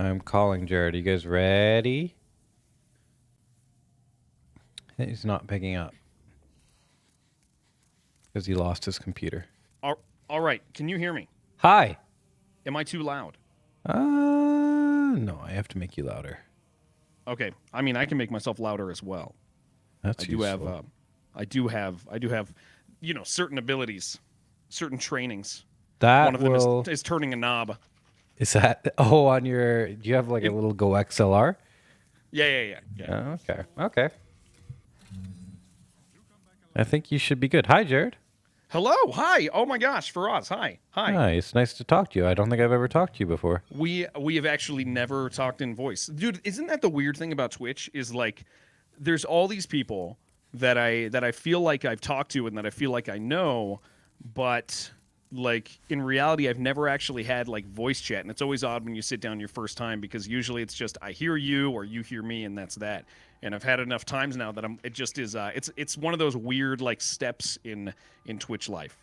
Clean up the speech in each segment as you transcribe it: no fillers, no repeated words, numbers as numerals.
I'm calling Jared. Are you guys ready? He's not picking up because he lost his computer. All right. Can you hear me? Hi. Am I too loud? No, I have to make you louder. Okay. I mean, I can make myself louder as well. That's useful. I do have, certain abilities, certain trainings. That One of them will... is turning a knob. Is that... Oh, on your... Do you have like a little Go XLR? Yeah. Oh, okay. I think you should be good. Hi, Jared. Hello. Hi. Oh my gosh, Faraaz. Hi. Hi, it's nice to talk to you. I don't think I've ever talked to you before. We have actually never talked in voice. Dude, isn't that the weird thing about Twitch is like there's all these people that I feel like I've talked to and that I feel like I know, but like in reality I've never actually had like voice chat, and it's always odd when you sit down your first time because usually it's just I hear you or you hear me and that's that. And I've had enough times now that it's one of those weird like steps in Twitch life.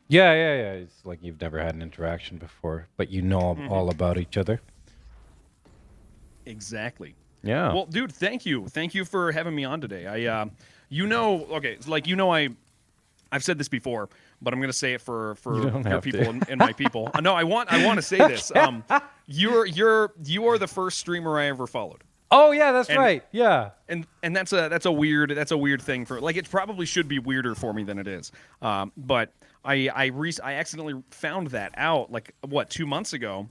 Yeah. It's like you've never had an interaction before, but you know all about each other. Exactly. Yeah. Well, dude, thank you for having me on today. I've said this before, but I'm gonna say it for your people and my people. No, I want to say this. You are the first streamer I ever followed. Oh yeah, that's right. Yeah. And that's a weird thing for like it probably should be weirder for me than it is. But I accidentally found that out like 2 months ago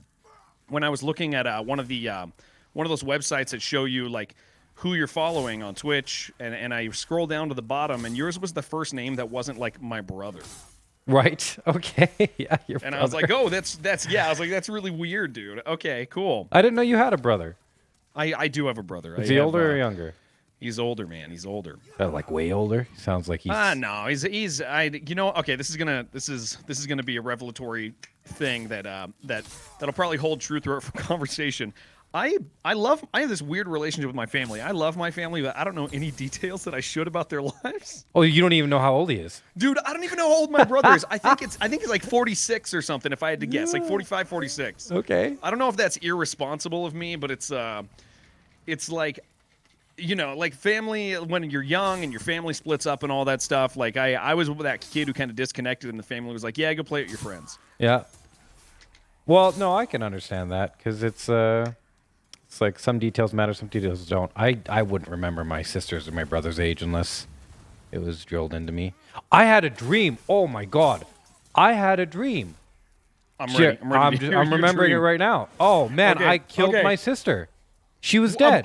when I was looking at one of those websites that show you like who you're following on Twitch, and I scroll down to the bottom, and yours was the first name that wasn't like my brother. Right. Okay. Yeah. Your brother. I was like, oh, that's I was like, that's really weird, dude. Okay, cool. I didn't know you had a brother. I do have a brother. Is he older or younger? He's older, man. He's older. Like way older. Sounds like he's. No. He's. Okay. This is gonna be a revelatory thing that'll probably hold true throughout for conversation. I have this weird relationship with my family. I love my family, but I don't know any details that I should about their lives. Oh, you don't even know how old he is? Dude, I don't even know how old my brother is. I think it's like 46 or something if I had to guess. Like 45, 46. Okay. I don't know if that's irresponsible of me, but it's like like family when you're young and your family splits up and all that stuff. Like I was that kid who kind of disconnected and the family was like, "Yeah, go play with your friends." Yeah. Well, no, I can understand that because it's like some details matter, some details don't. I wouldn't remember my sister's or my brother's age unless it was drilled into me. I had a dream. Oh my God. I had a dream. I'm ready. I'm remembering it right now. Oh man, I killed my sister. She was dead.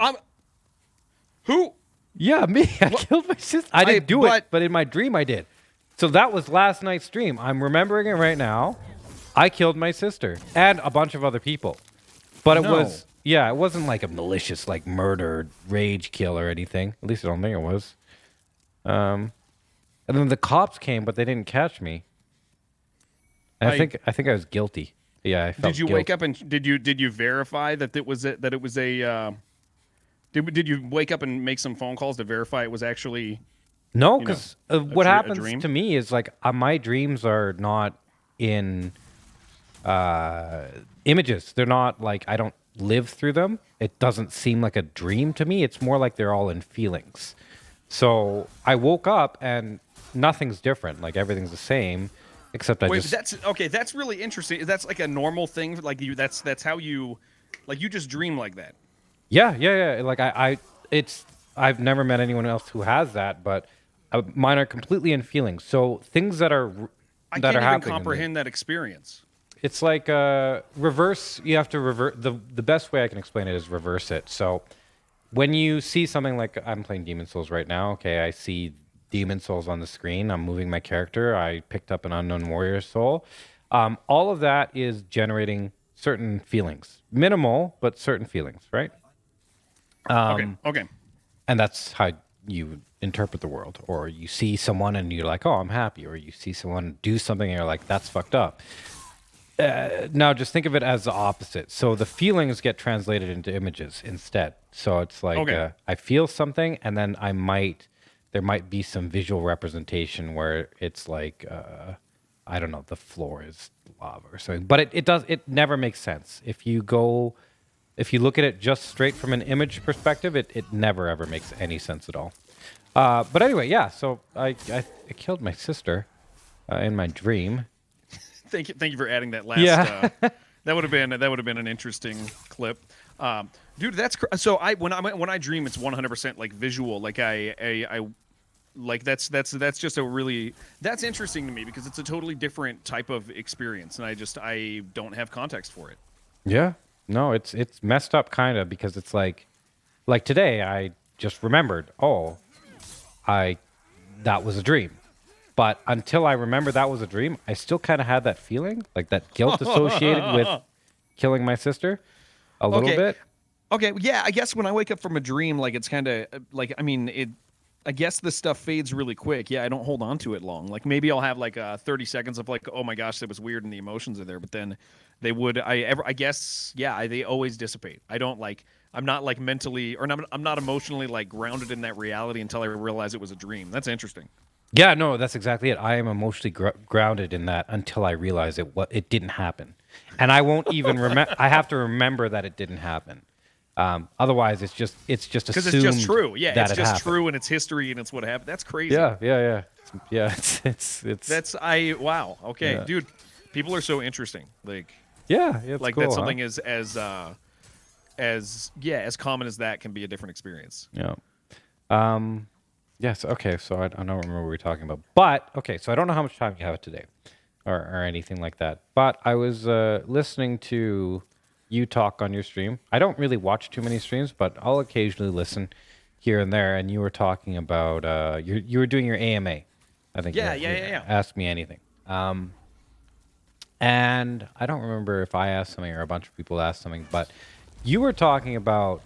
Who? Yeah, me. I killed my sister. I didn't do it, but in my dream I did. So that was last night's dream. I'm remembering it right now. I killed my sister and a bunch of other people. But it was... Yeah, it wasn't like a malicious, like murder, rage kill or anything. At least I don't think it was. And then the cops came, but they didn't catch me. And I think I was guilty. Yeah, I felt. Did you wake up and did you verify that it was a? Did you wake up and make some phone calls to verify it was actually? No, because what happens to me is like my dreams are not in images. They're not like I don't live through them. It doesn't seem like a dream to me. It's more like they're all in feelings. So I woke up and nothing's different. Like everything's the same, except that's really interesting. That's like a normal thing. Like that's how you, like you just dream like that. Yeah. Like I've never met anyone else who has that, but mine are completely in feelings. So things that are I can't even comprehend that experience. It's like reverse. You have to reverse. The best way I can explain it is reverse it. So when you see something like I'm playing Demon Souls right now, okay, I see Demon Souls on the screen. I'm moving my character. I picked up an Unknown Warrior soul. All of that is generating certain feelings. Minimal, but certain feelings, right? Okay. And that's how you interpret the world. Or you see someone and you're like, oh, I'm happy. Or you see someone do something and you're like, that's fucked up. Now, just think of it as the opposite. So the feelings get translated into images instead. So it's like I feel something, and then there might be some visual representation where it's like I don't know, the floor is lava or something. But it never makes sense. If you go if you look at it just straight from an image perspective, it never ever makes any sense at all. But anyway, yeah. So I killed my sister in my dream. Thank you for adding that last. Yeah. That would have been an interesting clip. Dude, so when I dream, it's 100% like visual. Like I like that's just that's interesting to me because it's a totally different type of experience, and I don't have context for it. Yeah. No, it's messed up kind of because it's like today I just remembered, that was a dream. But until I remember that was a dream, I still kind of had that feeling, like that guilt associated with killing my sister a little bit. Okay, yeah, I guess when I wake up from a dream, like it's kind of like, I mean, I guess this stuff fades really quick. Yeah, I don't hold on to it long. Like maybe I'll have like 30 seconds of like, oh my gosh, that was weird, and the emotions are there. But then they they always dissipate. I'm not like mentally, or I'm not emotionally like grounded in that reality until I realize it was a dream. That's interesting. Yeah, no, that's exactly it. I am emotionally grounded in that until I realize it didn't happen, and I won't even remember. I have to remember that it didn't happen. Otherwise, it's just assumed because it's just true. Yeah, that it's just happened. True, and it's history, and it's what happened. That's crazy. Yeah. It's wow. Okay, yeah. dude, people are so interesting. Like it's like cool, that something as common as that can be a different experience. Yeah. Yes. Okay. So I don't remember what we were talking about, but okay. So I don't know how much time you have today, or anything like that. But I was listening to you talk on your stream. I don't really watch too many streams, but I'll occasionally listen here and there. And you were talking about you were doing your AMA. I think. Yeah. Ask me anything. And I don't remember if I asked something or a bunch of people asked something, but you were talking about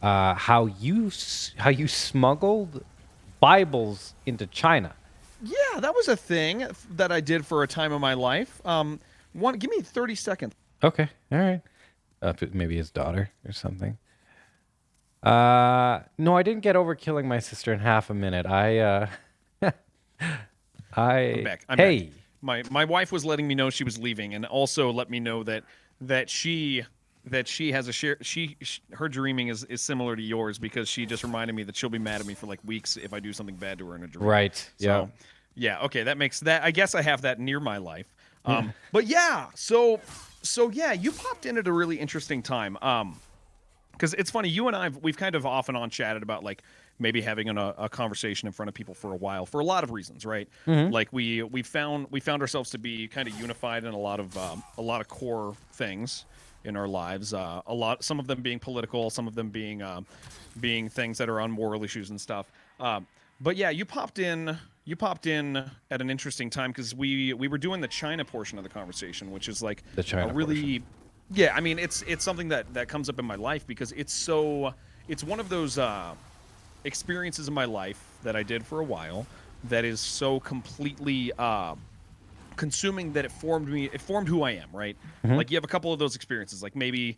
how you smuggled Bibles into China. Yeah, that was a thing that I did for a time of my life. Give me 30 seconds. Okay, all right. Maybe his daughter or something. No, I didn't get over killing my sister in half a minute. I'm back. I'm back. My wife was letting me know she was leaving, and also let me know that she has a share. Her dreaming is similar to yours because she just reminded me that she'll be mad at me for like weeks if I do something bad to her in a dream. Right. So, yeah. Okay. That makes that. I guess I have that near my life. But yeah. So yeah, you popped in at a really interesting time. Because it's funny, you and we've kind of off and on chatted about like maybe having a conversation in front of people for a while for a lot of reasons, right? Mm-hmm. Like we found ourselves to be kind of unified in a lot of core things in our lives. Some of them being political, some of them being things that are on moral issues and stuff. But yeah, you popped in at an interesting time because we were doing the China portion of the conversation, which is like the China really portion. Yeah, I mean it's something that comes up in my life because it's one of those experiences in my life that I did for a while that is so completely consuming that it formed who I am, right? Mm-hmm. Like you have a couple of those experiences, like maybe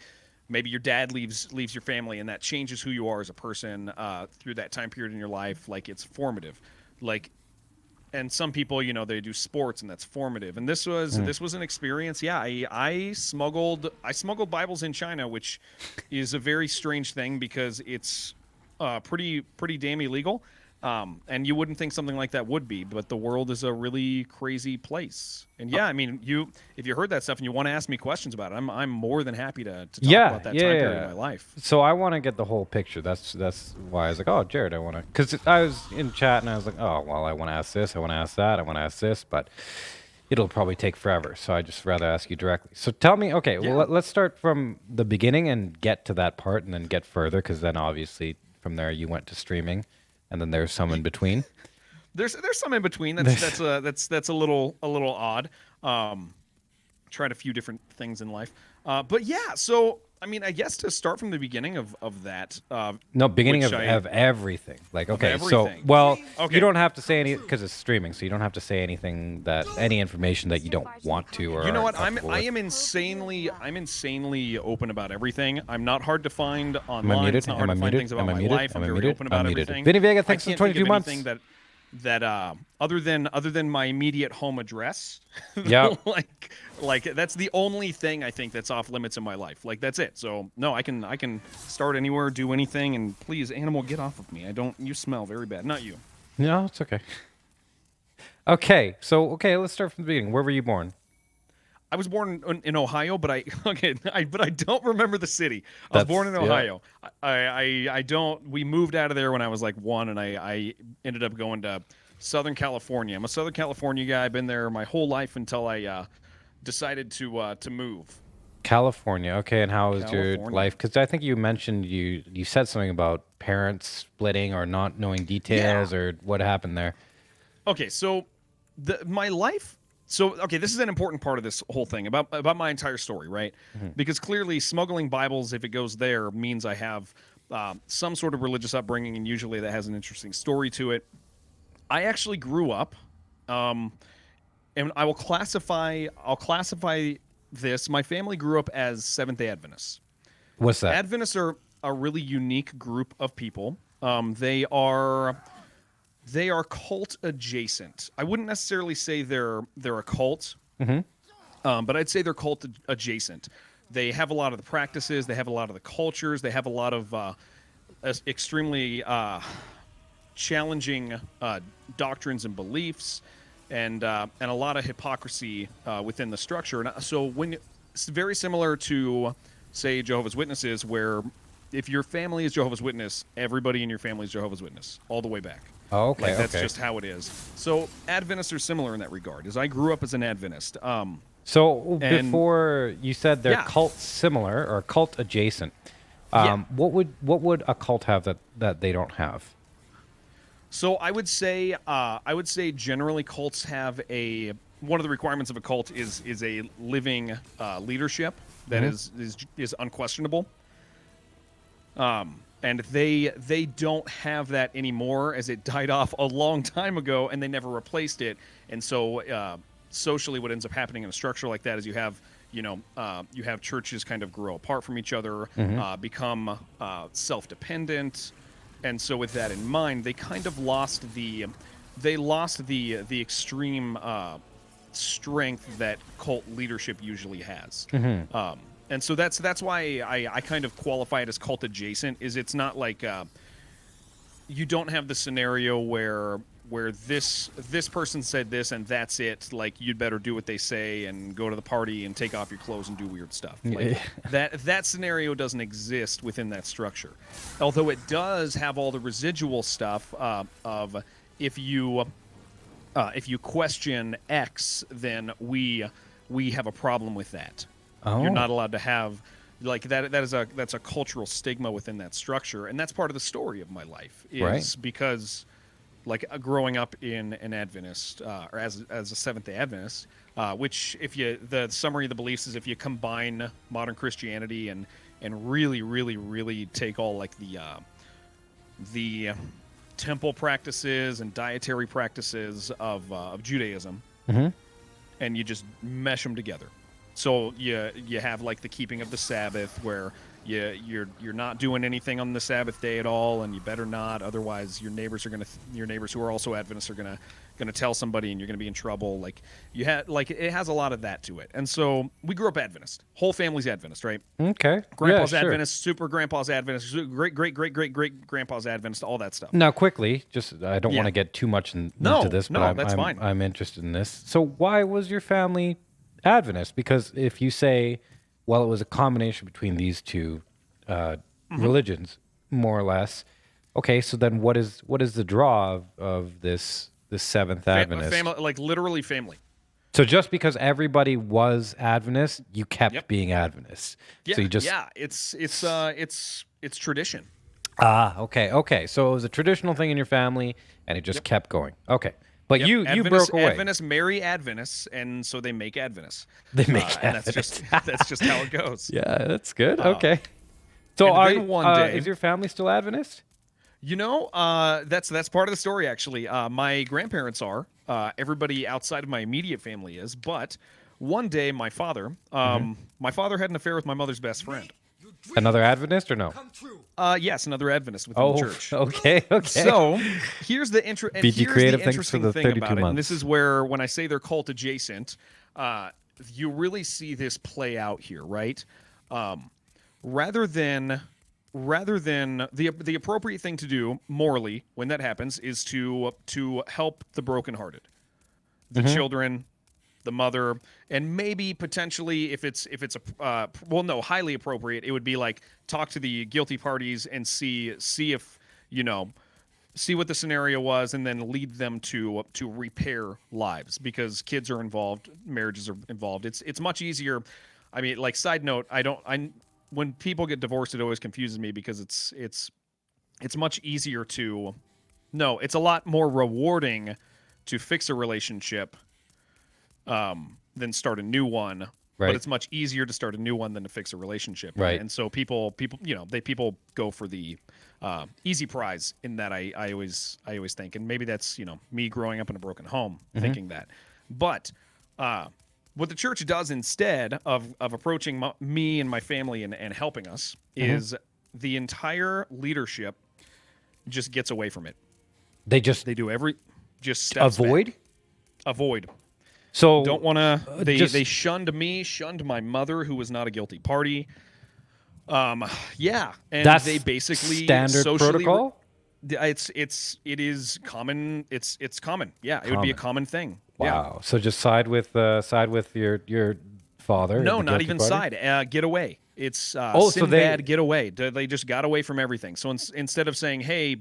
your dad leaves your family and that changes who you are as a person through that time period in your life. Like it's formative, like, and some people, they do sports and that's formative. And this was an experience. Yeah, I smuggled Bibles in China, which is a very strange thing because it's pretty damn illegal. And you wouldn't think something like that would be, but the world is a really crazy place. And yeah, I mean, if you heard that stuff and you want to ask me questions about it, I'm more than happy to talk about that time period in my life. So I want to get the whole picture. That's why I was like, oh, Jared, I want to, because I was in chat and I was like, oh, well, I want to ask this, I want to ask that, I want to ask this, but it'll probably take forever. So I just rather ask you directly. So tell me, okay, well, let's start from the beginning and get to that part and then get further, because then obviously from there you went to streaming. And then there's some in between. There's some in between. That's a little odd. Tried a few different things in life. But yeah, so I mean, I guess to start from the beginning of that. Beginning of everything. Like, okay, everything. You don't have to say any because it's streaming, so you don't have to say anything any information that you don't want to. Or you know what? I'm insanely open about everything. I'm not hard to find online. It's not hard to find things about my life. I'm very open about everything. Vinny Vega, thanks for 22 months. that other than my immediate home address, Yeah. like that's the only thing I think that's off limits in my life. Like that's it. So no, I can start anywhere, do anything, and please, animal, get off of me. You smell very bad. Not you. No, it's okay. Okay, so let's start from the beginning. Where were you born? I was born in Ohio, but I don't remember the city. I was born in Ohio. Yeah. I don't. We moved out of there when I was like 1, and I ended up going to Southern California. I'm a Southern California guy. I've been there my whole life until I decided to move. California. Okay, and how was your life? Because I think you mentioned you said something about parents splitting or not knowing details or what happened there. Okay, so my life. So, okay, this is an important part of this whole thing about my entire story, right? Mm-hmm. Because clearly smuggling Bibles, if it goes there, means I have some sort of religious upbringing, and usually that has an interesting story to it. I actually grew up, and I'll classify this. My family grew up as Seventh-day Adventists. What's that? Adventists are a really unique group of people. They are cult adjacent. I wouldn't necessarily say they're a cult, but I'd say they're cult adjacent. They have a lot of the practices. They have a lot of the cultures. They have a lot of extremely challenging doctrines and beliefs, and a lot of hypocrisy within the structure. And so it's very similar to, say, Jehovah's Witnesses, where if your family is Jehovah's Witness, everybody in your family is Jehovah's Witness all the way back. Oh, okay. That's just how it is. So Adventists are similar in that regard. As I grew up as an Adventist. Before you said they're cult similar or cult adjacent, what would a cult have that they don't have? So I would say generally cults have one of the requirements of a cult is a living leadership that is unquestionable. And they don't have that anymore, as it died off a long time ago, and they never replaced it. And so socially, what ends up happening in a structure like that is you have churches kind of grow apart from each other, become self-dependent, and so with that in mind, they kind of lost the extreme strength that cult leadership usually has. And so that's why I kind of qualify it as cult adjacent. Is it's not like you don't have the scenario where this person said this and that's it. Like you'd better do what they say and go to the party and take off your clothes and do weird stuff. Like that scenario doesn't exist within that structure. Although it does have all the residual stuff of if you question X, then we have a problem with that. Oh. You're not allowed to have like that. That's a cultural stigma within that structure, and that's part of the story of my life. Is because, like, growing up in an Adventist or as a Seventh-day Adventist, which the summary of the beliefs is if you combine modern Christianity and really, really, really take all like the temple practices and dietary practices of Judaism, and you just mesh them together. So you have like the keeping of the Sabbath, where you're not doing anything on the Sabbath day at all, and you better not. Otherwise, your neighbors who are also Adventists are gonna tell somebody, and you're gonna be in trouble. Like it has a lot of that to it. And so we grew up Adventist. Whole family's Adventist, right? Okay. Grandpa's Adventist, super grandpa's Adventist, great grandpa's Adventist, all that stuff. Now, quickly, just I don't want to get too much into this, but that's fine. I'm interested in this. So why was your family Adventist? Because if you say, well, it was a combination between these two religions, more or less. Okay, so then what is the draw of this Seventh Adventist? Family, like literally family. So just because everybody was Adventist, you kept being Adventist. Yeah, so you just it's tradition. Okay. So it was a traditional thing in your family, and it just kept going. Okay. But you broke away. Adventists marry Adventists, and so they make Adventists. They make Adventists. And that's just how it goes. Yeah, that's good. Okay. So is your family still Adventist? That's part of the story, actually. My grandparents are. Everybody outside of my immediate family is. But one day, my father had an affair with my mother's best friend. Another Adventist or no? Yes, another Adventist within the church. Okay. So here's the BG Creative, thanks for the thing 32 about it, months. and this is where when I say they're cult adjacent, you really see this play out here, right? Rather than the appropriate thing to do morally when that happens is to help the brokenhearted, the children, the mother, and maybe potentially if it's highly appropriate, it would be like talk to the guilty parties and see if see what the scenario was, and then lead them to repair lives, because kids are involved, marriages are involved. It's much easier. I mean, like, side note, when people get divorced, it always confuses me because it's much easier to it's a lot more rewarding to fix a relationship than start a new one. Right. But it's much easier to start a new one than to fix a relationship. Right. And so people go for the easy prize in that. I always think, and maybe that's me growing up in a broken home thinking that. But what the church does instead of approaching me and my family and helping us is the entire leadership just gets away from it. They do just steps avoid. back. Avoid. So Don't want to. They shunned me, shunned my mother, who was not a guilty party. Yeah, and that's they basically standard socially protocol. It is common. It's common. Yeah, it would be a common thing. Wow. Yeah. So just side with your father. No, the not guilty even party? side. Get away. It's so get away. They just got away from everything. So instead of saying, hey,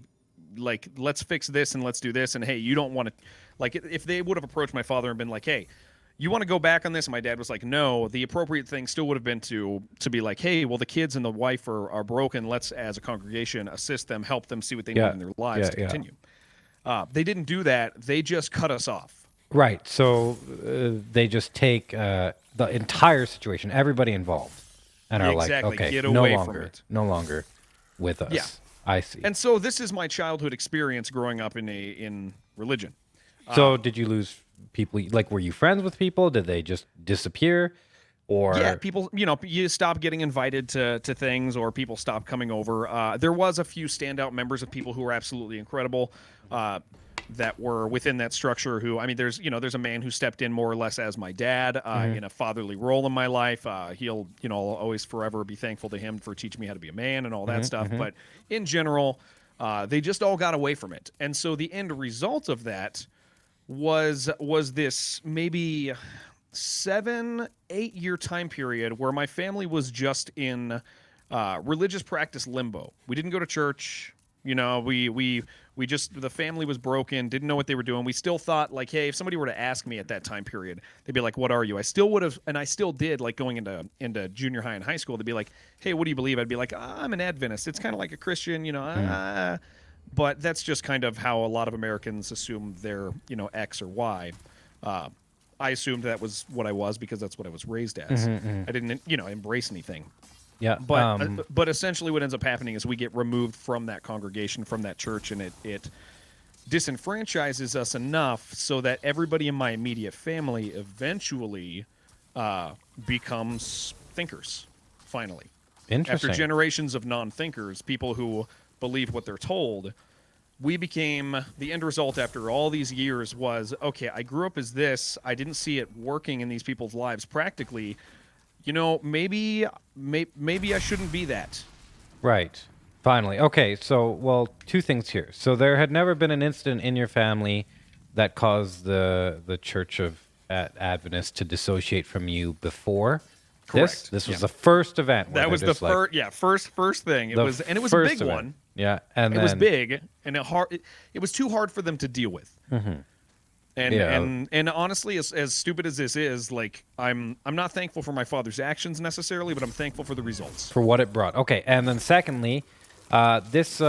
like, let's fix this and let's do this, and hey, you don't want to, like, if they would have approached my father and been like, hey, you want to go back on this, and my dad was like, no, the appropriate thing still would have been to be like, hey, well, the kids and the wife are broken. Let's, as a congregation, assist them, help them, see what they need in their lives to continue. They didn't do that. They just cut us off. Right. So they just take the entire situation, everybody involved, and are like, okay, get no away longer, from it. no longer with us. Yeah. I see. And so this is my childhood experience growing up in religion. So did you lose people? Like, were you friends with people? Did they just disappear? Or yeah, people, you stop getting invited to things, or people stop coming over. There was a few standout members of people who were absolutely incredible that were within that structure. Who, I mean, there's a man who stepped in more or less as my dad in a fatherly role in my life. He'll, I'll always forever be thankful to him for teaching me how to be a man and all that stuff. But in general, they just all got away from it, and so the end result of that was this maybe 7-8 year time period where my family was just in religious practice limbo. We didn't go to church. We just, the family was broken, didn't know what they were doing. We still thought, like, hey, if somebody were to ask me at that time period, they'd be like, what are you? I still would have, and I still did, like, going into junior high and high school, they'd be like, hey, what do you believe? I'd be like, I'm an Adventist. It's kind of like a Christian, but that's just kind of how a lot of Americans assume they're, X or Y. I assumed that was what I was because that's what I was raised as. I didn't, embrace anything. Yeah. But essentially what ends up happening is we get removed from that congregation, from that church, and it disenfranchises us enough so that everybody in my immediate family eventually becomes thinkers, finally. Interesting. After generations of non-thinkers, people who believe what they're told, we became, the end result after all these years was, okay, I grew up as this, I didn't see it working in these people's lives practically. Maybe I shouldn't be that. Right. Finally. Okay, so, well, two things here. So there had never been an incident in your family that caused the Church of Adventist to dissociate from you before? Correct. This was the first event. That was the first thing. It was a big one. Yeah, and it was big, and it was too hard for them to deal with. And honestly, as stupid as this is, like, I'm not thankful for my father's actions necessarily, but I'm thankful for the results. For what it brought. Okay, and then secondly, this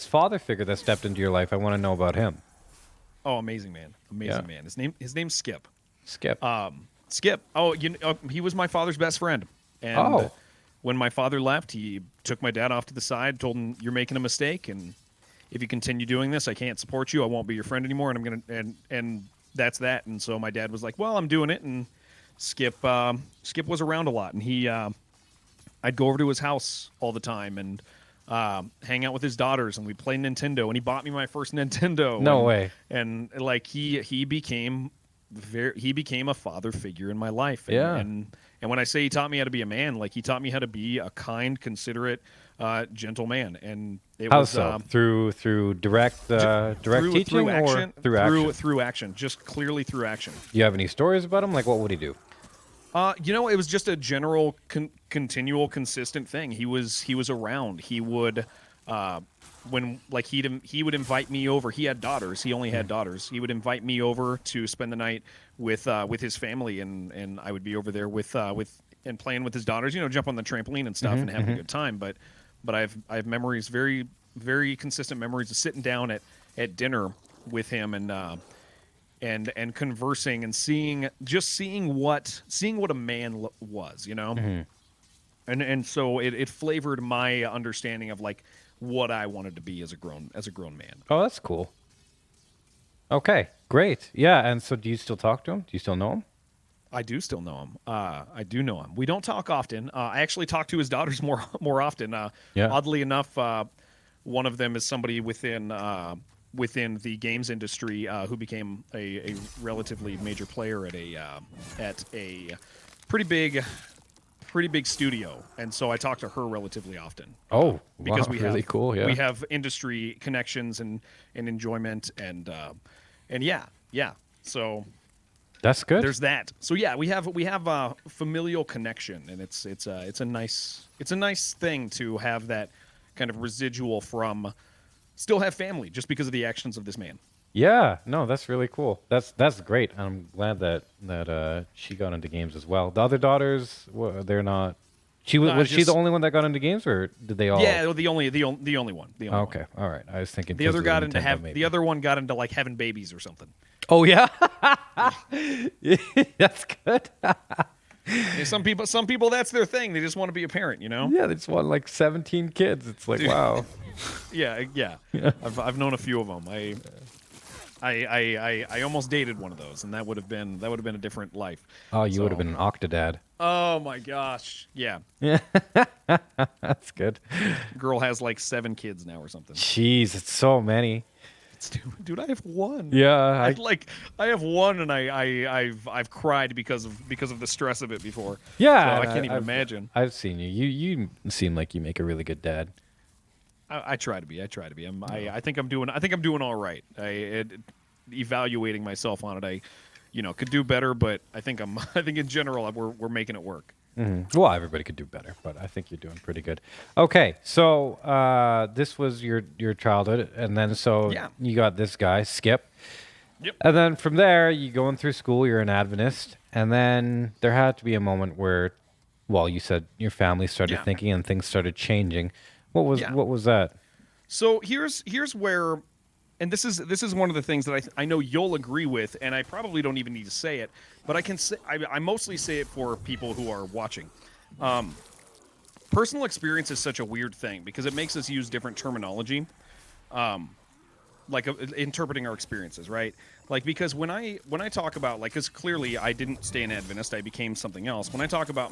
father figure that stepped into your life, I want to know about him. Oh, amazing man, man. His name's Skip. Skip. Skip. Oh, he was my father's best friend, and when my father left, he took my dad off to the side, told him, "You're making a mistake, and if you continue doing this, I can't support you. I won't be your friend anymore, and I'm gonna and that's that." And so my dad was like, "Well, I'm doing it." And Skip was around a lot, and he I'd go over to his house all the time and hang out with his daughters, and we'd play Nintendo, and he bought me my first Nintendo. No way. And like he became a father figure in my life. And, Yeah. And when I say he taught me how to be a man, like he taught me how to be a kind, considerate, gentle man. And it How was so? Through direct teaching through action, or through action? Through action, just clearly through action. Do you have any stories about him? Like, what would he do? It was just a general, continual, consistent thing. He was around. He would, when like he would invite me over. He had daughters. He only had daughters. He would invite me over to spend the night with his family, and I would be over there with and playing with his daughters. You know, jump on the trampoline and stuff and having a good time. But I have memories, very very consistent memories of sitting down at dinner with him and conversing and seeing what a man was, you know. And so it flavored my understanding of like what I wanted to be as a grown man. Oh, that's cool. Okay, great. Yeah, and so do you still talk to him? Do you still know him? I do still know him. I do know him. We don't talk often. I actually talk to his daughters more often. Oddly enough, one of them is somebody within the games industry who became a relatively major player at a pretty big studio, and so I talk to her relatively often. Oh, because wow, really cool. Yeah, we have industry connections and enjoyment and yeah. So that's good. there's that. So yeah, we have a familial connection, and it's a nice thing to have that kind of residual from still have family just because of the actions of this man. Yeah, no, that's really cool. That's great. I'm glad that she got into games as well. The other daughters, they're not. Was she the only one that got into games, or did they all? Yeah, the only one. Okay, all right. I was thinking the other got into Nintendo, maybe. the other one got into like having babies or something. Oh yeah, that's good. Yeah, some people that's their thing. They just want to be a parent, you know. Yeah, they just want like 17 kids. It's like, Dude. wow. Yeah. I've known a few of them. I almost dated one of those, and that would have been a different life. Oh, you would have been an octodad. Oh my gosh, yeah. Yeah, that's good. Girl has like 7 kids now or something. Jeez, it's so many. Dude, I have one. Yeah, I have one, and I've cried because of the stress of it before. Yeah, so I can't even imagine. I've seen you. You seem like you make a really good dad. I try to be. I think I'm doing all right. Evaluating myself on it, I could do better, but I think in general we're making it work. Mm-hmm. Well, everybody could do better, but I think you're doing pretty good. Okay, so this was your childhood, and then you got this guy Skip. Yep. And then from there, you going through school. You're an Adventist, and then there had to be a moment where, well, you said your family started thinking and things started changing. What was that? So here's where, and this is one of the things that I know you'll agree with, and I probably don't even need to say it, but I can say I mostly say it for people who are watching. Personal experience is such a weird thing because it makes us use different terminology, like interpreting our experiences, right? Like because when I talk about because clearly I didn't stay an Adventist, I became something else. When I talk about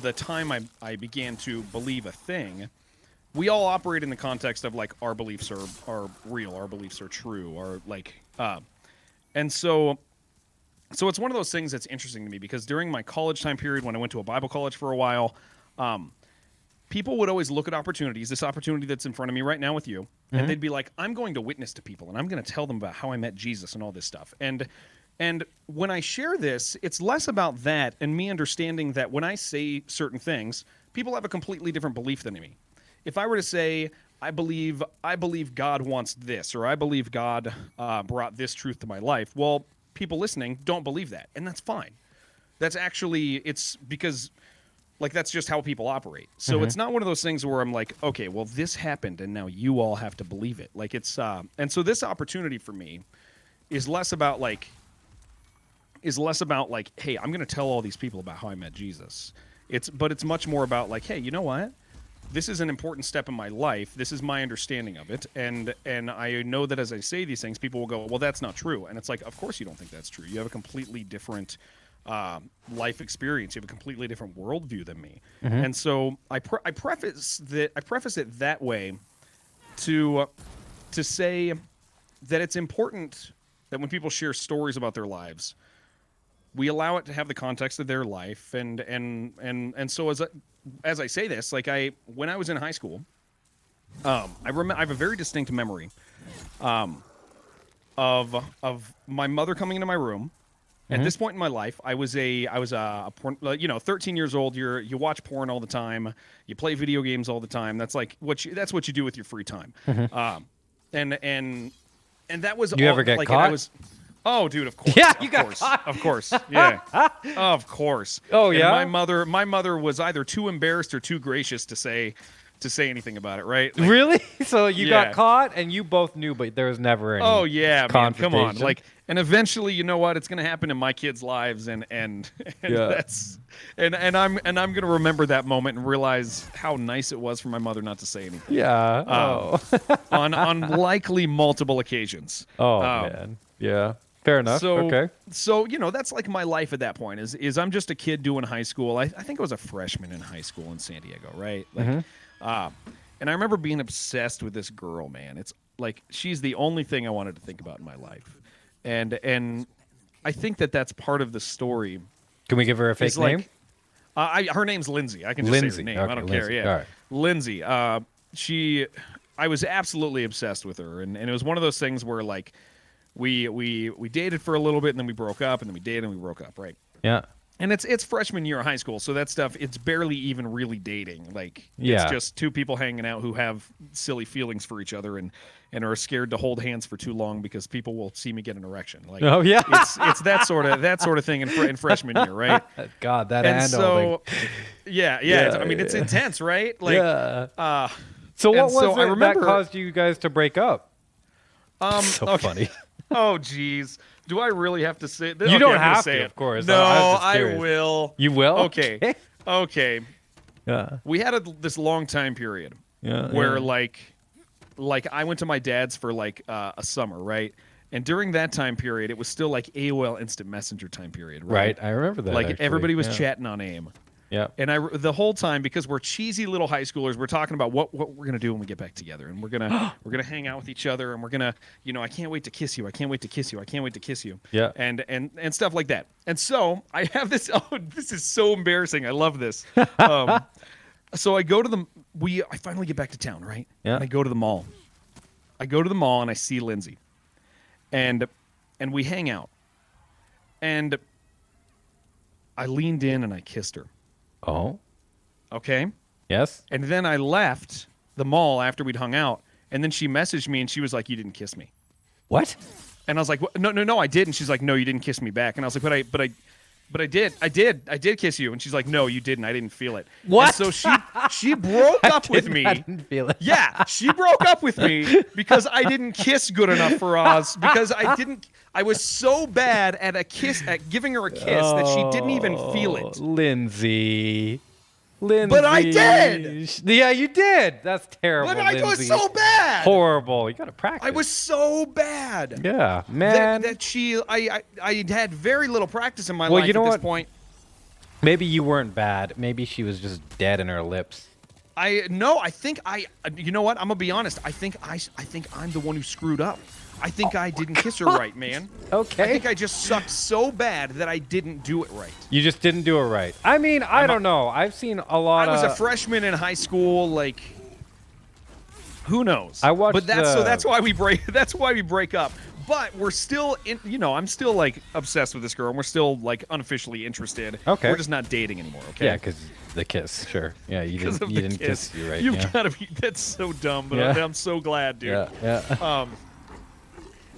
the time I began to believe a thing. We all operate in the context of like our beliefs are real, our beliefs are true, or like, and so it's one of those things that's interesting to me because during my college time period when I went to a Bible college for a while, people would always look at opportunities, this opportunity that's in front of me right now with you, and they'd be like, I'm going to witness to people and I'm going to tell them about how I met Jesus and all this stuff. And when I share this, it's less about that and me understanding that when I say certain things, people have a completely different belief than me. If I were to say, I believe God wants this, or I believe God brought this truth to my life, well, people listening don't believe that, and that's fine. That's actually, it's because, like, that's just how people operate. So it's not one of those things where I'm like, okay, well, this happened, and now you all have to believe it. Like, it's, and so this opportunity for me is less about, like, hey, I'm going to tell all these people about how I met Jesus. But it's much more about, like, hey, you know what? This is an important step in my life. This is my understanding of it. And I know that as I say these things, people will go, well, that's not true. And it's like, of course you don't think that's true. You have a completely different life experience. You have a completely different worldview than me. And so I preface it that way to say that it's important that when people share stories about their lives, we allow it to have the context of their life. And so as I say this, like when I was in high school, I have a very distinct memory of my mother coming into my room. At this point in my life, I was a porn, 13 years old. You watch porn all the time. You play video games all the time. That's like that's what you do with your free time. And that was. You ever get like, caught? Oh, dude, of course. Yeah, of you got course, caught. Of course. Yeah. Of course. Oh, and yeah? my mother was either too embarrassed or too gracious to say anything about it, right? Like, Really? So you Yeah. got caught and you both knew, but there was never any. oh yeah, man, come on. confrontation? Like, and eventually, you know what? It's gonna happen in my kids' lives, and Yeah. that's and I'm gonna remember that moment and realize how nice it was for my mother not to say anything Yeah. on likely multiple occasions. Oh man. Yeah. Fair enough. So, Okay. So that's like my life at that point. Is I'm just a kid doing high school. I think I was a freshman in high school in San Diego, right? Like, and I remember being obsessed with this girl. Man, it's like she's the only thing I wanted to think about in my life, and I think that's part of the story. Can we give her a fake name? Her name's Lindsay. I can just say her name. Okay, I don't Lindsay. care. Yeah, All right. Lindsay. I was absolutely obsessed with her, and it was one of those things where like. We dated for a little bit and then we broke up and then we dated and we broke up, right? Yeah. And it's freshman year of high school, so that stuff it's barely even really dating. Like Yeah. it's just two people hanging out who have silly feelings for each other and are scared to hold hands for too long because people will see me get an erection. Like Oh yeah. it's that sort of thing in freshman year, right? God, that And hand so holding. yeah, I mean it's intense, right? Like Yeah. So what and was so it I remember- that caused you guys to break up? So okay. funny. Oh, geez. Do I really have to say this? You don't I'm gonna have say to, it. of course. No, I was just I curious. will. You will? Okay. Okay. Yeah. We had this long time period Yeah. where, yeah. like I went to my dad's for, like, a summer, right? And during that time period, it was still, like, AOL Instant Messenger time period, right? Right. I remember that. Like, actually. everybody was yeah. chatting on AIM. Yeah. And the whole time, because we're cheesy little high schoolers, we're talking about what we're gonna do when we get back together, and we're gonna hang out with each other, and we're gonna, I can't wait to kiss you, I can't wait to kiss you, I can't wait to kiss you, Yeah. and stuff like that. And so I have this. Oh, this is so embarrassing. I love this. So I go to I finally get back to town, right? Yeah. And I go to the mall. I go to the mall and I see Lindsay, and we hang out, and I leaned in and I kissed her. Oh. Okay. Yes. And then I left the mall after we'd hung out, and then she messaged me and she was like, "You didn't kiss me." What? And I was like, "No, I did." And she's like, "No, you didn't kiss me back." And I was like, "But I did kiss you." And she's like, "No, you didn't. I didn't feel it." What? And so she broke up with me. I didn't feel it. Yeah, she broke up with me because I didn't kiss good enough for Oz. Because I was so bad at giving her a kiss that she didn't even feel it. Lindsay. But I did. Yeah, you did. That's terrible. But I was Lindsay. so bad. Horrible. You gotta practice. I was so bad. Yeah, man. I had very little practice in my Well, life you know at this what? point. Maybe you weren't bad. Maybe she was just dead in her lips. I think you know what? I'm gonna be honest. I think I'm the one who screwed up. I think I didn't kiss her right, man. Okay. I think I just sucked so bad that I didn't do it right. You just didn't do it right. I mean, I don't know. I've seen a lot I was of... a freshman in high school. Like, who knows? I watched but that's why we break. That's why we break up. But we're still in. I'm still like obsessed with this girl, and we're still like unofficially interested. Okay. We're just not dating anymore. Okay. Yeah, because the kiss. Sure. Yeah, you didn't kiss you right. You've Yeah. got to be. That's so dumb, but Yeah. I'm so glad, dude. Yeah.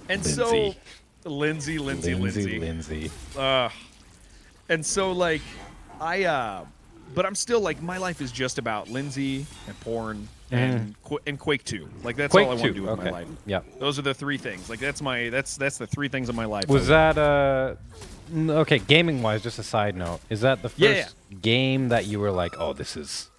And Lindsay. so, Lindsay. And so like, but I'm still like, my life is just about Lindsay and porn and Quake 2. Like that's Quake all I want to 2, do with okay. my life. Yeah. Those are the three things. Like that's the three things in my life. Was that okay? Gaming wise, just a side note. Is that the first game that you were like, oh, this is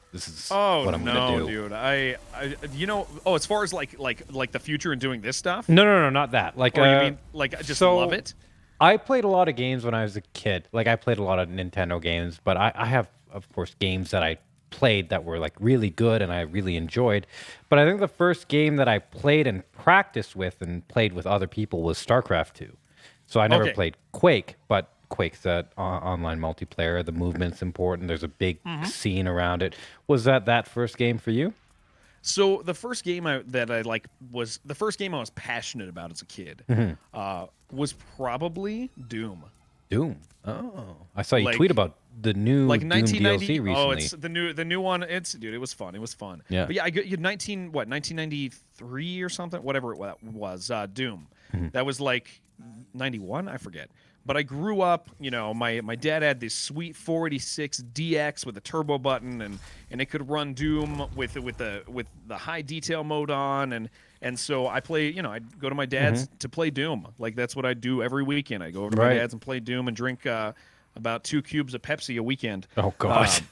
what I'm gonna do? Dude. As far as like the future and doing this stuff. No, not that. Like, Or you mean like I just love it? I played a lot of games when I was a kid. Like I played a lot of Nintendo games, but I have, of course, games that I played that were like really good and I really enjoyed. But I think the first game that I played and practiced with and played with other people was StarCraft 2. So I never Okay. played Quake, but Quake's that online multiplayer. The movement's important. There's a big scene around it. Was that first game for you? So the first game that I like was the first game I was passionate about as a kid. Was probably Doom. Doom. Oh, I saw you Like tweet about the new like Doom 1990. DLC recently. Oh, it's the new one. Dude, it was fun. It was fun. Yeah. But yeah, you 1993 or something, whatever it was. Doom. That was like 91. I forget. But I grew up, my dad had this sweet 486 DX with a turbo button, and it could run Doom with the high detail mode on, and so I play, I'd go to my dad's to play Doom. Like that's what I do every weekend. I go over to my dad's and play Doom and drink about 2 cubes of Pepsi a weekend. Oh gosh.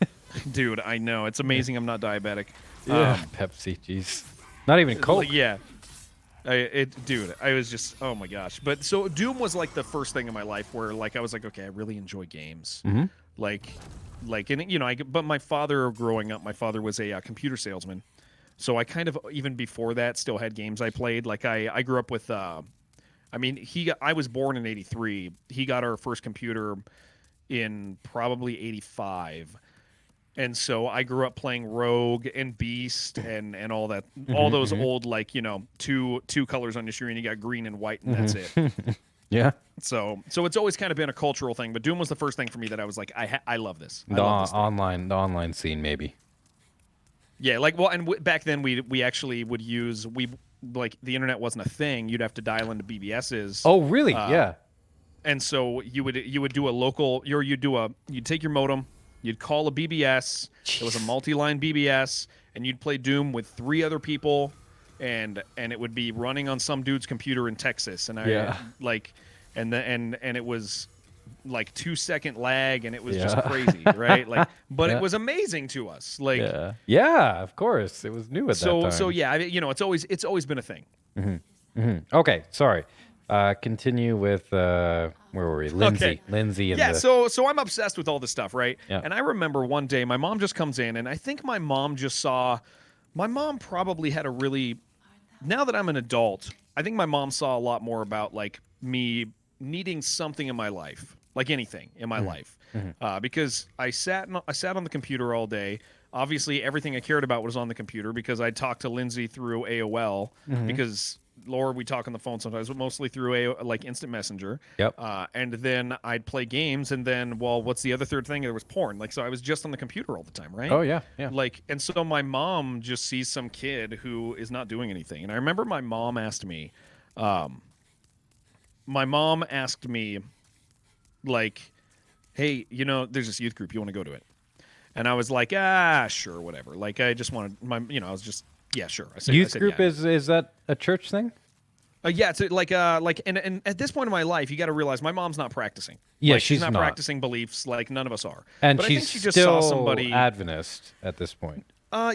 Dude, I know. It's amazing I'm not diabetic. Pepsi, jeez. Not even Coke. Yeah. Dude, I was just, oh my gosh. But so Doom was like the first thing in my life where like I was like, okay, I really enjoy games. Like, and but my father growing up, my father was a computer salesman. So I kind of, even before that, still had games I played. Like I grew up with, I was born in 83. He got our first computer in probably 85. And so I grew up playing Rogue and Beast and all that, all those old two colors on your screen. You got green and white, and that's it. Yeah. So it's always kind of been a cultural thing. But Doom was the first thing for me that I was like, I love this. I The love this thing. online scene, maybe. Yeah, back then we actually would use the internet wasn't a thing. You'd have to dial into BBS's. Oh, really? Yeah. And so you would do a local, you'd take your modem. You'd call a BBS. It was a multi-line BBS, and you'd play Doom with 3 other people, and it would be running on some dude's computer in Texas. And and it was like 2-second lag, and it was just crazy, right? Like, but it was amazing to us. Like, yeah, of course, it was new at that time. So yeah, it's always been a thing. Okay, sorry. Continue with where were we? Lindsay. Okay. Lindsay and yeah. So I'm obsessed with all this stuff, right? Yeah. And I remember one day my mom just comes in, and I think my mom probably had a really. Now that I'm an adult, I think my mom saw a lot more about like me needing something in my life, like anything in my life, because I sat on the computer all day. Obviously, everything I cared about was on the computer because I talked to Lindsay through AOL because. Laura, we talk on the phone sometimes, but mostly through Instant Messenger. Yep. And then I'd play games, and then, what's the other third thing? There was porn. Like, so I was just on the computer all the time, right? Oh, yeah. Like, and so my mom just sees some kid who is not doing anything. And I remember my mom asked me, like, hey, there's this youth group. You want to go to it? And I was like, sure, whatever. Like, I just wanted I was just, yeah, sure. Youth group is that a church thing? Yeah, it's and at this point in my life, you got to realize my mom's not practicing. Yeah, she's not not practicing beliefs like none of us are. And but she's I think she just still saw somebody. Adventist at this point.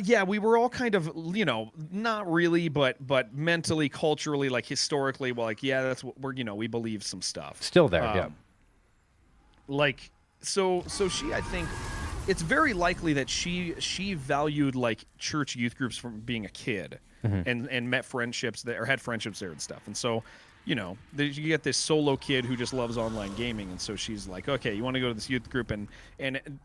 Yeah, we were all kind of, not really, but mentally, culturally, like historically, that's what we believe some stuff. Still there, yeah. Like, so she, I think. It's very likely that she valued like church youth groups from being a kid and met friendships there or had friendships there and stuff. And so, you get this solo kid who just loves online gaming. And so she's like, okay, you want to go to this youth group? And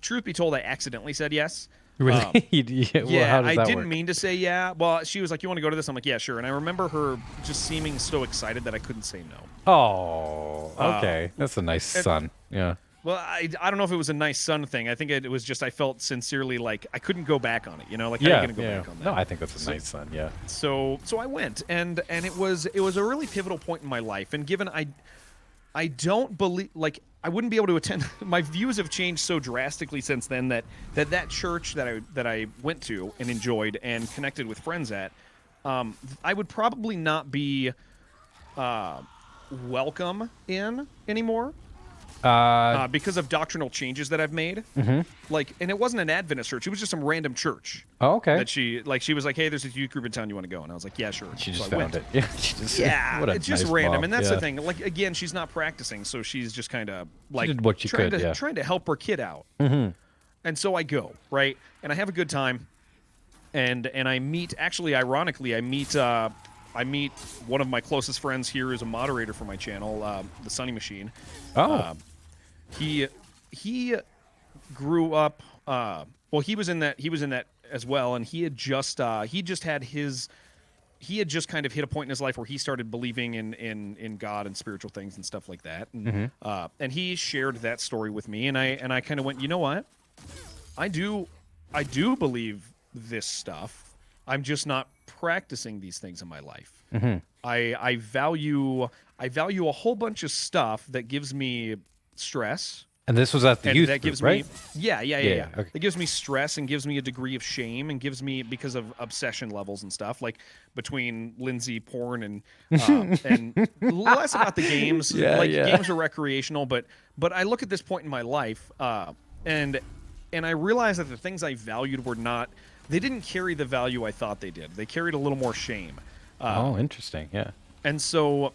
truth be told, I accidentally said yes. Really? Yeah, I didn't mean to say yeah. Well, she was like, you want to go to this? I'm like, yeah, sure. And I remember her just seeming so excited that I couldn't say no. Oh, okay. That's a nice son. Yeah. Well, I don't know if it was a nice son thing. I think it was just I felt sincerely like I couldn't go back on it. Like how are you gonna go back on that? No, I think that's a nice son. Yeah. So I went, and it was a really pivotal point in my life. And given I don't believe I wouldn't be able to attend. My views have changed so drastically since then that church that I went to and enjoyed and connected with friends at, I would probably not be welcome in anymore. Because of doctrinal changes that I've made. Like, and it wasn't an Adventist church; it was just some random church. Oh, okay. That she was like, "Hey, there's a youth group in town. You want to go?" And I was like, "Yeah, sure." She just so found it. Yeah, she just, yeah, it's just nice random, mom. and that's the thing. Like, again, she's not practicing, so she's just kind of like did what she trying could, to trying to help her kid out. And so I go, right, and I have a good time, and I meet. Actually, ironically, I meet one of my closest friends here, who's a moderator for my channel, the Sunny Machine. Oh. He grew up. Well, he was in that as well, and he had just kind of hit a point in his life where he started believing in God and spiritual things and stuff like that. And he shared that story with me, and I kind of went, you know what? I do believe this stuff. I'm just not practicing these things in my life. I value a whole bunch of stuff that gives me stress. And this was at the youth that group, gives right? me yeah. Okay. It gives me stress and gives me a degree of shame and gives me, because of obsession levels and stuff, like between Lindsay porn and less about the games. Games are recreational, but I look at this point in my life and I realize that the things I valued they didn't carry the value I thought they did. They carried a little more shame. Oh, interesting. Yeah. And so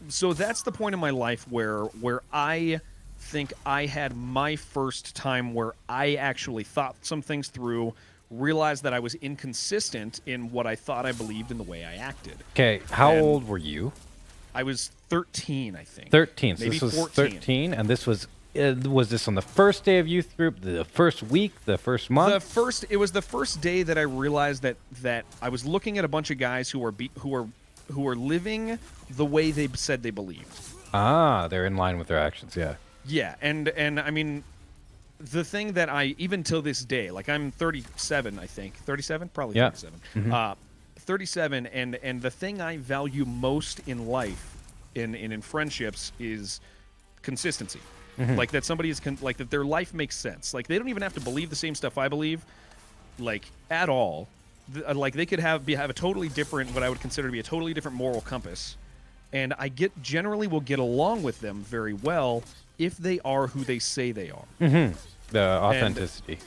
that's the point in my life where I think I had my first time where I actually thought some things through, realized that I was inconsistent in what I thought I believed in the way I acted. Okay, how old were you? I was 13, I think. 13. So Maybe this was 14. 13, and this was this on the first day of youth group, the first week, the first month? It was the first day that I realized that I was looking at a bunch of guys who are living the way they said they believed. Ah, they're in line with their actions, yeah. Yeah, and I mean, the thing that I, even till this day, like I'm 37, I think. 37? Probably 37. 37, and the thing I value most in life, in friendships, is consistency. Like that somebody is, like that their life makes sense. Like they don't even have to believe the same stuff I believe, like at all. Like they could have a totally different, what I would consider to be a totally different moral compass, and I generally will get along with them very well if they are who they say they are. The authenticity.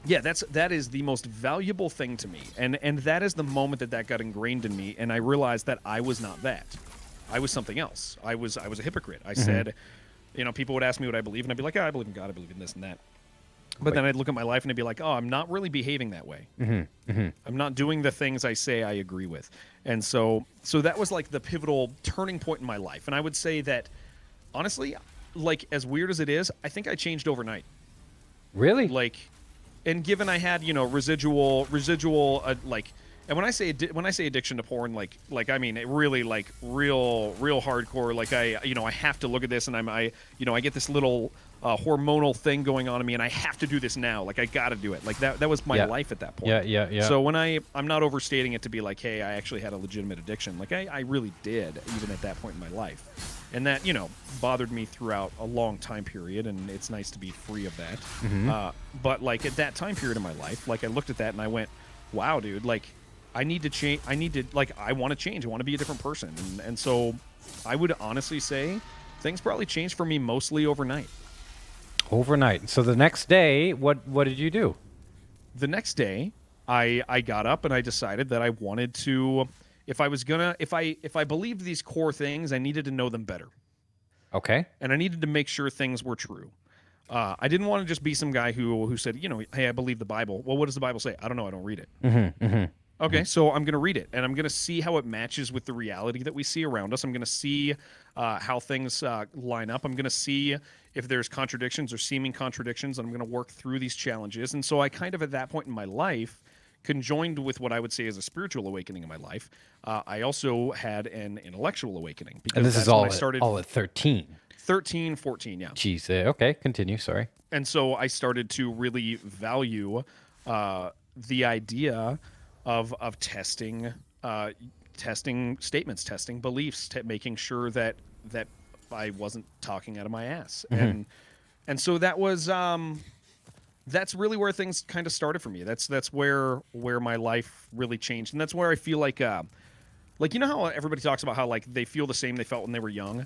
That is the most valuable thing to me, and that is the moment that got ingrained in me, and I realized that I was not that. I was something else. I was a hypocrite. I said, people would ask me what I believe, and I'd be like, I believe in God, I believe in this and that. But then I'd look at my life and I'd be like, oh, I'm not really behaving that way. I'm not doing the things I say I agree with. And so that was like the pivotal turning point in my life. And I would say that, honestly, like as weird as it is, I think I changed overnight. Really? Like, and given I had, residual, like, and when I say addiction to porn, like I mean it really, like real hardcore. Like I have to look at this, and I get this little hormonal thing going on in me, and I have to do this now. Like I got to do it. Like that was my life at that point. Yeah. So when I'm not overstating it to be like, hey, I actually had a legitimate addiction. Like I really did, even at that point in my life. And that, bothered me throughout a long time period, and it's nice to be free of that. But like at that time period in my life, like I looked at that and I went, wow, dude, like I need to change. I want to change. I want to be a different person. And so I would honestly say things probably changed for me mostly overnight. Overnight. So the next day, what did you do? The next day, I got up and I decided that I wanted to, if I believed these core things, I needed to know them better. Okay. And I needed to make sure things were true. I didn't want to just be some guy who said, hey, I believe the Bible. Well, what does the Bible say? I don't know. I don't read it. Okay, so I'm going to read it, and I'm going to see how it matches with the reality that we see around us. I'm going to see how things line up. I'm going to see if there's contradictions or seeming contradictions, and I'm going to work through these challenges. And so I kind of, at that point in my life, conjoined with what I would say is a spiritual awakening in my life, I also had an intellectual awakening. Because and this is all at 13. 13, 14, yeah. Jeez, okay, continue, sorry. And so I started to really value the idea of testing statements, testing beliefs, making sure that I wasn't talking out of my ass. And so that was that's really where things kind of started for me. That's where my life really changed, and that's where I feel like how everybody talks about how like they feel the same they felt when they were young.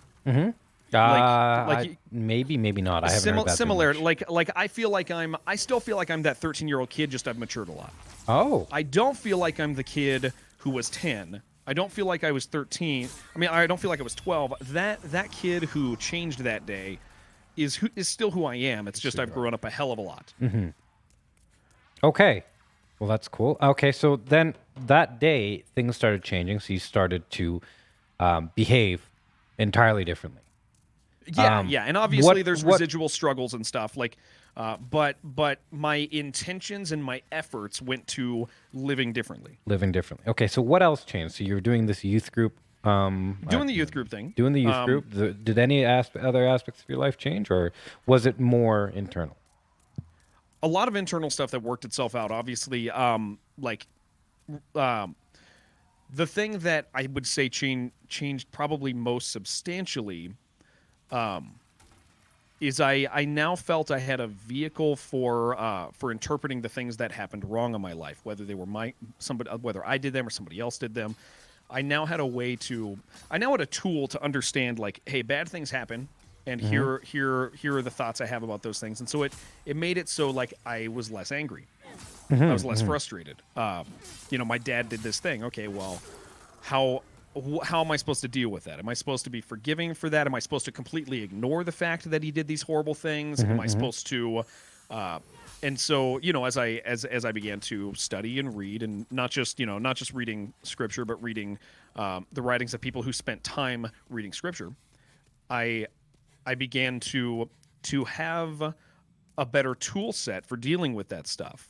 Maybe, maybe not. I haven't heard that similar. much. Like I still feel like I'm that 13-year-old kid. Just I've matured a lot. Oh. I don't feel like I'm the kid who was 10. I don't feel like I was 13. I mean, I don't feel like I was 12. That kid who changed that day is still who I am. It's just I've grown up a hell of a lot. Mm-hmm. Okay. Well, that's cool. Okay, so then that day, things started changing. So you started to behave entirely differently. Yeah, and obviously there's residual struggles and stuff. Like, but my intentions and my efforts went to living differently. Living differently. Okay, so what else changed? So you were doing this youth group. Doing the youth group thing. Doing the youth group. Did any other aspects of your life change, or was it more internal? A lot of internal stuff that worked itself out. Obviously, the thing that I would say changed probably most substantially is I now felt I had a vehicle for interpreting the things that happened wrong in my life, whether they were whether I did them or somebody else did them. I now had a tool to understand, like, hey, bad things happen, and here are the thoughts I have about those things, and so it made it so like I was less angry, I was less frustrated. My dad did this thing. Okay, well, how am I supposed to deal with that? Am I supposed to be forgiving for that? Am I supposed to completely ignore the fact that he did these horrible things? Am I supposed to? And so, as I began to study and read, and not just reading scripture, but reading the writings of people who spent time reading scripture, I began to have a better tool set for dealing with that stuff.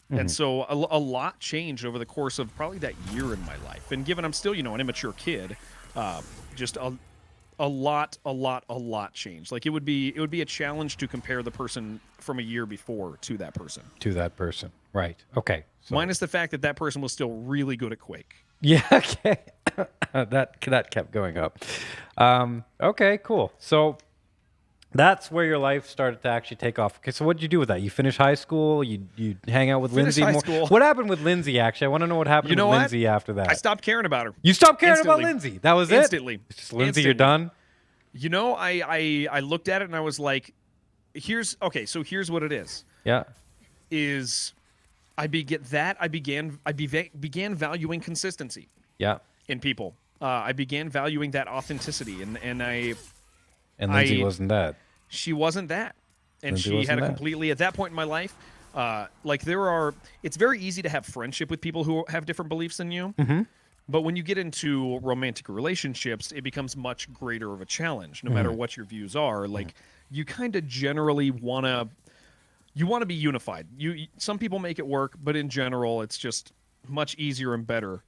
And so a lot changed over the course of probably that year in my life. And given I'm still, an immature kid, just a lot changed. Like it would be a challenge to compare the person from a year before to that person. Right. Okay. So. Minus the fact that person was still really good at Quake. Yeah. Okay. that kept going up. Okay. Cool. So that's where your life started to actually take off. Okay. So what did you do with that? You finished high school. You hang out with Lindsay more. School. What happened with Lindsay? Actually, I want to know what happened with Lindsay after that. I stopped caring about her. You stopped caring about Lindsay. That was Instantly. It's just Lindsay. You're done. I looked at it and I was like, here's what it is. Yeah. I began valuing consistency. Yeah. In people. I began valuing that authenticity, and Lindsay wasn't that. She wasn't that. And Lindsay she had that. Completely, at that point in my life, it's very easy to have friendship with people who have different beliefs than you. Mm-hmm. But when you get into romantic relationships, it becomes much greater of a challenge, no matter what your views are. Like, you kind of generally want to be unified. Some people make it work, but in general, it's just much easier and better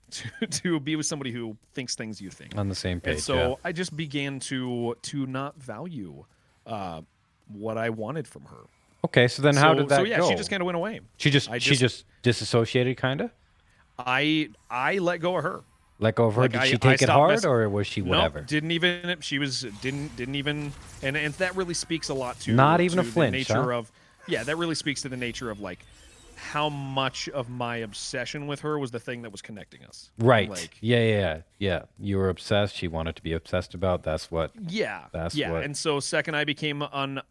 to be with somebody who thinks things you think. On the same page. And so I just began to not value what I wanted from her. Okay, so then how did that go? She just kind of went away. She just disassociated, kind of? I let go of her. Let go of her. Like, did she take it hard, or was she whatever? No, didn't even. She didn't even. And that really speaks a lot to not even a flinch. The nature huh? of that really speaks to the nature of like how much of my obsession with her was the thing that was connecting us. Right. Like, yeah. You were obsessed. She wanted to be obsessed about. That's what. Yeah. What. And so second I became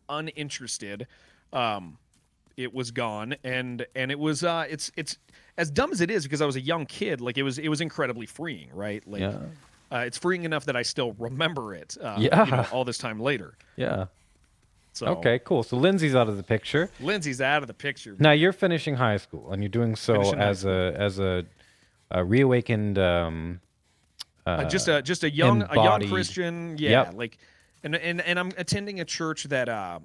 uninterested, it was gone, and it was it's as dumb as it is because I was a young kid. Like it was incredibly freeing, right? Like it's freeing enough that I still remember it. All this time later. Yeah. So, okay, cool. So Lindsay's out of the picture. Lindsay's out of the picture. Now you're finishing high school, and you're doing so as a reawakened, just a young Christian. Yeah, yep. like, and I'm attending a church that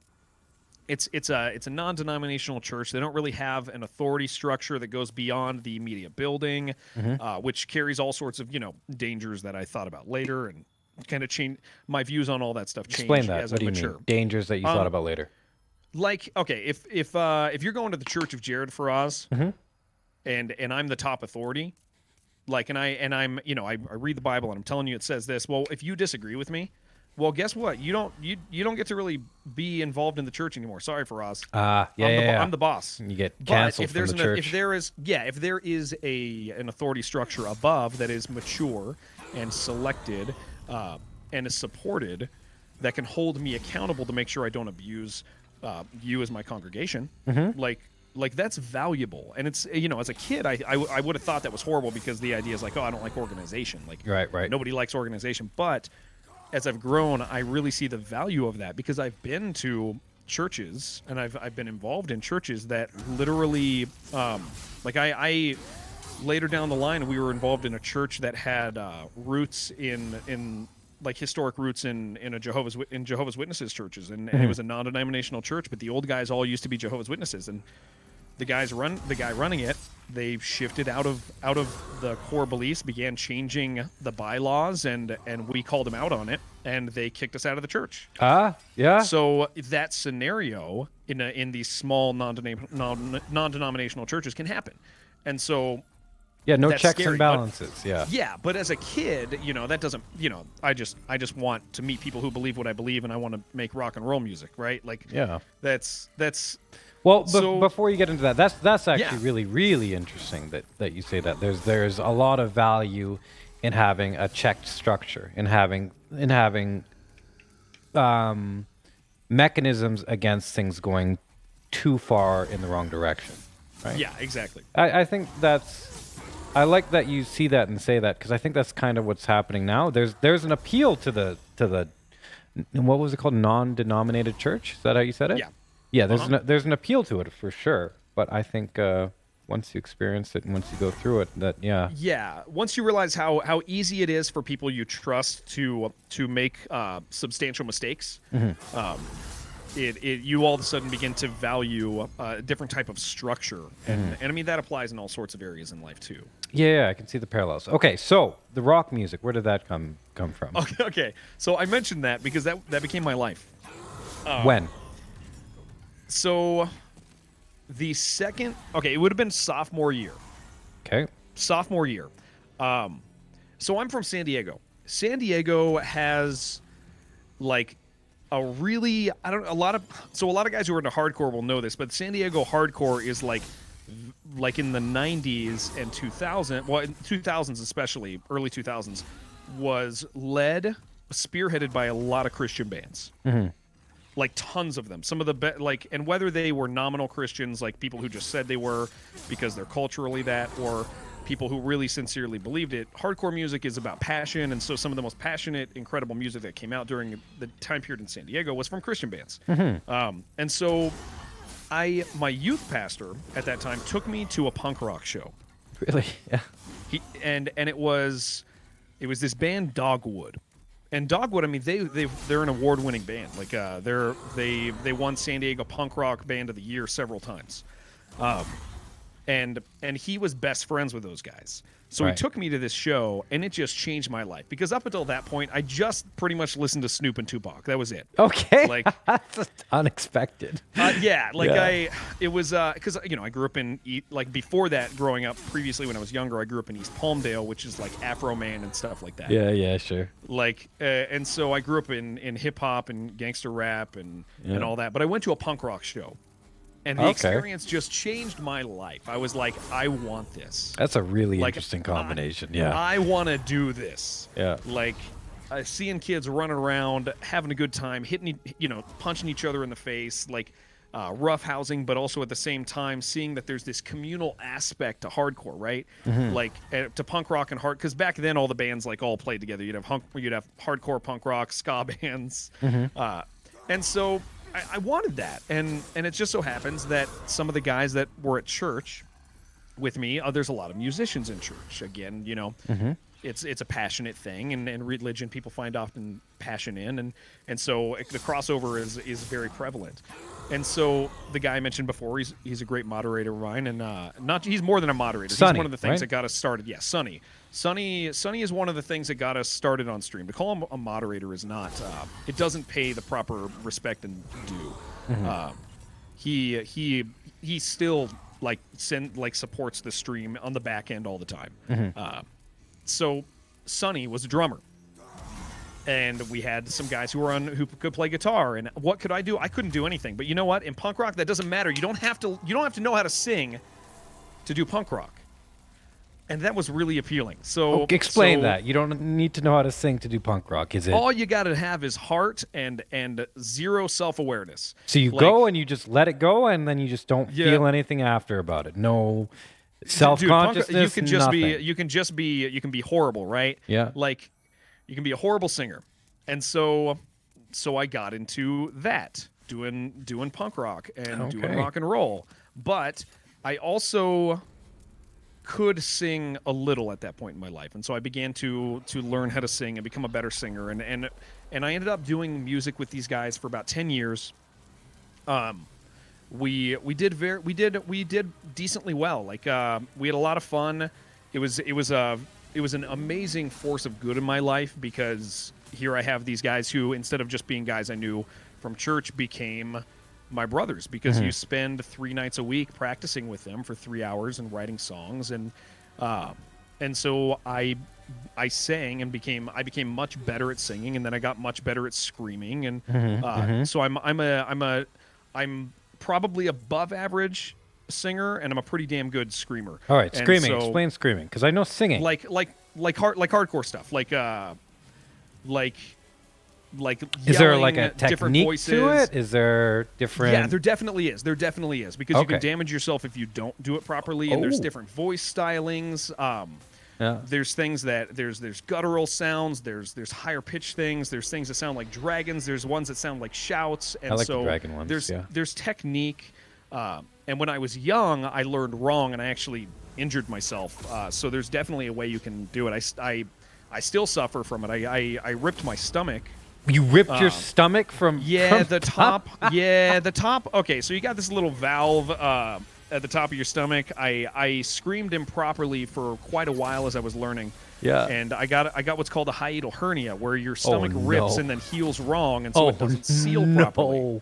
it's a non-denominational church. They don't really have an authority structure that goes beyond the immediate building, which carries all sorts of dangers that I thought about later and kind of change my views on all that stuff. Explain that. As what do you mature. mean? Dangers that you thought about later. Like, okay, if you're going to the Church of Jared, Faraaz, and I'm the top authority, like, and I'm I read the Bible and I'm telling you it says this. Well, if you disagree with me, well, guess what? You don't get to really be involved in the church anymore. Sorry, Faraaz. I'm the boss. You get canceled from the church. If there is an authority structure above that is mature and selected and is supported, that can hold me accountable to make sure I don't abuse you as my congregation. Like that's valuable. And it's, as a kid, I would have thought that was horrible because the idea is like, oh, I don't like organization. Like, right. Nobody likes organization. But as I've grown, I really see the value of that because I've been to churches and I've been involved in churches that literally, like I later down the line, we were involved in a church that had roots in like historic roots in Jehovah's Witnesses churches, and it was a non-denominational church, but the old guys all used to be Jehovah's Witnesses, and the guy running it, they shifted out of the core beliefs, began changing the bylaws, and we called them out on it, and they kicked us out of the church. Yeah. So that scenario in these small non-denominational churches can happen, and so. Yeah, no That's checks scary, and balances. Yeah, but as a kid, that doesn't. I just want to meet people who believe what I believe, and I want to make rock and roll music, right? Like, that's. Well, so, before you get into that, that's actually really, really interesting that you say that. There's a lot of value in having a checked structure, in having mechanisms against things going too far in the wrong direction. Right? Yeah, exactly. I think I like that you see that and say that because I think that's kind of what's happening now. There's an appeal to the what was it called, non-denominated church? Is that how you said it? Yeah. Yeah. There's an appeal to it for sure. But I think once you experience it and once you go through it, yeah. Once you realize how easy it is for people you trust to make substantial mistakes. You all of a sudden begin to value a different type of structure, and I mean that applies in all sorts of areas in life too. Yeah, I can see the parallels. Okay, so the rock music, where did that come from? Okay. So I mentioned that because that became my life. When? So the second, it would have been sophomore year. Okay. Sophomore year. So I'm from San Diego. San Diego has like a really a lot of guys who are into hardcore will know this, but San Diego hardcore is like in the 90s and 2000, well, in 2000s especially, early 2000s, was spearheaded by a lot of Christian bands. Like tons of them. Some of the and whether they were nominal Christians, like people who just said they were because they're culturally that, or people who really sincerely believed it. Hardcore music is about passion, and so some of the most passionate, incredible music that came out during the time period in San Diego was from Christian bands. And so my youth pastor at that time took me to a punk rock show. Really? Yeah. And it was this band Dogwood. And Dogwood, I mean, they're an award-winning band. Like they won San Diego Punk Rock Band of the Year several times. And he was best friends with those guys. So he took me to this show, and it just changed my life. Because up until that point, I just pretty much listened to Snoop and Tupac. That was it. Okay. Like that's unexpected. It was because I grew up in before that, growing up previously when I was younger, I grew up in East Palmdale, which is like Afro Man and stuff like that. Yeah, sure. And so I grew up in hip hop and gangster rap and all that. But I went to a punk rock show. And the experience just changed my life. I was like, I want this. That's a really interesting combination. I want to do this. Yeah. Like, seeing kids running around, having a good time, punching each other in the face, like rough housing, but also at the same time seeing that there's this communal aspect to hardcore, right? Like to punk rock and hard, because back then all the bands like all played together. You'd have hardcore punk rock, ska bands, and so. I wanted that, and it just so happens that some of the guys that were at church with me, there's a lot of musicians in church. Again, it's a passionate thing, and religion people find often passion in, and so the crossover is very prevalent. And so the guy I mentioned before, he's a great moderator of mine, and he's more than a moderator. Sonny, he's one of the things that got us started. Yeah, Sonny. Sonny is one of the things that got us started on stream. To call him a moderator is not. It doesn't pay the proper respect and due. He still supports the stream on the back end all the time. So Sonny was a drummer. And we had some guys who could play guitar. And what could I do? I couldn't do anything. But you know what? In punk rock, that doesn't matter. You don't have to know how to sing to do punk rock. and that was really appealing. So explain that. You don't need to know how to sing to do punk rock, is it? All you got to have is heart and zero self-awareness. So you go and you just let it go, and then you just don't feel anything after about it. No self-consciousness. Dude, you can just nothing. you can be horrible, right? Yeah. Like you can be a horrible singer. And so I got into that, doing punk rock and doing rock and roll. But I also could sing a little at that point in my life, and so I began to learn how to sing and become a better singer, and I ended up doing music with these guys for about 10 years. We did decently well. Like we had a lot of fun. It was an amazing force of good in my life, because here I have these guys who, instead of just being guys I knew from church, became my brothers, because you spend 3 nights a week practicing with them for 3 hours and writing songs, and so I sang and became much better at singing, and then I got much better at screaming, and so I'm probably above average singer, and I'm a pretty damn good screamer. All right, and screaming. So, explain screaming, because I know singing. like hardcore stuff, like is there like a different technique voices. to it? Is there different? Yeah, there definitely is. Because you can damage yourself if you don't do it properly, and there's different voice stylings. There's things that there's guttural sounds. There's higher pitched things. There's things that sound like dragons. There's ones that sound like shouts. And I like so the dragon ones. there's technique. And when I was young, I learned wrong, and I actually injured myself. So there's definitely a way you can do it. I still suffer from it. I ripped my stomach. You ripped your stomach from the top. Yeah, the top. Okay, so you got this little valve at the top of your stomach. I screamed improperly for quite a while as I was learning. Yeah. And I got what's called a hiatal hernia, where your stomach rips and then heals wrong, and so it doesn't seal properly.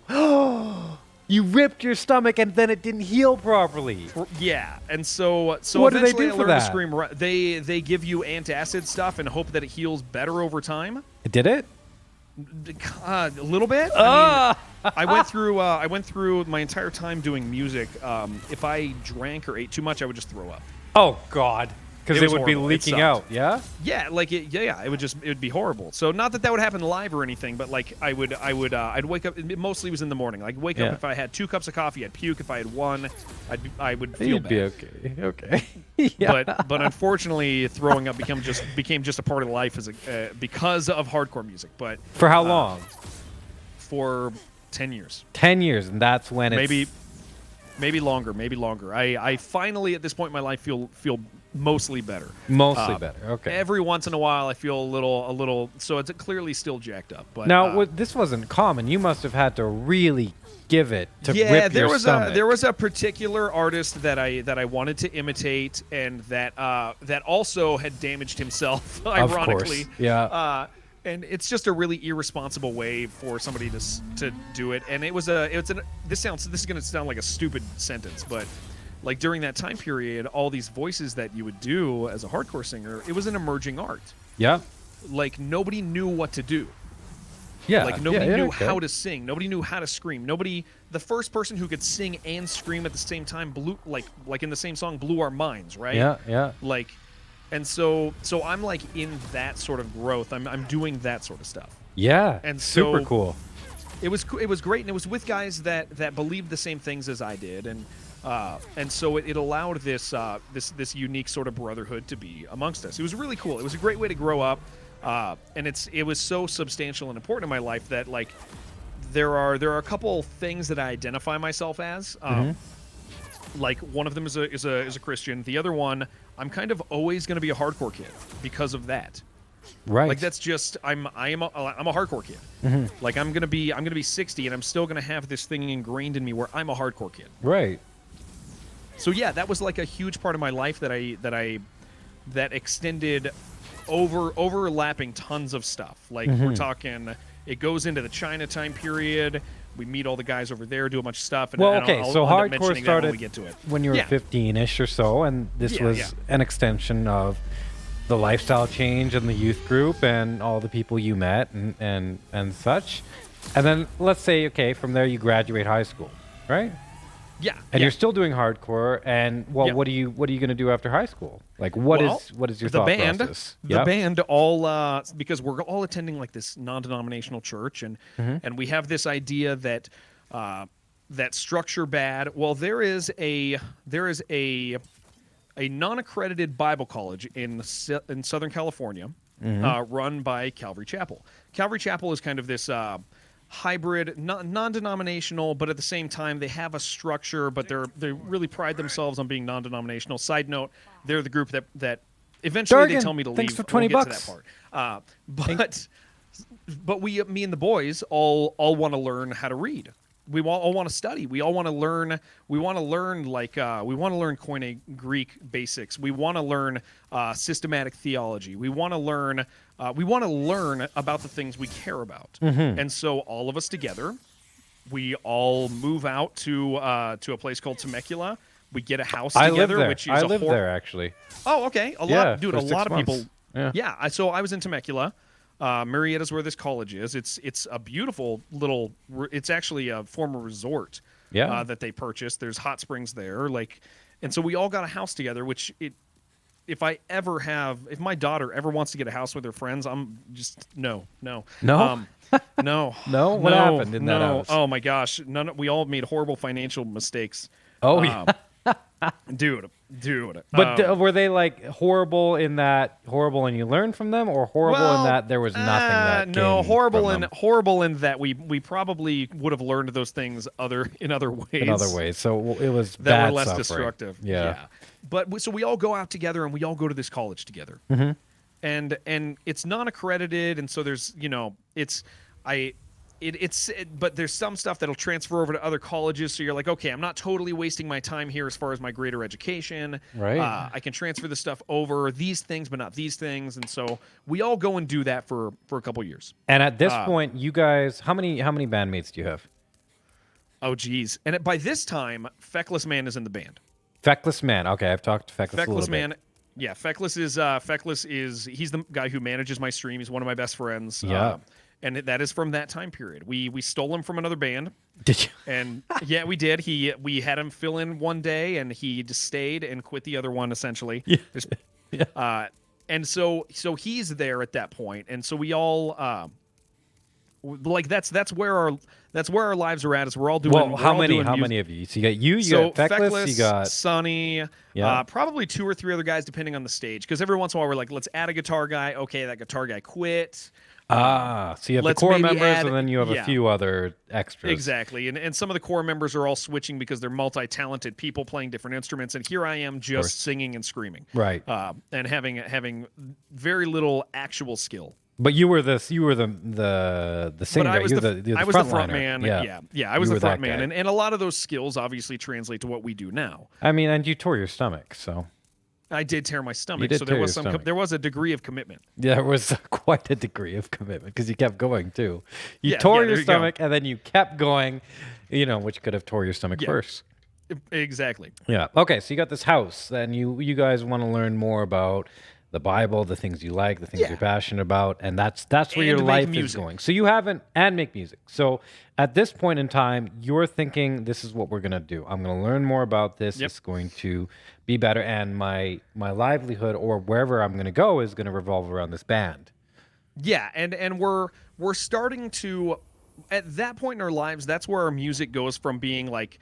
You ripped your stomach and then it didn't heal properly. Yeah, and so what do they eventually do I for learned that? to scream. They give you antacid stuff and hope that it heals better over time. Did it? A little bit. I went through my entire time doing music. If I drank or ate too much, I would just throw up. Oh God. Because it would be horrible. leaking out, yeah? Yeah, like it would be horrible. So not that would happen live or anything, but like I'd wake up. It mostly was in the morning. Like wake up if I had 2 cups of coffee, I'd puke. If I had 1, I would feel You'd bad. be okay. Okay. Yeah. But unfortunately, throwing up became just a part of life because of hardcore music. But for how long? For 10 years. 10 years, and that's when it's maybe longer. I finally at this point in my life feel mostly better. Mostly better. Okay. Every once in a while, I feel a little. So it's clearly still jacked up. But now, this wasn't common. You must have had to really give it to rip your stomach. There was a particular artist that I wanted to imitate, and that also had damaged himself. Ironically, of course. Yeah. And it's just a really irresponsible way for somebody to do it. And this is going to sound like a stupid sentence, but like during that time period, all these voices that you would do as a hardcore singer, it was an emerging art. Yeah. Like nobody knew what to do. Yeah. Like nobody knew how to sing. Nobody knew how to scream. The first person who could sing and scream at the same time blew like in the same song blew our minds, right? Yeah, yeah. Like, and so I'm like in that sort of growth. I'm doing that sort of stuff. Yeah. And so super cool. It was great, and it was with guys that believed the same things as I did, and so it allowed this unique sort of brotherhood to be amongst us. It was really cool. It was a great way to grow up, and it was so substantial and important in my life that like there are a couple things that I identify myself as. Like one of them is a Christian. The other one, I'm kind of always going to be a hardcore kid because of that. Right. Like that's just I'm a hardcore kid. Like I'm gonna be 60 and I'm still gonna have this thing ingrained in me where I'm a hardcore kid. Right. So yeah, that was like a huge part of my life that extended overlapping tons of stuff. Like we're talking, it goes into the China time period. We meet all the guys over there, do a bunch of stuff. And, so hardcore started when we get to it. When you were 15-ish or so, and this was an extension of the lifestyle change and the youth group and all the people you met and such. And then let's say, okay, from there you graduate high school, right? Yeah. And you're still doing hardcore. And well, what are you going to do after high school? Like, what is your thought process? The band all because we're all attending like this non-denominational church, and we have this idea that that structure bad. Well, there is a non-accredited Bible college in Southern California, run by Calvary Chapel. Calvary Chapel is kind of this hybrid, non-denominational, but at the same time they have a structure, but they really pride themselves on being non-denominational. Side note, they're the group that eventually they tell me to leave. Thanks for $20. We'll get to that part. But me and the boys all want to learn how to read. We all want to study. We all want to learn. We want to learn Koine Greek basics. We want to learn systematic theology. We want to learn. We want to learn about the things we care about. And so all of us together, we all move out to a place called Temecula. We get a house together, which is I live there actually. Oh, okay. A lot of months. people. Yeah. So I was in Temecula. Murrieta's where this college is. It's a beautiful little. It's actually a former resort. That they purchased. There's hot springs there. And so we all got a house together. Which if my daughter ever wants to get a house with her friends, I'm just no. No. What happened in that house? Oh my gosh, we all made horrible financial mistakes. Oh yeah. Dude. But were they like horrible in and you learned from them, or horrible in that there was nothing that horrible in that we probably would have learned those things in other ways. So it was that were less suffering. destructive. Yeah. But so we all go out together and we all go to this college together. And it's non-accredited, and so there's but there's some stuff that'll transfer over to other colleges, so you're like, okay, I'm not totally wasting my time here as far as my greater education. Right. I can transfer the stuff over, these things, but not these things, and so we all go and do that for a couple years. And at this point, you guys, how many bandmates do you have? Oh, geez. And by this time, Feckless Man is in the band. Feckless Man. Okay, I've talked to Feckless a little Man. bit. Yeah, Feckless is he's the guy who manages my stream. He's one of my best friends. Yeah. And that is from that time period. We stole him from another band. Did you? And yeah, we did. We had him fill in one day, and he just stayed and quit the other one essentially. Yeah. And so he's there at that point, and so we all that's where our lives are at. Is we're all doing. Well, how many of you? So you got Feckless, you got Sonny, probably 2 or 3 other guys depending on the stage. Because every once in a while we're like, let's add a guitar guy. Okay, that guitar guy quit. So you have the core members, and then you have a few other extras. Exactly, and some of the core members are all switching because they're multi-talented people playing different instruments, and here I am just singing and screaming, right? And having very little actual skill. But you were the singer. But I was the front man. Yeah. I was the front man, and a lot of those skills obviously translate to what we do now. I mean, and you tore your stomach, so. I did tear my stomach, so there was a degree of commitment. Yeah, there was quite a degree of commitment because you kept going too. You tore your stomach, and then you kept going, which could have tore your stomach first. Exactly. Yeah. Okay, so you got this house, and you guys want to learn more about the Bible, the things you like, the things you're passionate about, and that's where your life is going. So you haven't make music. So at this point in time, you're thinking, this is what we're gonna do. I'm gonna learn more about this. It's going to be better, and my livelihood or wherever I'm gonna go is gonna revolve around this band. Yeah, and we're starting to, at that point in our lives, that's where our music goes from being like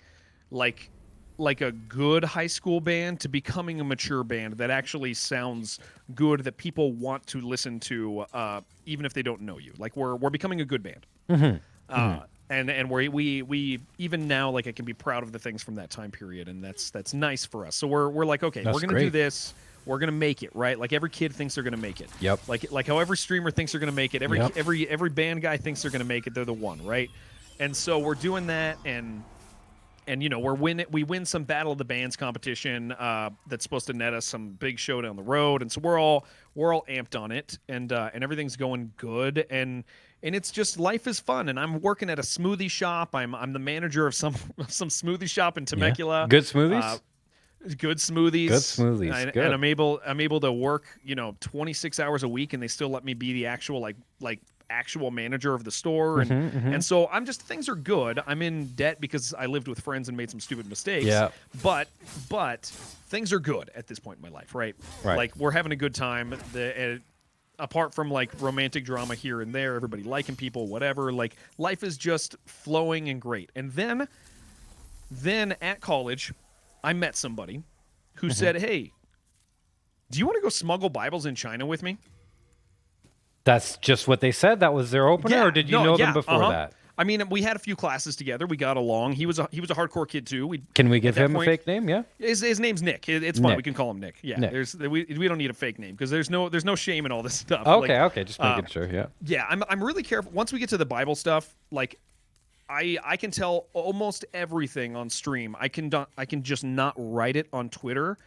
a good high school band to becoming a mature band that actually sounds good, that people want to listen to, even if they don't know you. Like we're becoming a good band. And we even now, like, I can be proud of the things from that time period, and that's nice for us. So we're like, okay, we're gonna do this. We're gonna make it, right? Like every kid thinks they're gonna make it. Yep. Like how every streamer thinks they're gonna make it. Every band guy thinks they're gonna make it. They're the one, right? And so we're doing that, and we win some Battle of the Bands competition that's supposed to net us some big show down the road, and so we're all amped on it, and everything's going good, and it's just, life is fun, and I'm working at a smoothie shop. I'm the manager of some smoothie shop in Temecula. Yeah. Good smoothies. Good smoothies. Good. And I'm able to work 26 hours a week, and they still let me be the actual like actual manager of the store, and so things are good. I'm in debt because I lived with friends and made some stupid mistakes. Yeah. But things are good at this point in my life, right? Right. Like we're having a good time. Apart from like romantic drama here and there, everybody liking people, whatever. Like life is just flowing and great. And then at college, I met somebody who said, "Hey, do you want to go smuggle Bibles in China with me?" That's just what they said. That was their opener, or did you know them before that? I mean, we had a few classes together. We got along. He was a hardcore kid too. Can we give him a fake name? Yeah. His name's Nick. It's fine. Nick. We can call him Nick. Yeah. Nick. We don't need a fake name because there's no shame in all this stuff. Okay. Just making sure. Yeah. Yeah. I'm really careful. Once we get to the Bible stuff, like I can tell almost everything on stream. I can just not write it on Twitter.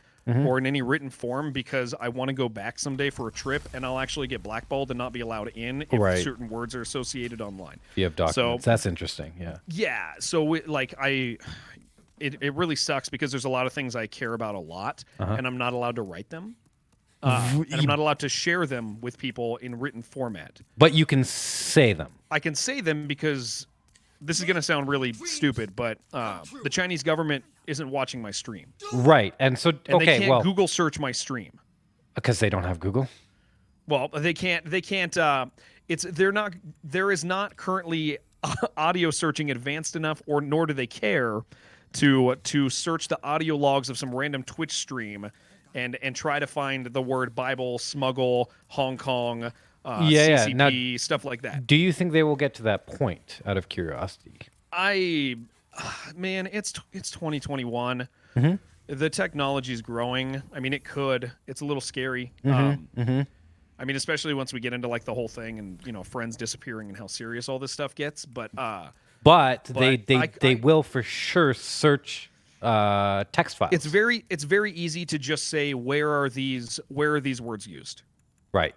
Or in any written form because I want to go back someday for a trip and I'll actually get blackballed and not be allowed in if certain words are associated online. If you have documents. So, that's interesting. Yeah. Yeah. So it really sucks because there's a lot of things I care about a lot and I'm not allowed to write them. And I'm not allowed to share them with people in written format. But you can say them. I can say them because this is going to sound really stupid, but the Chinese government isn't watching my stream. Right. And so, they can't Google search my stream. Because they don't have Google? Well, they can't, there is not currently audio searching advanced enough, nor do they care to search the audio logs of some random Twitch stream and try to find the word Bible, smuggle, Hong Kong, CCP, now, stuff like that. Do you think they will get to that point out of curiosity? Man, it's 2021. The technology is growing. I mean, it could. It's a little scary. I mean, especially once we get into like the whole thing and friends disappearing and how serious all this stuff gets. But they will for sure search text files. It's very easy to just say where are these words used? Right.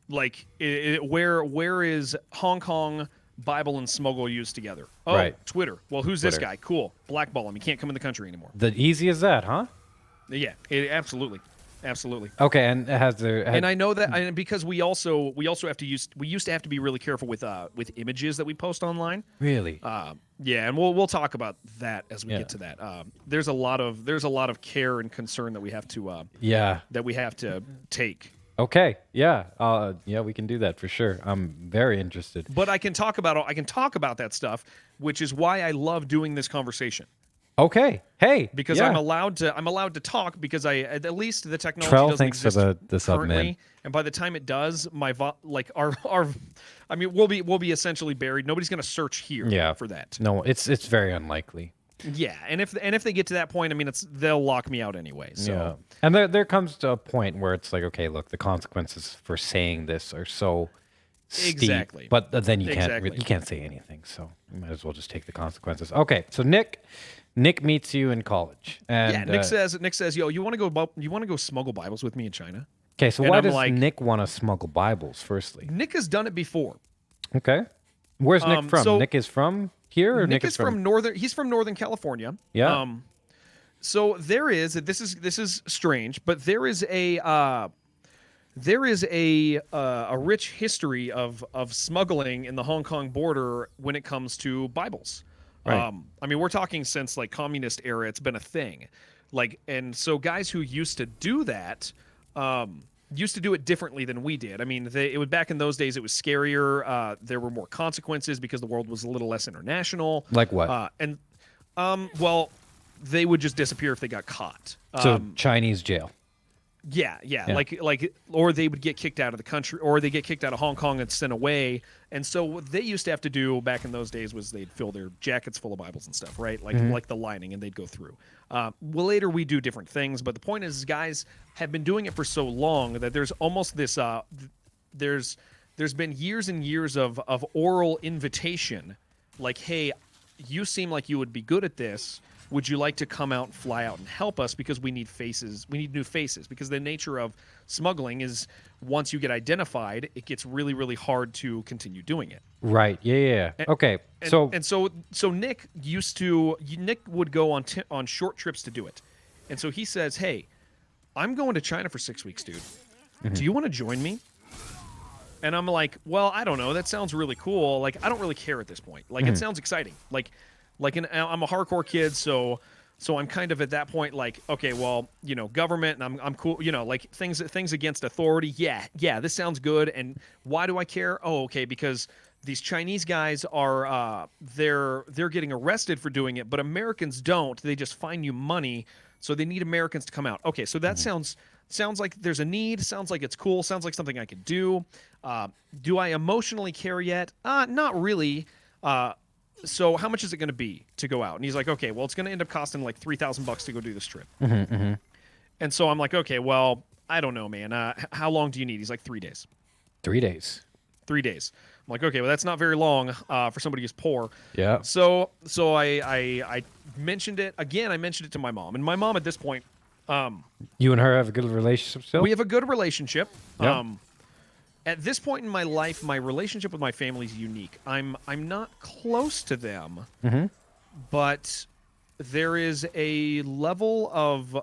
Like where is Hong Kong Bible and smuggle used together? Oh, right. Twitter. Well, who's this guy? Cool. Blackball him. He can't come in the country anymore. The easy as that, huh? Yeah, absolutely. Okay, and and I know that because we used to have to be really careful with images that we post online. Really? Yeah, and we'll talk about that as we get to that. There's a lot of care and concern that we have to take. Okay. Yeah. We can do that for sure. I'm very interested. But I can talk about that stuff, which is why I love doing this conversation. Okay. Hey. Because I'm allowed to talk because at least the technology Trell, doesn't thanks exist for the sub, currently, man. and by the time it does, we'll be essentially buried. Nobody's going to search here for that. No, it's very unlikely. Yeah, and if they get to that point, I mean, they'll lock me out anyway. So. Yeah, and there comes to a point where it's like, okay, look, the consequences for saying this are so steep, exactly, but then you can't say anything, so you might as well just take the consequences. Okay, so Nick meets you in college, and Nick says, yo, you want to go smuggle Bibles with me in China? Okay, so why does Nick want to smuggle Bibles? Firstly, Nick has done it before. Okay, where's Nick from? Nick is from here, or Nick is from northern. He's from Northern California. Yeah. So this is strange, but there is a rich history of smuggling in the Hong Kong border when it comes to Bibles. Right. I mean, we're talking since like communist era. It's been a thing. And so guys who used to do that. Used to do it differently than we did. I mean, it was back in those days. It was scarier. There were more consequences because the world was a little less international. Like what? Well, they would just disappear if they got caught. So Chinese jail. Yeah. Or they would get kicked out of the country, or they get kicked out of Hong Kong and sent away. And so what they used to have to do back in those days was they'd fill their jackets full of Bibles and stuff, right? Like the lining, and they'd go through. Well, later we do different things, but the point is, guys have been doing it for so long that there's almost this. There's been years and years of oral invitation, like, hey, you seem like you would be good at this. Would you like to come out and fly out and help us because we need faces? We need new faces because the nature of smuggling is once you get identified, it gets really, really hard to continue doing it. Right. Yeah. Okay. So Nick Nick would go on short trips to do it, and so he says, "Hey, I'm going to China for 6 weeks, dude. Do you want to join me?" And I'm like, well, I don't know. That sounds really cool. Like, I don't really care at this point. Like, it sounds exciting. I'm a hardcore kid, so I'm kind of at that point like, okay, well, government, and I'm cool, like things against authority. Yeah, this sounds good. And why do I care? Oh, okay, because these Chinese guys are they're getting arrested for doing it, but Americans don't. They just fine you money, so they need Americans to come out. Okay, so that sounds like there's a need. Sounds like it's cool. Sounds like something I could do. Do I emotionally care yet? Not really. So how much is it going to be to go out? And he's like, okay, well, it's going to end up costing like $3,000 to go do this trip. And so I'm like, okay, well, I don't know, man. How long do you need? He's like, 3 days. 3 days. 3 days. I'm like, okay, well, that's not very long for somebody who's poor. Yeah. So I mentioned it again. I mentioned it to my mom, and my mom at this point, you and her have a good relationship still? we have a good relationship. Yeah. At this point in my life, my relationship with my family is unique. I'm not close to them, but there is a level of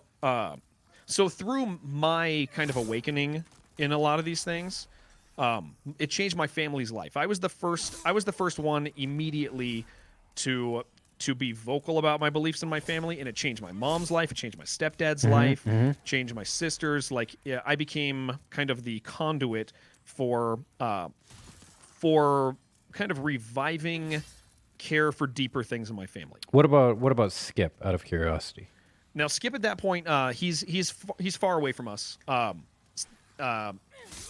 so through my kind of awakening in a lot of these things, it changed my family's life. I was the first one immediately to be vocal about my beliefs in my family, and it changed my mom's life. It changed my stepdad's life. Changed my sister's. Like, yeah, I became kind of the conduit for kind of reviving care for deeper things in my family. What about Skip? Out of curiosity. Now, Skip at that point, he's far away from us.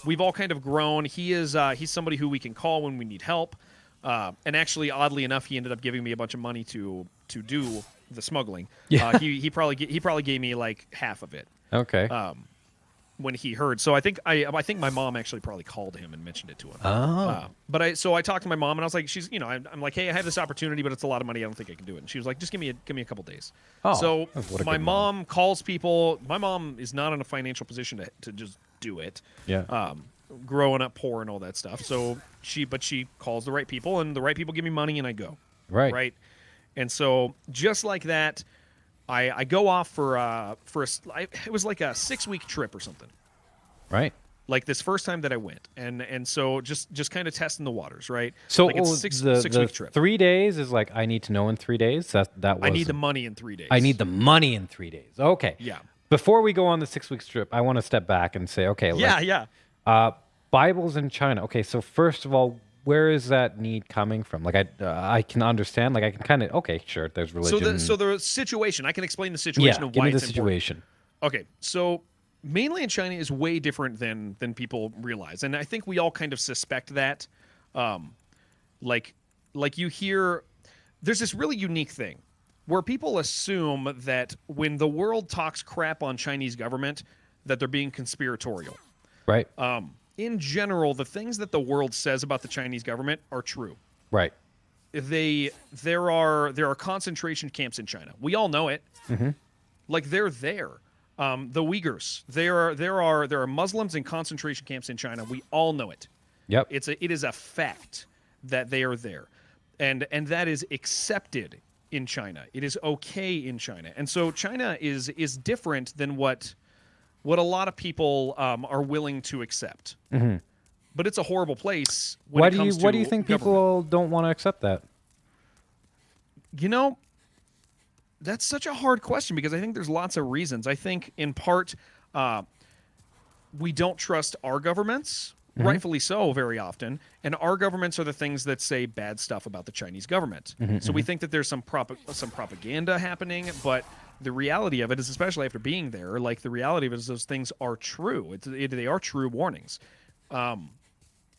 We've all kind of grown. He's somebody who we can call when we need help. And actually, oddly enough, he ended up giving me a bunch of money to do the smuggling. Yeah. He probably gave me like half of it. Okay. When he heard, so I think my mom actually probably called him and mentioned it to him. Oh. But I talked to my mom, and I was like, I'm like, hey, I have this opportunity, but it's a lot of money. I don't think I can do it. And she was like, just give me a couple days. Oh, so my mom. mom calls people. My mom is not in a financial position to just do it. Yeah. Growing up poor and all that stuff. So she calls the right people, and the right people give me money, and I go. Right. Right. And so just like that, I go off for it was like a 6-week trip or something. Right. Like this first time that I went, and so just kind of testing the waters, right? So like it's the 6-week trip. 3 days is like, I need to know in 3 days. That was. I need the money in 3 days. I need the money in 3 days. Okay. Yeah. Before we go on the 6-week trip, I want to step back and say, okay. Yeah. Bibles in China. Okay, so first of all, where is that need coming from? Like, I can understand. Like, I can kind of, okay, sure, there's religion. So the situation. I can explain the situation of why give me it's the situation. Important. Okay, so mainland China is way different than people realize, and I think we all kind of suspect that. Like you hear, there's this really unique thing where people assume that when the world talks crap on Chinese government, that they're being conspiratorial. Right. In general, the things that the world says about the Chinese government are true. Right. There are concentration camps in China. We all know it. Like, they're there. The Uyghurs. There are Muslims in concentration camps in China. We all know it. Yep. It is a fact that they are there, and that is accepted in China. It is okay in China, and so China is different than what a lot of people are willing to accept. But it's a horrible place when it comes to Why do you think government. people don't want to accept that? That's such a hard question because I think there's lots of reasons. I think in part we don't trust our governments, rightfully so, very often, and our governments are the things that say bad stuff about the Chinese government. So we think that there's some propaganda happening, but the reality of it is, especially after being there, like, the reality of it is those things are true. They are true warnings.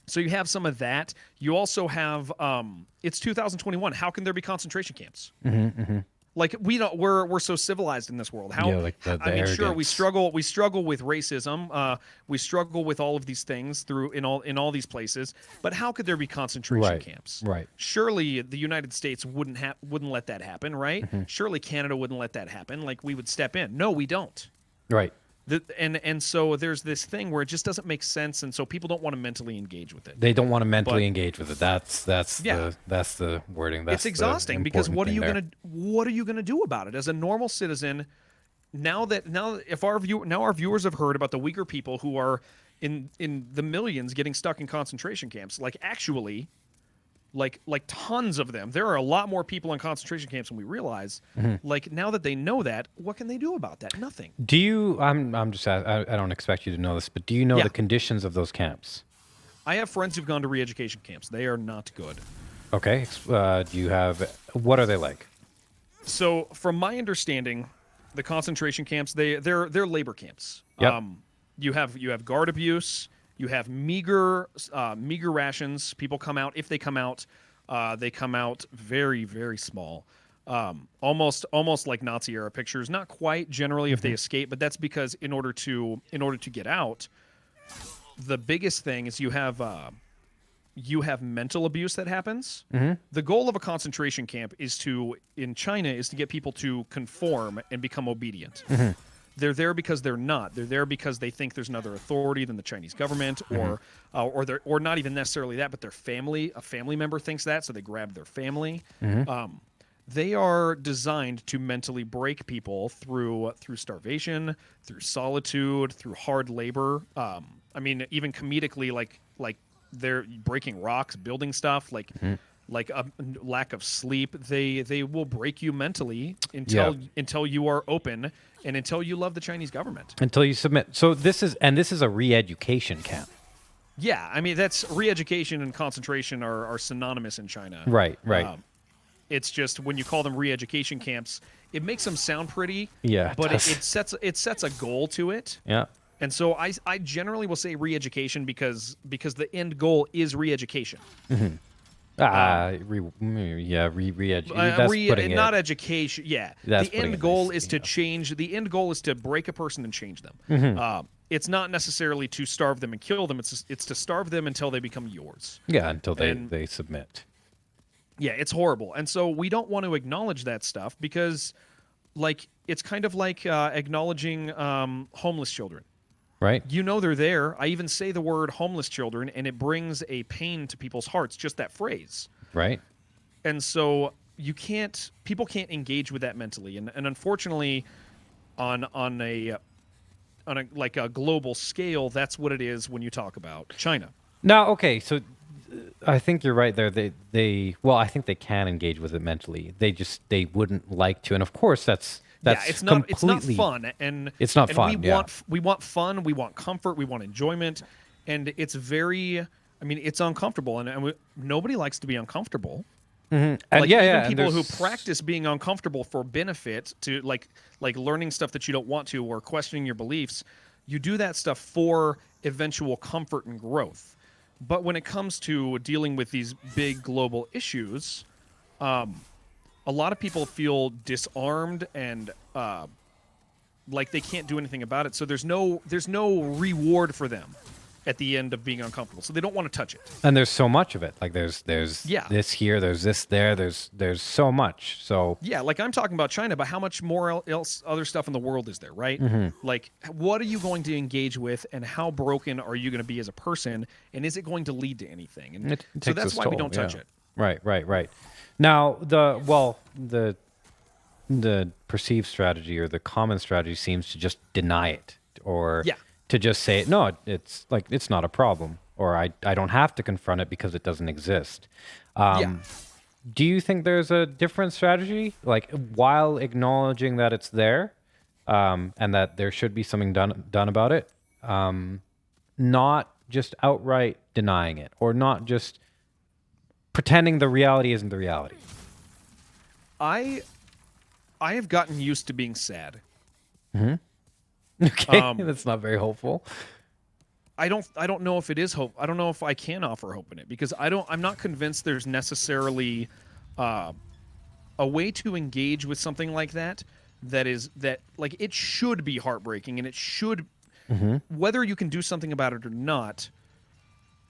So you have some of that. You also have it's 2021. How can there be concentration camps? Like, we're so civilized in this world. How? Yeah, like the I mean, sure, we arrogance. struggle with racism. We struggle with all of these things in all these places. But how could there be concentration camps? Right. Surely the United States wouldn't let that happen, right? Surely Canada wouldn't let that happen. Like, we would step in. No, we don't. Right. And so there's this thing where it just doesn't make sense, and so people don't want to mentally engage with it. They don't want to mentally engage with it. That's the wording. That's it's exhausting because what are you gonna do about it as a normal citizen? Now our viewers have heard about the Uyghur people who are in the millions getting stuck in concentration camps. Like actually, like tons of them. There are a lot more people in concentration camps than we realize. Like now that they know that, what can they do about that? Nothing. Do you? I'm just. I don't expect you to know this, but do you know the conditions of those camps? I have friends who've gone to re-education camps. They are not good. Okay. Do you have? What are they like? So, from my understanding, the concentration camps they're labor camps. Yep. You have guard abuse. You have meager rations. People come out. If they come out, they come out very, very small. Almost like Nazi era pictures. Not quite generally if they escape, but that's because in order to get out, the biggest thing is you have mental abuse that happens. The goal of a concentration camp in China is to get people to conform and become obedient. They're there because they're not. They're there because they think there's another authority than the Chinese government, or not even necessarily that, but a family member thinks that, so they grab their family. They are designed to mentally break people through starvation, through solitude, through hard labor. I mean, even comedically, like they're breaking rocks, building stuff, like a lack of sleep. They will break you mentally until you are open and until you love the Chinese government. Until you submit. So this is a re-education camp. Yeah, I mean that's re-education and concentration are synonymous in China. Right. It's just when you call them re-education camps, it makes them sound pretty. Yeah, but it sets a goal to it. Yeah. And so I generally will say re-education because the end goal is re-education. Re-education. Not education. Yeah. The end goal is to change. The end goal is to break a person and change them. It's not necessarily to starve them and kill them. It's to starve them until they become yours. Yeah, until they submit. Yeah, it's horrible. And so we don't want to acknowledge that stuff because, like, it's kind of like acknowledging homeless children. Right. You know they're there. I even say the word homeless children, and it brings a pain to people's hearts, just that phrase. Right. And so people can't engage with that mentally. And unfortunately, on a global scale, that's what it is when you talk about China. Now, okay, so I think you're right there. I think they can engage with it mentally. They wouldn't like to. And of course it's not fun, and it's not fun. We want fun, we want comfort, we want enjoyment, and it's it's uncomfortable, and nobody likes to be uncomfortable. And people who practice being uncomfortable for benefit, to like learning stuff that you don't want to or questioning your beliefs, you do that stuff for eventual comfort and growth. But when it comes to dealing with these big global issues, a lot of people feel disarmed and like they can't do anything about it. So there's no reward for them at the end of being uncomfortable. So they don't want to touch it. And there's so much of it. Like there's this here, there's this there, there's so much. So yeah, like I'm talking about China, but how much more other stuff in the world is there, right? Like what are you going to engage with, and how broken are you going to be as a person, and is it going to lead to anything? And so that's why we don't touch it. Right. Now, the perceived strategy or the common strategy seems to just deny it, or to just say, no, it's not a problem, or I don't have to confront it because it doesn't exist. Do you think there's a different strategy, like while acknowledging that it's there, and that there should be something done about it, not just outright denying it, or not just pretending the reality isn't the reality? I have gotten used to being sad. Okay, that's not very hopeful. I don't know if it is hope. I don't know if I can offer hope in it, because I'm not convinced there's necessarily a way to engage with something like that like it should be heartbreaking, and it should whether you can do something about it or not,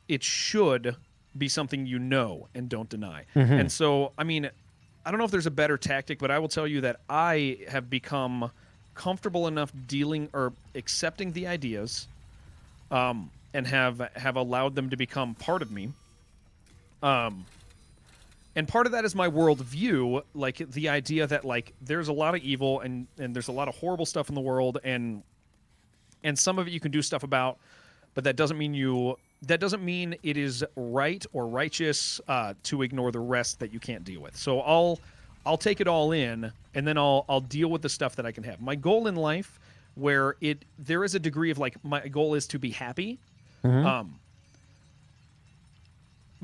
it should be something you know and don't deny. And so, I mean, I don't know if there's a better tactic, but I will tell you that I have become comfortable enough dealing or accepting the ideas, and have allowed them to become part of me. And part of that is my worldview, like the idea that like there's a lot of evil and there's a lot of horrible stuff in the world, and some of it you can do stuff about, but that doesn't mean it is right or righteous to ignore the rest that you can't deal with. So I'll take it all in, and then I'll deal with the stuff that I can have. My goal in life, where there is a degree of like, my goal is to be happy.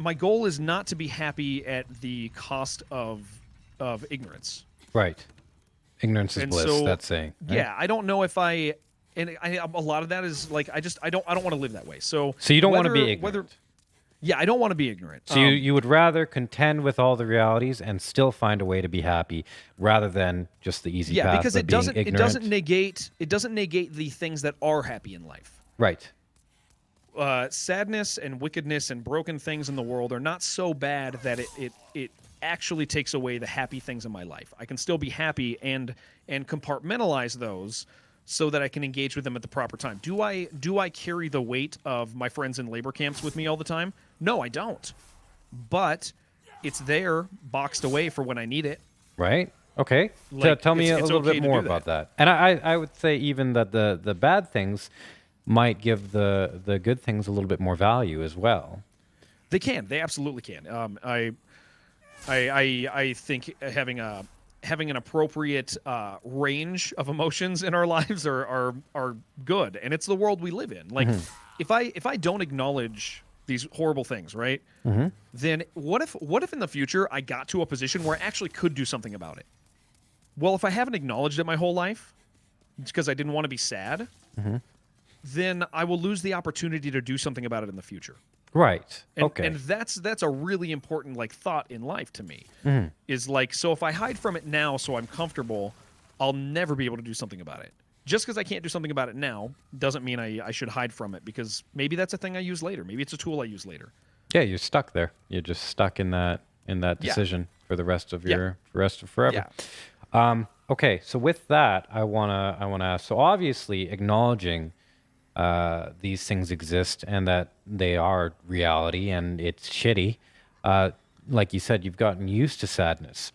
My goal is not to be happy at the cost of ignorance. Right. Ignorance is bliss. So, that's saying. Right? Yeah, I don't know if a lot of that is like, I don't want to live that way. So you don't want to be ignorant. Yeah, I don't want to be ignorant. So you would rather contend with all the realities and still find a way to be happy, rather than just the easy path. Yeah, because it doesn't negate the things that are happy in life. Right. Sadness and wickedness and broken things in the world are not so bad that it actually takes away the happy things in my life. I can still be happy and compartmentalize those so that I can engage with them at the proper time. Do I carry the weight of my friends in labor camps with me all the time? No, I don't. But it's there, boxed away for when I need it. Right. Okay. Like, Tell me a little okay bit more about that. And I would say even that the bad things might give the good things a little bit more value as well. They can. They absolutely can. I think having an appropriate range of emotions in our lives are good, and it's the world we live in. Like, if I don't acknowledge these horrible things, right? Then what if in the future I got to a position where I actually could do something about it? Well, if I haven't acknowledged it my whole life, it's because I didn't want to be sad, then I will lose the opportunity to do something about it in the future. Right. And, okay. And that's a really important like thought in life to me. Is like, so if I hide from it now so I'm comfortable, I'll never be able to do something about it. Just because I can't do something about it now doesn't mean I should hide from it, because maybe that's a thing I use later. Maybe it's a tool I use later. Yeah, you're stuck there. You're just stuck in that decision for the rest of forever. Yeah. Okay, so with that, I wanna ask. So obviously, acknowledging these things exist and that they are reality and it's shitty. Like you said, you've gotten used to sadness.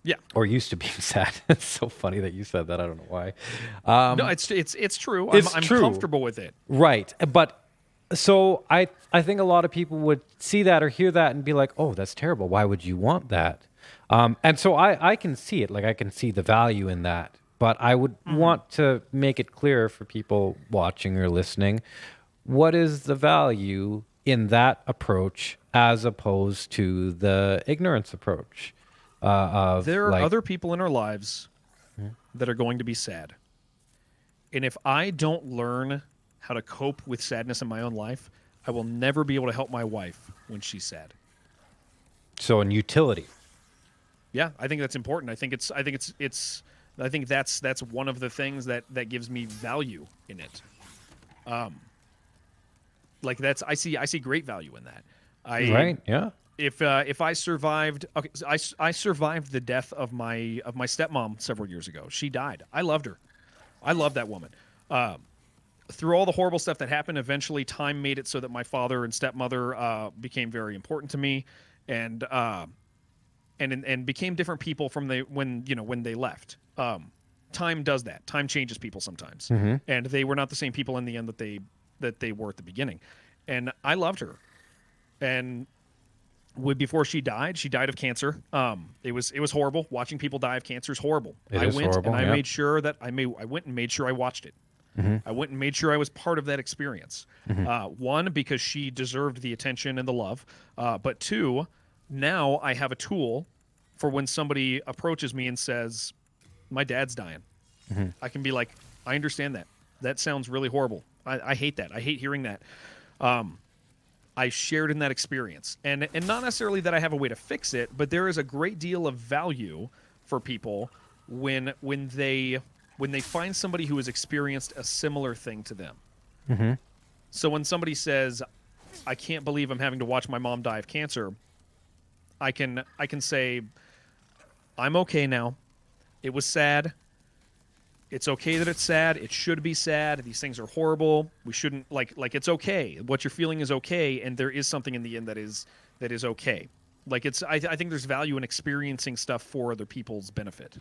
Yeah. Or used to being sad. It's so funny that you said that. I don't know why. No, it's true. I'm true. comfortable with it. Right. But so I think a lot of people would see that or hear that and be like, oh, that's terrible. Why would you want that? And so I can see it. Like, I can see the value in that. But I would want to make it clear for people watching or listening, what is the value in that approach as opposed to the ignorance approach? There are other people in our lives that are going to be sad. And if I don't learn how to cope with sadness in my own life, I will never be able to help my wife when she's sad. So in utility. Yeah, I think that's important. I think that's one of the things that gives me value in it. Like, I see great value in that. Right, yeah. If I survived, okay, so I survived the death of my stepmom several years ago. She died. I loved her. I love that woman. Through all the horrible stuff that happened, eventually time made it so that my father and stepmother became very important to me, and became different people from when they left. Time does that. Time changes people sometimes, and they were not the same people in the end that they were at the beginning. And I loved her, and before she died of cancer. It was horrible. Watching people die of cancer is horrible. I made sure that I went and made sure I watched it. I went and made sure I was part of that experience. One, because she deserved the attention and the love. But two, now I have a tool for when somebody approaches me and says, my dad's dying. I can be like, I understand that. That sounds really horrible. I hate that. I hate hearing that. I shared in that experience. And not necessarily that I have a way to fix it, but there is a great deal of value for people when they find somebody who has experienced a similar thing to them. So when somebody says, I can't believe I'm having to watch my mom die of cancer, I can say, I'm okay now. It was sad. It's okay that it's sad. It should be sad. These things are horrible. We shouldn't like it's okay. What you're feeling is okay, and there is something in the end that is okay. Like, I think there's value in experiencing stuff for other people's benefit.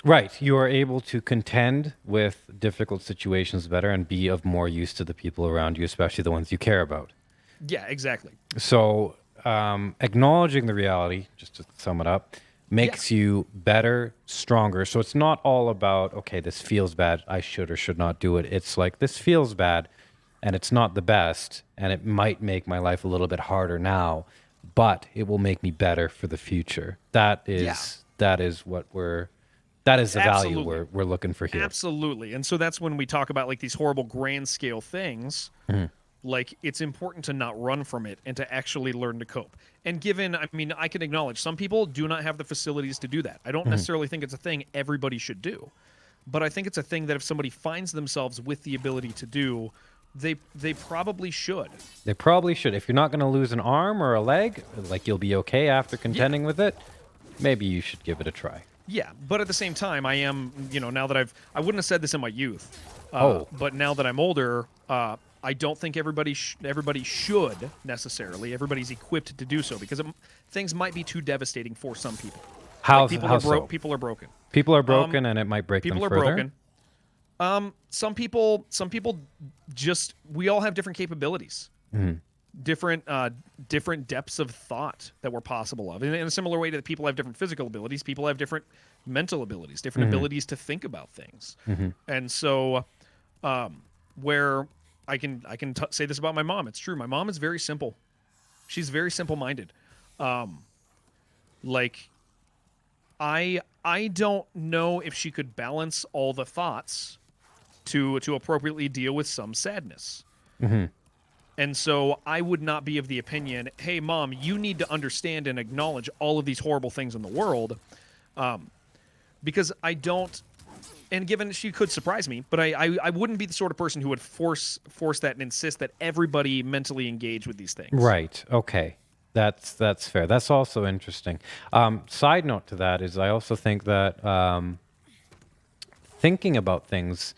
Right. You are able to contend with difficult situations better and be of more use to the people around you, especially the ones you care about. Yeah, exactly. So, acknowledging the reality, just to sum it up, makes you better, stronger. So it's not all about, okay, this feels bad, I should or should not do it. It's like, this feels bad and it's not the best, and it might make my life a little bit harder now, but it will make me better for the future. That is what that is the value we're looking for here. Absolutely. And so that's when we talk about like these horrible grand scale things. Like, it's important to not run from it and to actually learn to cope. And given, I mean, I can acknowledge some people do not have the facilities to do that. I don't necessarily think it's a thing everybody should do, but I think it's a thing that if somebody finds themselves with the ability to do, they probably should. They probably should. If you're not going to lose an arm or a leg, like you'll be okay after contending with it, maybe you should give it a try. Yeah, but at the same time, I am, now that I wouldn't have said this in my youth, but now that I'm older, I don't think everybody should necessarily. Everybody's equipped to do so because things might be too devastating for some people. How, like how so? People are broken. People are broken, and it might break them further? People are broken. Some people just, we all have different capabilities. Different depths of thought that we're possible of. In a similar way that people have different physical abilities, people have different mental abilities, different abilities to think about things. And so where I can say this about my mom, it's true. My mom is very simple. She's very simple-minded. Like, I don't know if she could balance all the thoughts to appropriately deal with some sadness. And so I would not be of the opinion, hey, Mom, you need to understand and acknowledge all of these horrible things in the world, because I don't. And given she could surprise me, but I wouldn't be the sort of person who would force that and insist that everybody mentally engage with these things. Right. Okay. That's fair. That's also interesting. Side note to that is I also think that thinking about things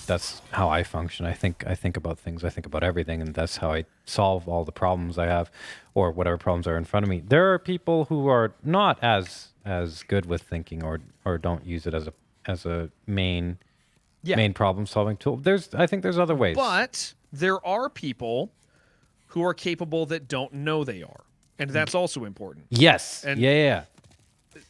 that's how I function. I think about things. I think about everything, and that's how I solve all the problems I have, or whatever problems are in front of me. There are people who are not as good with thinking, or don't use it as a main problem solving tool. I think there's other ways. But there are people who are capable that don't know they are, and that's also important. Yes. And yeah.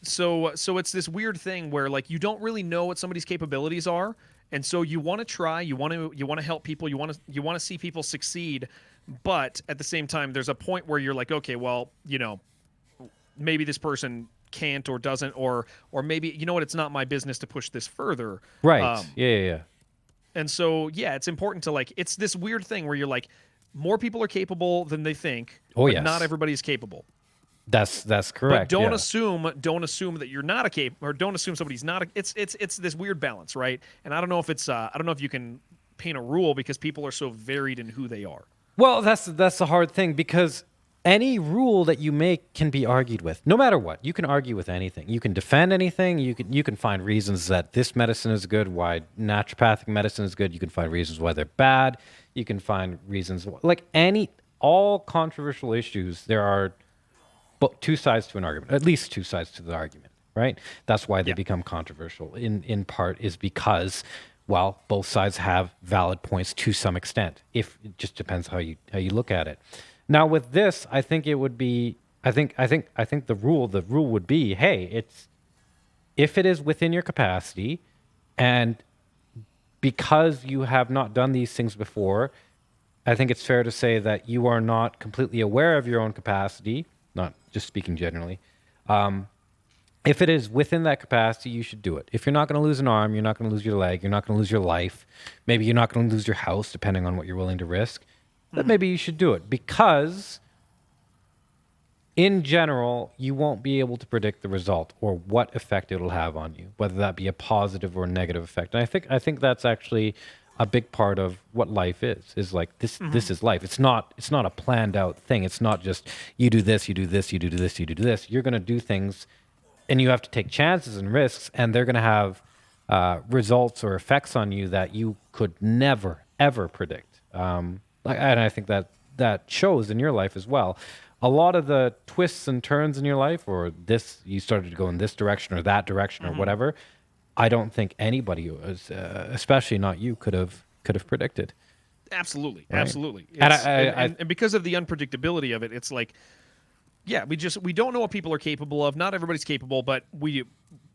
So it's this weird thing where like you don't really know what somebody's capabilities are, and so you want to try, you want to help people, you want to see people succeed, but at the same time there's a point where you're like, okay, well, maybe this person can't or doesn't, or maybe it's not my business to push this further. Right. Yeah. And so it's important to like, it's this weird thing where you're like, more people are capable than they think. Oh, but not everybody's capable. That's correct. But don't assume that you're not a capable, or don't assume somebody's not a, it's this weird balance, right? And I don't know if it's I don't know if you can paint a rule because people are so varied in who they are. Well, that's the hard thing, because any rule that you make can be argued with. No matter what, you can argue with anything. You can defend anything. You can find reasons that this medicine is good, why naturopathic medicine is good. You can find reasons why they're bad. You can find reasons like all controversial issues. There are two sides to an argument, at least two sides to the argument, right? That's why they become controversial. In part is because, well, both sides have valid points to some extent. If it just depends how you look at it. Now with this, I think it would be. I think the rule would be, hey, if it is within your capacity, and because you have not done these things before, I think it's fair to say that you are not completely aware of your own capacity. Not just speaking generally. If it is within that capacity, you should do it. If you're not going to lose an arm, you're not going to lose your leg, you're not going to lose your life, maybe you're not going to lose your house, depending on what you're willing to risk, then maybe you should do it. Because in general, you won't be able to predict the result or what effect it'll have on you, whether that be a positive or negative effect. And I think that's actually a big part of what life is like this. This is life. It's not a planned out thing. It's not just you do this, you do this, you do this, you do this. You're going to do things, and you have to take chances and risks, and they're going to have results or effects on you that you could never ever predict. And I think that shows in your life as well. a lot of the twists and turns in your life, or this, you started to go in this direction or that direction or whatever, I don't think anybody, especially not you, could have predicted. Absolutely, Right. absolutely. And And because of the unpredictability of it, it's like, yeah, we don't know what people are capable of. Not everybody's capable, but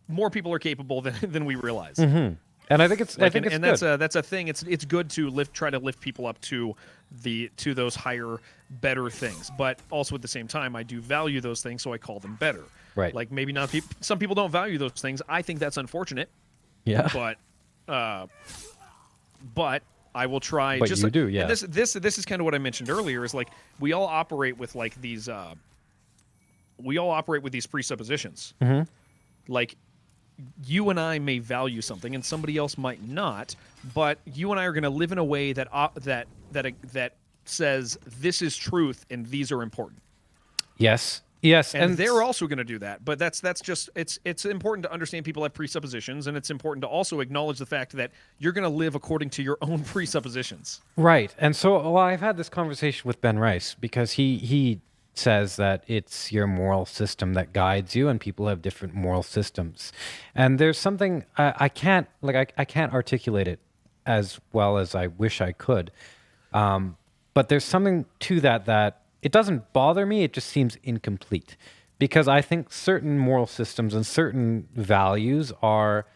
more people are capable than we realize. And I think it's Like, I think it's and good. that's a thing. It's good to try to lift people up to those higher, better things. But also at the same time, I do value those things, so I call them better. Right. Like maybe not some people don't value those things. I think that's unfortunate. Yeah. But I will try. But you do, yeah. And this is kind of what I mentioned earlier. Is like we all operate with like these. We all operate with these presuppositions. Like you and I may value something, and somebody else might not. But you and I are going to live in a way that that says this is truth and these are important. Yes. And they're also going to do that. But that's just it's important to understand people have presuppositions, and it's important to also acknowledge the fact that you're going to live according to your own presuppositions. Right. And so, well, I've had this conversation with Ben Rice because he says that it's your moral system that guides you, and people have different moral systems. And there's something I can't articulate it as well as I wish I could. But there's something to that it doesn't bother me. It just seems incomplete because I think certain moral systems and certain values are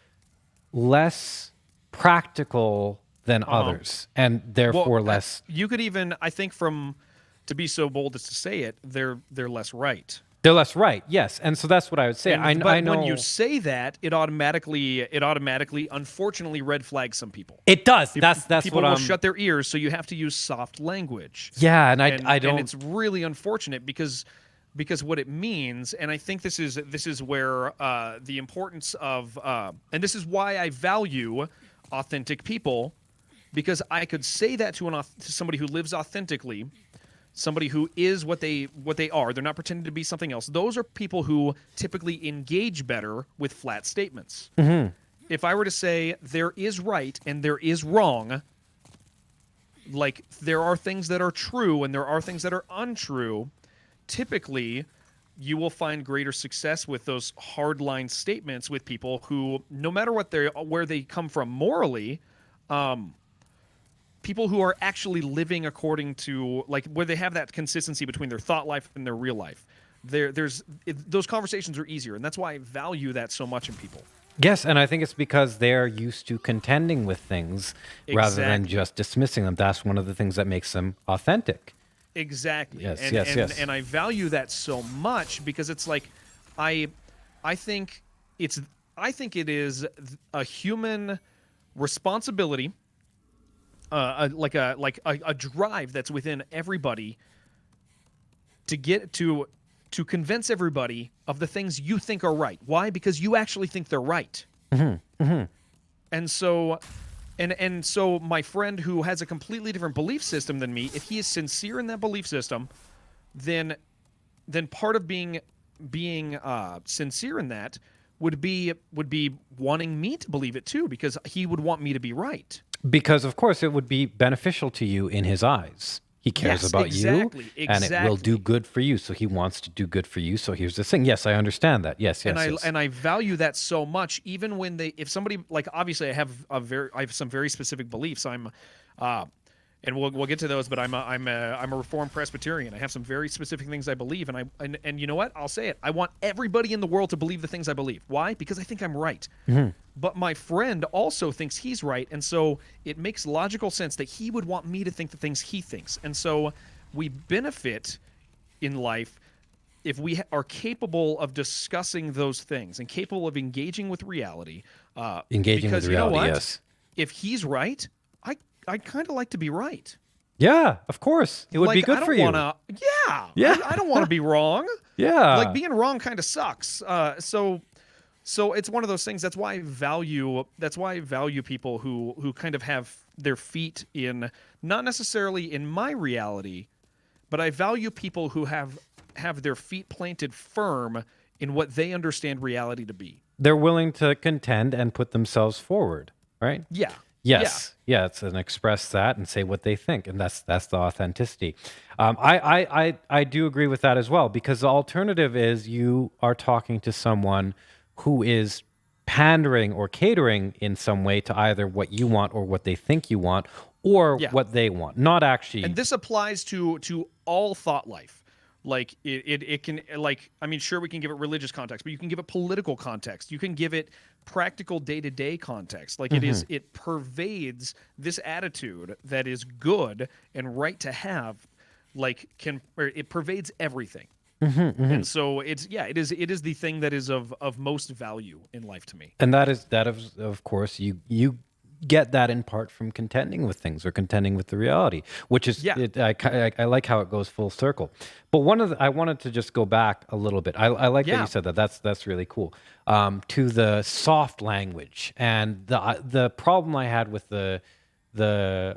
less practical than others, and therefore less. You could even, I think, to be so bold as to say it, they're less right. They're less right, yes, and so that's what I would say. I know when you say that, it automatically, unfortunately, red flags some people. it does. That's People what will I'm. shut their ears, so you have to use soft language. Yeah, and I don't. And it's really unfortunate because what it means, and I think this is where the importance of, and this is why I value authentic people, because I could say that to somebody who lives authentically. Somebody who is what they are. They're not pretending to be something else. Those are people who typically engage better with flat statements. If I were to say there is right and there is wrong, like there are things that are true and there are things that are untrue, typically you will find greater success with those hardline statements with people who, no matter where they come from morally, people who are actually living according to, like, where they have that consistency between their thought life and their real life. Those conversations are easier, and that's why I value that so much in people. Yes, and I think it's because they're used to contending with things rather than just dismissing them. That's one of the things that makes them authentic. Exactly. Yes, and, yes, and, yes. And I value that so much because it's like, I think it is a human responsibility. A drive that's within everybody to get to convince everybody of the things you think are right. Why? Because you actually think they're right. And so my friend who has a completely different belief system than me, if he is sincere in that belief system, then part of being sincere in that would be wanting me to believe it too, because he would want me to be right. Because, of course, it would be beneficial to you in his eyes. He cares about you, and it will do good for you. So he wants to do good for you. So here's the thing. Yes, I understand that. Yes. And I value that so much. Even when if somebody, like, obviously I have some very specific beliefs. And we'll get to those, but I'm a Reformed Presbyterian. I have some very specific things I believe, and you know what? I'll say it. I want everybody in the world to believe the things I believe. Why? Because I think I'm right. But my friend also thinks he's right, and so it makes logical sense that he would want me to think the things he thinks. And so we benefit in life if we are capable of discussing those things and capable of engaging with reality. Engaging with reality, you know what? yes. If he's right, I'd kind of like to be right. Yeah, of course. It would be good for you. Yeah. I don't want to be wrong. Yeah. Like, being wrong kind of sucks. So it's one of those things. That's why I value people who kind of have their feet in, not necessarily in my reality, but I value people who have their feet planted firm in what they understand reality to be. They're willing to contend and put themselves forward, right? Yeah. Yes, yeah, it's an express that and say what they think, and that's the authenticity. I do agree with that as well, because the alternative is you are talking to someone who is pandering or catering in some way to either what you want or what they think you want or Yeah. what they want, not actually. And this applies to all thought life. Like it can, like, I mean, sure, we can give it religious context, but you can give it political context. You can give it practical day-to-day context. Like it pervades this attitude that is good and right to have, like it pervades everything. And so it is the thing that is of most value in life to me. And that is of course you get that in part from contending with things or contending with the reality, which is I like how it goes full circle. But I wanted to just go back a little bit. I like that you said that. That's really cool. To the soft language and the problem I had with the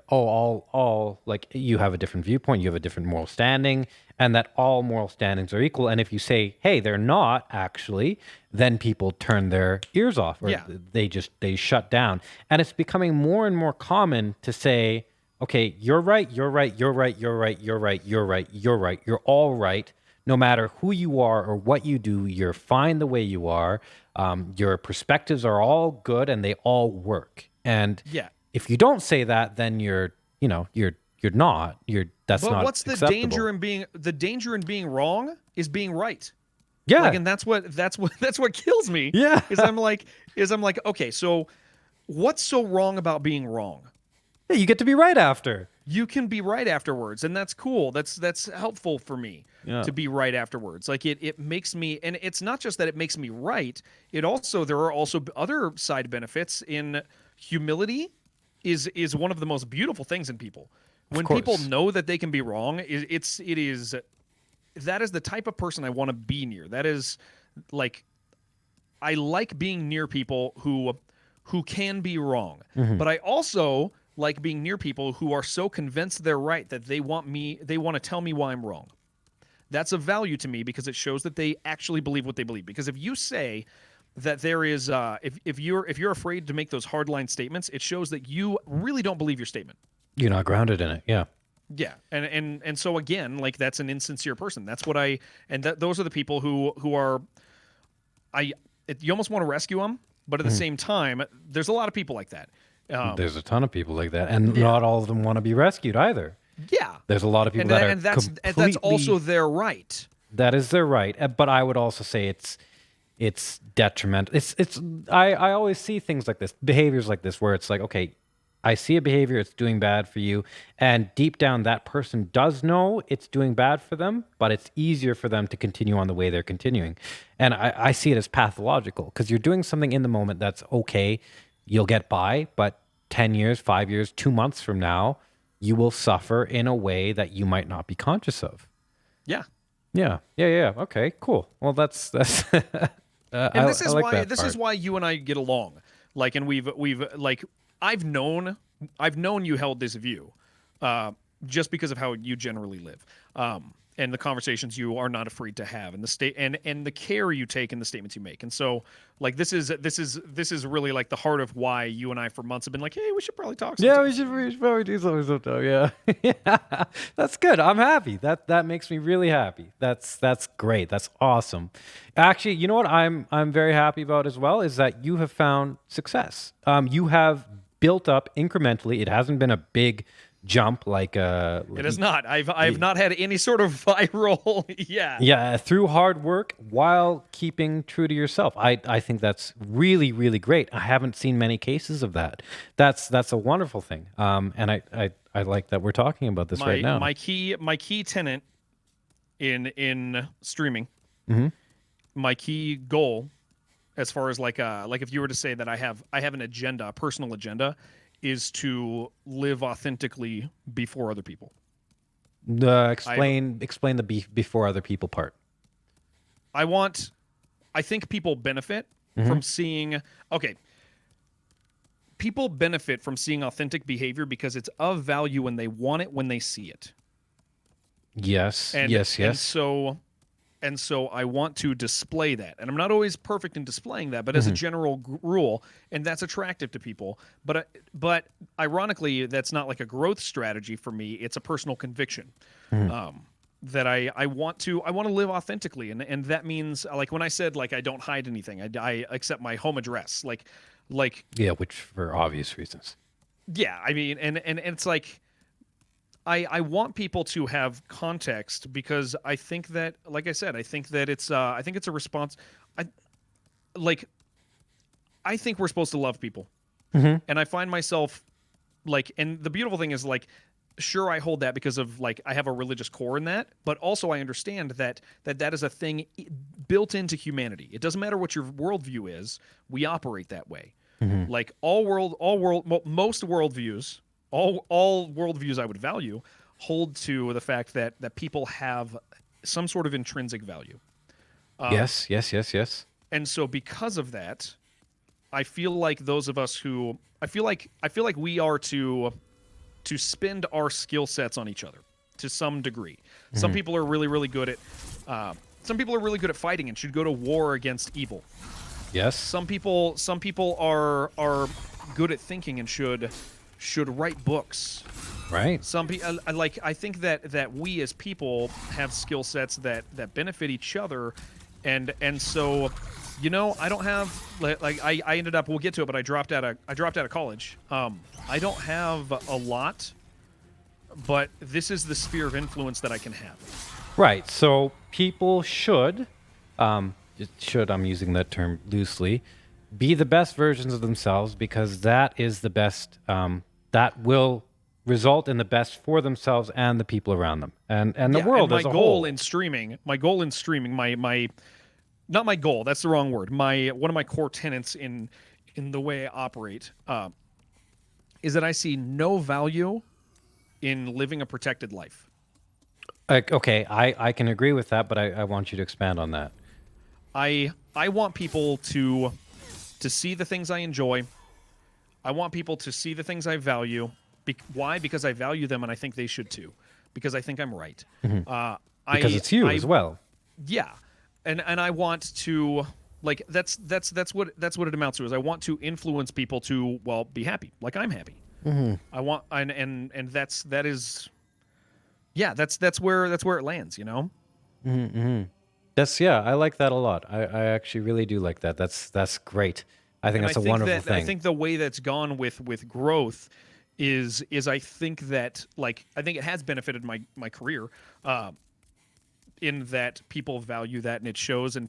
all like you have a different viewpoint, you have a different moral standing, and that all moral standings are equal. And if you say, hey, they're not actually, then people turn their ears off, or they shut down. And it's becoming more and more common to say, okay, you're right, you're right, you're right, you're right, you're right, you're right, you're right, you're all right. No matter who you are or what you do, you're fine the way you are. Your perspectives are all good and they all work. And if you don't say that, then you're not. That's but not. What's the acceptable. danger in being wrong is being right. Yeah, like, and that's what kills me. Yeah, is I'm like, okay, so what's so wrong about being wrong? Yeah, you get to be right after. You can be right afterwards, and that's cool. That's helpful for me to be right afterwards. Like it makes me, and it's not just that it makes me right. There are also other side benefits in humility. Is one of the most beautiful things in people. When people know that they can be wrong, that is the type of person I want to be near. That is, like, I like being near people who can be wrong. But I also like being near people who are so convinced they're right that they want to tell me why I'm wrong. That's of value to me because it shows that they actually believe what they believe. Because if you say that there is if you're afraid to make those hardline statements, it shows that you really don't believe your statement. You're not grounded in it. Yeah, and so again, like, that's an insincere person. That's what those are the people who are you almost want to rescue them, but at the same time, there's a lot of people like that. There's a ton of people like that, and not all of them want to be rescued either. Yeah, there's a lot of people that's also their right. That is their right, but I would also say it's detrimental. I always see things like this, behaviors like this, where it's like, okay, I see a behavior, it's doing bad for you, and deep down that person does know it's doing bad for them, but it's easier for them to continue on the way they're continuing. And I see it as pathological, because you're doing something in the moment that's okay, you'll get by, but 10 years, 5 years, 2 months from now, you will suffer in a way that you might not be conscious of. Yeah. Okay, cool. Well, that's and this is why you and I get along. Like, and we've like, I've known you held this view, just because of how you generally live, and the conversations you are not afraid to have, and the care you take in the statements you make. And so, like, this is really like the heart of why you and I for months have been like, hey, we should probably talk sometime. Yeah, we should probably do something sometime. Yeah. That's good. I'm happy. That makes me really happy. That's great. That's awesome. Actually, you know what I'm very happy about as well is that you have found success. You have built up incrementally. It hasn't been a big jump like it is not. I've not had any sort of viral through hard work while keeping true to yourself. I think that's really, really great. I haven't seen many cases of that. That's a wonderful thing. And I like that we're talking about this right now. My key tenet in streaming, my key goal, as far as like if you were to say that I have an agenda, a personal agenda, is to live authentically before other people. Explain the before other people part. I think people benefit from seeing. Okay, people benefit from seeing authentic behavior because it's of value when they want it, when they see it. Yes. And so And so I want to display that. And I'm not always perfect in displaying that, but as a general rule, and that's attractive to people. But ironically, that's not like a growth strategy for me. It's a personal conviction. That I want to live authentically, and that means, like, when I said, like, I don't hide anything, I accept my home address, like yeah, which for obvious reasons. Yeah, I mean, and it's like, I want people to have context, because I think that, like I said, I think that it's a response. I I think we're supposed to love people, and I find myself, like, and the beautiful thing is, like, sure, I hold that because of, like, I have a religious core in that, but also I understand that is a thing built into humanity. It doesn't matter what your worldview is, we operate that way. Like, most worldviews, all worldviews I would value hold to the fact that people have some sort of intrinsic value. Yes. And so because of that, I feel like those of us who I feel like we are to spend our skill sets on each other to some degree. Some people are really, really good at fighting and should go to war against evil. Yes. Some people are good at thinking and should write books. Right. Some people, like, I think that we as people have skill sets that benefit each other, and so, you know, I don't have, like, I ended up, we'll get to it, but I dropped out of college. I don't have a lot, but this is the sphere of influence that I can have. Right. So people should, I'm using that term loosely, be the best versions of themselves, because that is the best, that will result in the best for themselves and the people around them, and the world as a whole. My goal in streaming, not my goal, that's the wrong word. One of my core tenets in the way I operate, is that I see no value in living a protected life. Okay, I can agree with that, but I want you to expand on that. I want people to see the things I enjoy. I want people to see the things I value. Why? Because I value them, and I think they should too. Because I think I'm right. Because it's you as well. Yeah, and I want to, like, that's what it amounts to. Is I want to influence people to, well, be happy, like I'm happy. I want, and that's where it lands. You know. I like that a lot. I actually really do like that. That's great. I think that's a wonderful thing. I think the way that's gone with growth is I think that, like, I think it has benefited my career, in that people value that, and it shows, and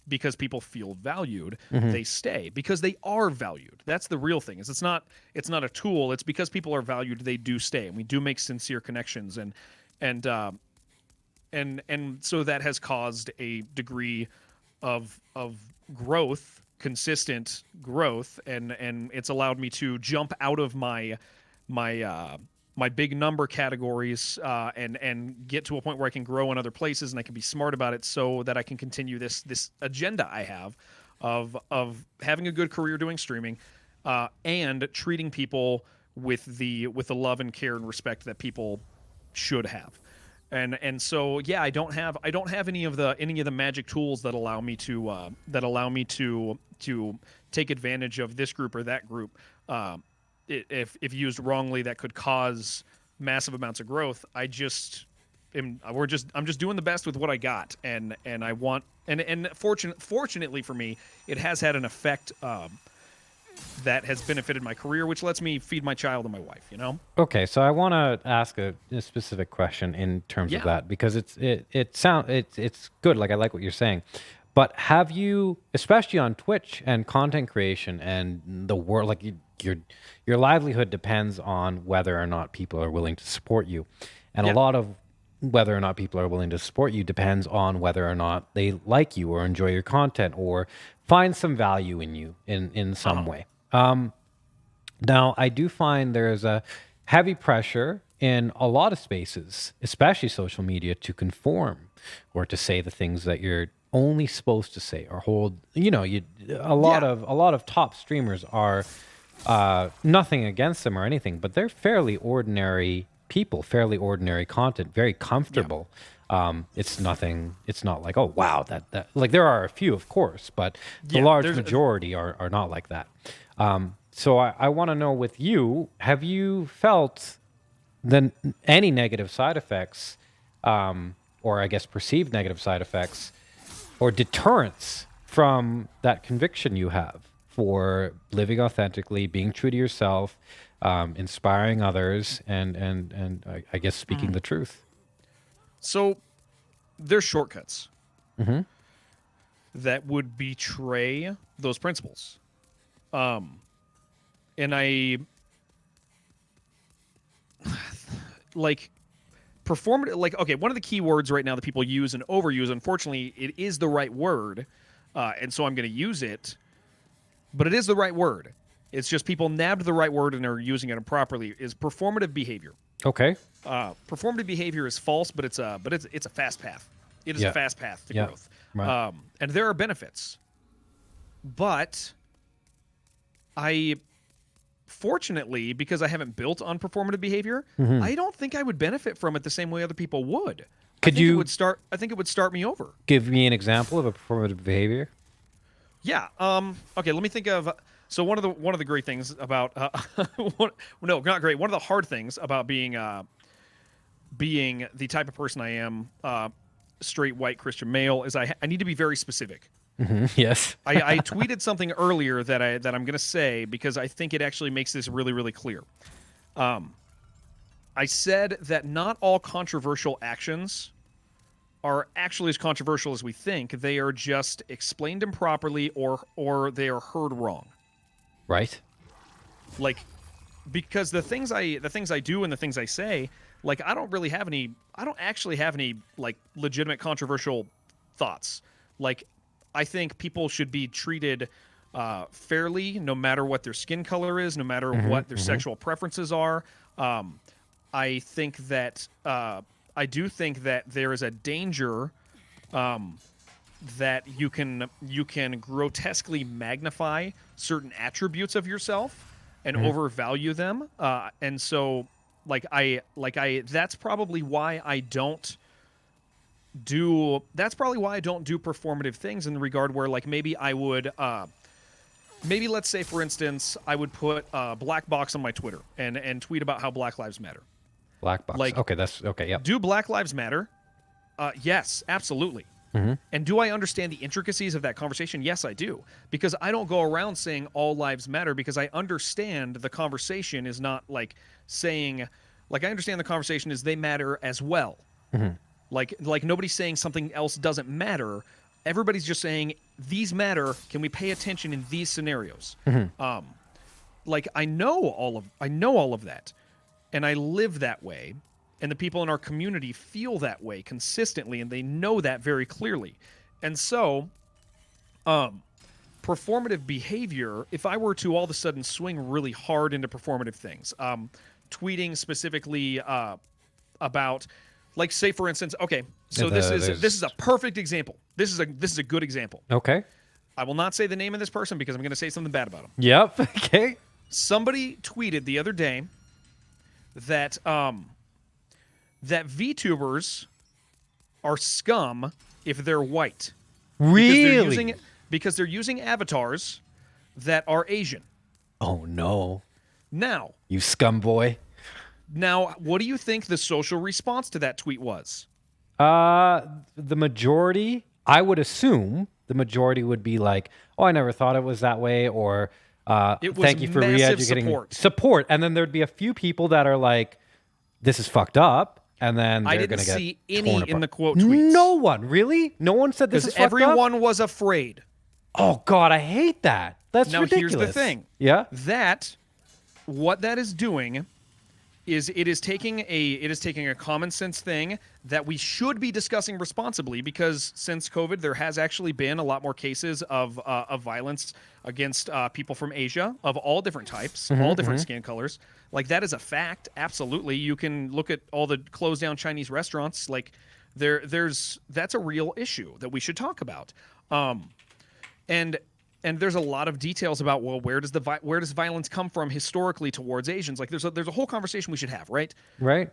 because people feel valued, they stay because they are valued. That's the real thing. It's not a tool. It's because people are valued, they do stay, and we do make sincere connections, and so that has caused a degree of growth, consistent growth, and it's allowed me to jump out of my big number categories, and get to a point where I can grow in other places, and I can be smart about it, so that I can continue this agenda I have of having a good career doing streaming, and treating people with the love and care and respect that people should have. And so, yeah, I don't have any of the magic tools that allow me to take advantage of this group or that group. If used wrongly, that could cause massive amounts of growth. I'm just doing the best with what I got, and I want, and fortunately for me, it has had an effect that has benefited my career, which lets me feed my child and my wife. You know. Okay, so I want to ask a specific question in terms of that, because it's good. Like, I like what you're saying. But have you, especially on Twitch and content creation and the world, like, your livelihood depends on whether or not people are willing to support you. And a lot of whether or not people are willing to support you depends on whether or not they like you or enjoy your content or find some value in you in some way. Now, I do find there's a heavy pressure in a lot of spaces, especially social media, to conform or to say the things that you're only supposed to say or hold. You know, a lot of top streamers are, nothing against them or anything, but they're fairly ordinary people, fairly ordinary content, very comfortable. It's nothing. It's not like, oh wow, that like there are a few, of course, but the large majority are not like that. So I want to know with you, have you felt any negative side effects, or I guess perceived negative side effects, or deterrence from that conviction you have for living authentically, being true to yourself, inspiring others, and I guess speaking the truth? So there's shortcuts that would betray those principles. And I like performative, like, okay, one of the key words right now that people use and overuse, unfortunately, it is the right word. And so I'm going to use it, but it is the right word. It's just people nabbed the right word and are using it improperly, is performative behavior. Okay. Performative behavior is false, but it's a fast path. It is a fast path to growth. Right. And there are benefits. But fortunately, because I haven't built on performative behavior, I don't think I would benefit from it the same way other people would. I think it would start me over. Give me an example of a performative behavior? Yeah. Okay, let me think of so one of the great things about no, not great. One of the hard things about being the type of person I am, straight white Christian male, is I need to be very specific. Yes. I tweeted something earlier that I'm going to say because I think it actually makes this really, really clear. I said that not all controversial actions are actually as controversial as we think. They are just explained improperly or they are heard wrong. Right. Like, because the things I do and the things I say, like, I don't actually have any like legitimate controversial thoughts. Like, I think people should be treated fairly, no matter what their skin color is, no matter what their sexual preferences are. I think that I do think that there is a danger that you can grotesquely magnify certain attributes of yourself and overvalue them. And so, that's probably why I don't do performative things, in the regard where, like, maybe I would maybe, let's say, for instance, I would put a black box on my Twitter and tweet about how Black Lives Matter. Black box. Like, okay, that's okay. Yeah. Do Black Lives Matter? Yes, absolutely. And do I understand the intricacies of that conversation? Yes, I do. Because I don't go around saying all lives matter, because I understand the conversation is not like saying, like, I understand the conversation is they matter as well. Like nobody's saying something else doesn't matter. Everybody's just saying these matter. Can we pay attention in these scenarios? Like, I know all of that, and I live that way, and the people in our community feel that way consistently, and they know that very clearly. And so, performative behavior, if I were to all of a sudden swing really hard into performative things, tweeting specifically about, like, say, for instance, okay, so this is a perfect example. This is a good example. Okay. I will not say the name of this person because I'm going to say something bad about him. Yep. Okay. Somebody tweeted the other day that that VTubers are scum if they're white. Really? Because they're using avatars that are Asian. Oh no. Now, you scum boy. Now, what do you think the social response to that tweet was? The majority, I would assume the majority would be like, "Oh, I never thought it was that way," or "Thank you for re-educating." Support. And then there'd be a few people that are like, "This is fucked up." And then they're going to get I didn't see any in the quote tweets. No one, really? No one said this is fucked up? Because everyone was afraid. Oh, God, I hate that. That's ridiculous. Now, here's the thing. Yeah? What that is doing is it is taking a common sense thing that we should be discussing responsibly, because since COVID, there has actually been a lot more cases of violence against people from Asia of all different types, all different skin colors. Like, that is a fact. Absolutely. You can look at all the closed down Chinese restaurants. Like, that's a real issue that we should talk about. And there's a lot of details about, well, where does violence come from historically towards Asians? Like there's a whole conversation we should have, right? Right.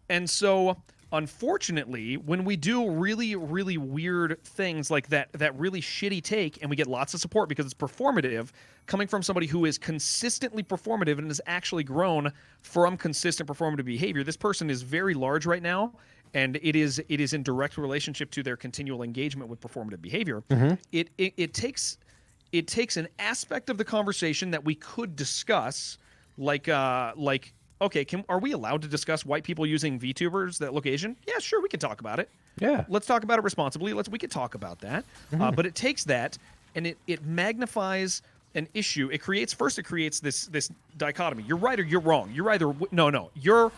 And so, unfortunately, when we do really, really weird things like that really shitty take, and we get lots of support because it's performative, coming from somebody who is consistently performative and has actually grown from consistent performative behavior, this person is very large right now, and it is in direct relationship to their continual engagement with performative behavior. It takes an aspect of the conversation that we could discuss, like. Okay, are we allowed to discuss white people using VTubers that look Asian? Yeah, sure, we can talk about it. Yeah. Let's talk about it responsibly. We can talk about that. But it takes that, and it magnifies an issue. It creates this dichotomy. You're right or you're wrong. You're either no. You're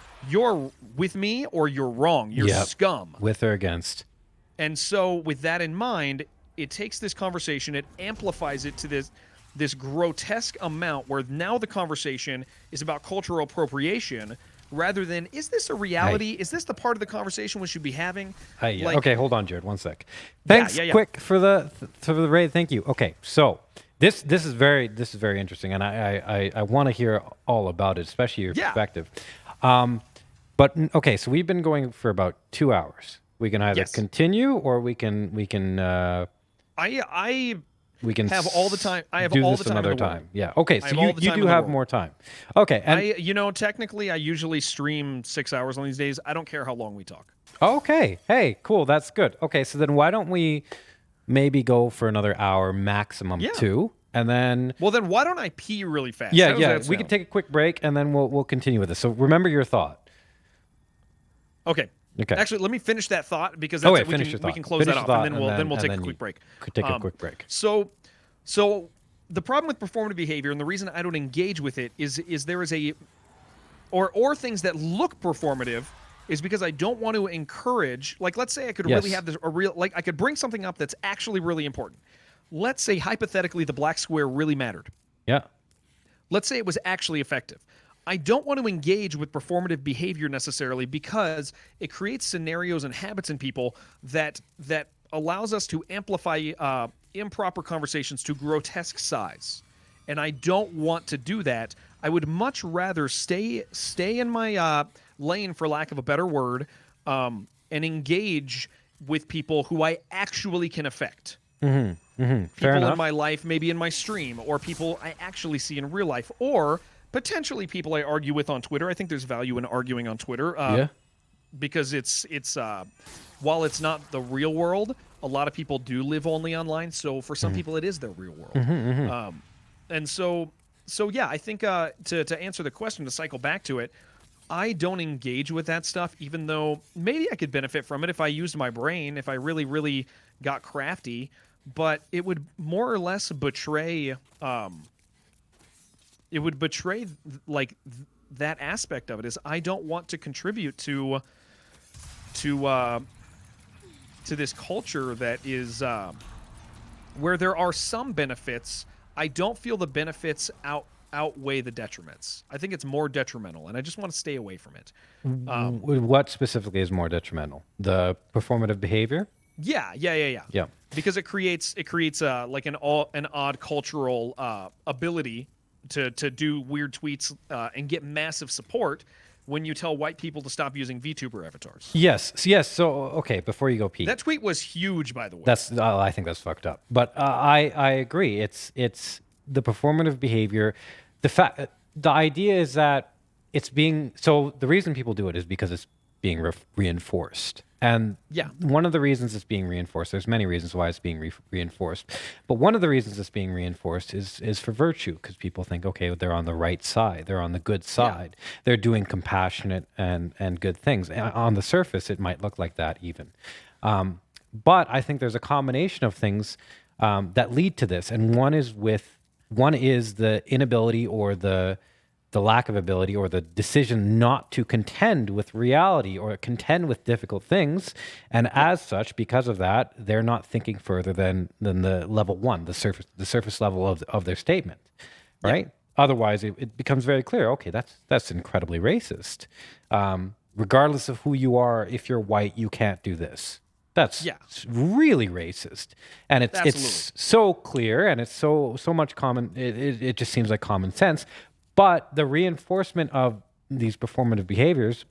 with me or you're wrong. You're scum. With or against. And so, with that in mind, it takes this conversation, it amplifies it to this grotesque amount where now the conversation is about cultural appropriation rather than, is this a reality? Is this the part of the conversation we should be having? Okay, hold on, Jared, one sec. Thanks, quick for the raid. Thank you. Okay, so this is very interesting, and I want to hear all about it, especially your perspective. But okay, so we've been going for about 2 hours. We can either continue or we can we can have all the time. I have do all this the time. Another in the time. world. Yeah. Okay. So you do have more time. Okay. And technically, I usually stream 6 hours on these days. I don't care how long we talk. Okay. Hey, cool. That's good. Okay. So then why don't we maybe go for another hour, maximum 2, and then. Well, then why don't I pee really fast? Yeah. We can take a quick break and then we'll continue with this. So remember your thought. Okay. Okay. Actually, let me finish that thought because that's we can close that off, and then we'll take a quick break. Could take a quick break. So the problem with performative behavior, and the reason I don't engage with it is there is or things that look performative, is because I don't want to encourage. Like, let's say I could really have I could bring something up that's actually really important. Let's say hypothetically the black square really mattered. Yeah. Let's say it was actually effective. I don't want to engage with performative behavior necessarily because it creates scenarios and habits in people that allows us to amplify improper conversations to grotesque size. And I don't want to do that. I would much rather stay in my lane, for lack of a better word, and engage with people who I actually can affect. People in my life, maybe in my stream, or people I actually see in real life, or potentially people I argue with on Twitter. I think there's value in arguing on Twitter. Because it's while it's not the real world, a lot of people do live only online. So for some people, it is their real world. And so yeah, I think to answer the question, to cycle back to it, I don't engage with that stuff, even though maybe I could benefit from it if I used my brain, if I really, really got crafty. But it would more or less betray. It would betray that aspect of it. Is I don't want to contribute to this culture that is where there are some benefits. I don't feel the benefits outweigh the detriments. I think it's more detrimental, and I just want to stay away from it. What specifically is more detrimental? The performative behavior? Yeah. Because it creates like an odd cultural ability to do weird tweets and get massive support when you tell white people to stop using VTuber avatars. Yes. So okay, before you go, Pete, that tweet was huge, by the way. I think that's fucked up. But I agree. It's the performative behavior. The idea is that it's being so. The reason people do it is because it's being reinforced. And one of the reasons it's being reinforced, there's many reasons why it's being reinforced, but one of the reasons it's being reinforced is for virtue, because people think, okay, they're on the right side, they're on the good side, they're doing compassionate and good things. And on the surface, it might look like that even. But I think there's a combination of things that lead to this, and one is the inability or the lack of ability or the decision not to contend with reality or contend with difficult things. And as such, because of that, they're not thinking further than the level one, the surface level of their statement, right? Otherwise, it becomes very clear, okay, that's incredibly racist. Regardless of who you are, if you're white, you can't do this. That's really racist, and it's so clear, and it's so much common. It just seems like common sense, but the reinforcement of these performative behaviors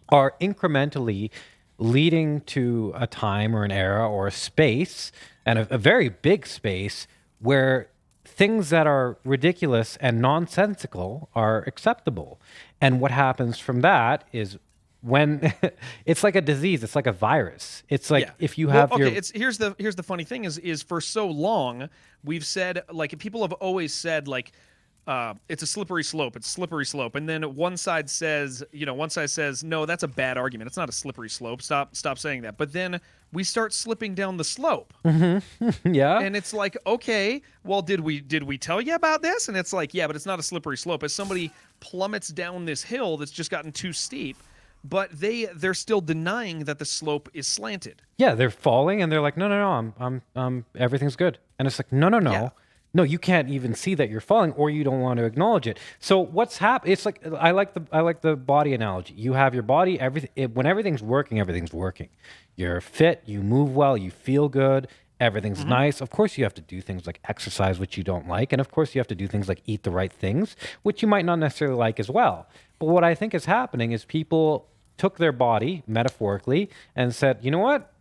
are incrementally leading to a time or an era or a space, and a very big space where things that are ridiculous and nonsensical are acceptable. And what happens from that is when it's like a disease, it's like a virus. It's like if you have here's the funny thing is for so long we've said, like, people have always said, like, it's a slippery slope. It's a slippery slope. And then one side says, no, that's a bad argument. It's not a slippery slope. Stop saying that. But then we start slipping down the slope. Mm-hmm. Yeah. And it's like, okay, well, did we tell you about this? And it's like, yeah, but it's not a slippery slope. As somebody plummets down this hill that's just gotten too steep, but they're still denying that the slope is slanted. Yeah, they're falling and they're like, no, I'm everything's good. And it's like, no. Yeah. No, you can't even see that you're falling, or you don't want to acknowledge it. So what's happening? It's like I like the body analogy. You have your body. When everything's working. You're fit. You move well. You feel good. Everything's nice. Of course, you have to do things like exercise, which you don't like, and of course, you have to do things like eat the right things, which you might not necessarily like as well. But what I think is happening is people took their body metaphorically and said, you know what?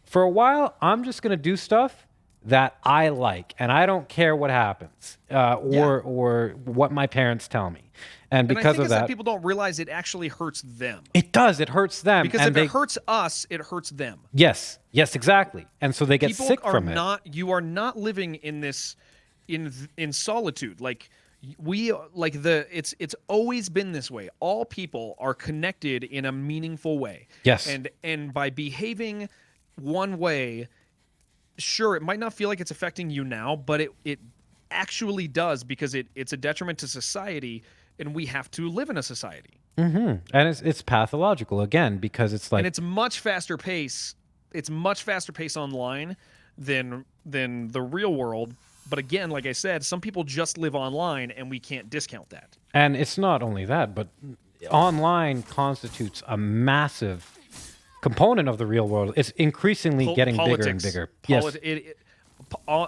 For a while, I'm just going to do stuff that I like, and I don't care what happens or what my parents tell me. And because of that, people don't realize it actually hurts them. It does. It hurts them. Because if it hurts us, it hurts them. Yes, exactly. And so they get sick from it. You are not living in this in solitude. Like it's always been this way. All people are connected in a meaningful way. Yes. And by behaving one way, sure, it might not feel like it's affecting you now, but it actually does, because it's a detriment to society, and we have to live in a society. Mm-hmm. And it's pathological again, because it's like, and it's much faster pace. It's much faster pace online than the real world. But again, like I said, some people just live online, and we can't discount that. And it's not only that, but online constitutes a massive component of the real world. It's increasingly getting politics, bigger and bigger.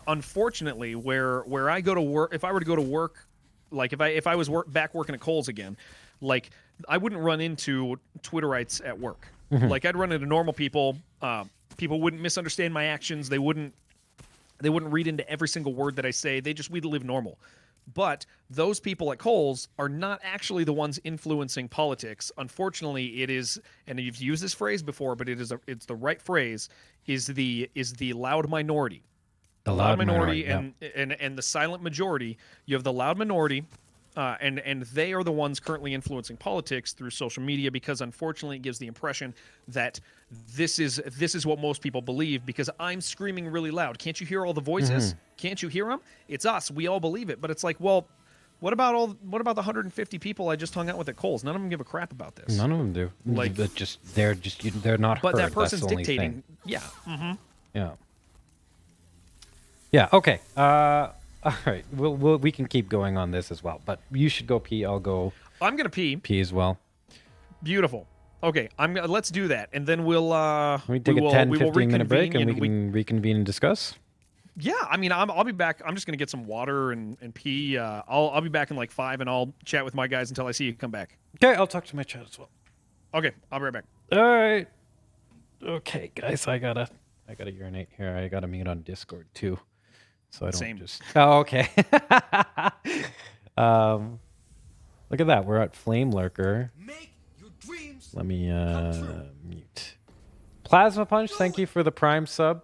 Unfortunately, where I go to work, if I were to go to work, like if I was back working at Kohl's again, like I wouldn't run into Twitterites at work. Mm-hmm. Like I'd run into normal people. People wouldn't misunderstand my actions. They wouldn't read into every single word that I say. We'd live normal. But those people at Kohl's are not actually the ones influencing politics. Unfortunately, it is, and you've used this phrase before, but it's the right phrase, is the loud minority. The loud minority and the silent majority. You have the loud minority, and they are the ones currently influencing politics through social media, because unfortunately it gives the impression that this is what most people believe, because I'm screaming really loud. Can't you hear all the voices? Mm-hmm. Can't you hear them? It's us. We all believe it. But it's like, well, what about the 150 people I just hung out with at Kohl's? None of them give a crap about this. None of them do. Like they're not. But heard. that person's That's the dictating. Thing. Yeah. Mm-hmm. Yeah. Yeah. Okay. All right. We can keep going on this as well. But you should go pee. I'll go. I'm gonna pee. Pee as well. Beautiful. Okay. Let's do that, and then we'll. We take a 10-15 minute break, and we can reconvene and discuss. Yeah, I mean, I'll be back. I'm just gonna get some water and pee. I'll be back in like 5, and I'll chat with my guys until I see you come back. Okay, I'll talk to my chat as well. Okay, I'll be right back. All right. Okay, guys, I gotta urinate here. I gotta mute on Discord too, so I don't just. Oh, okay. Look at that. We're at Flame Lurker. Make your dreams. Let me mute. Plasma Punch. Thank you for the Prime sub.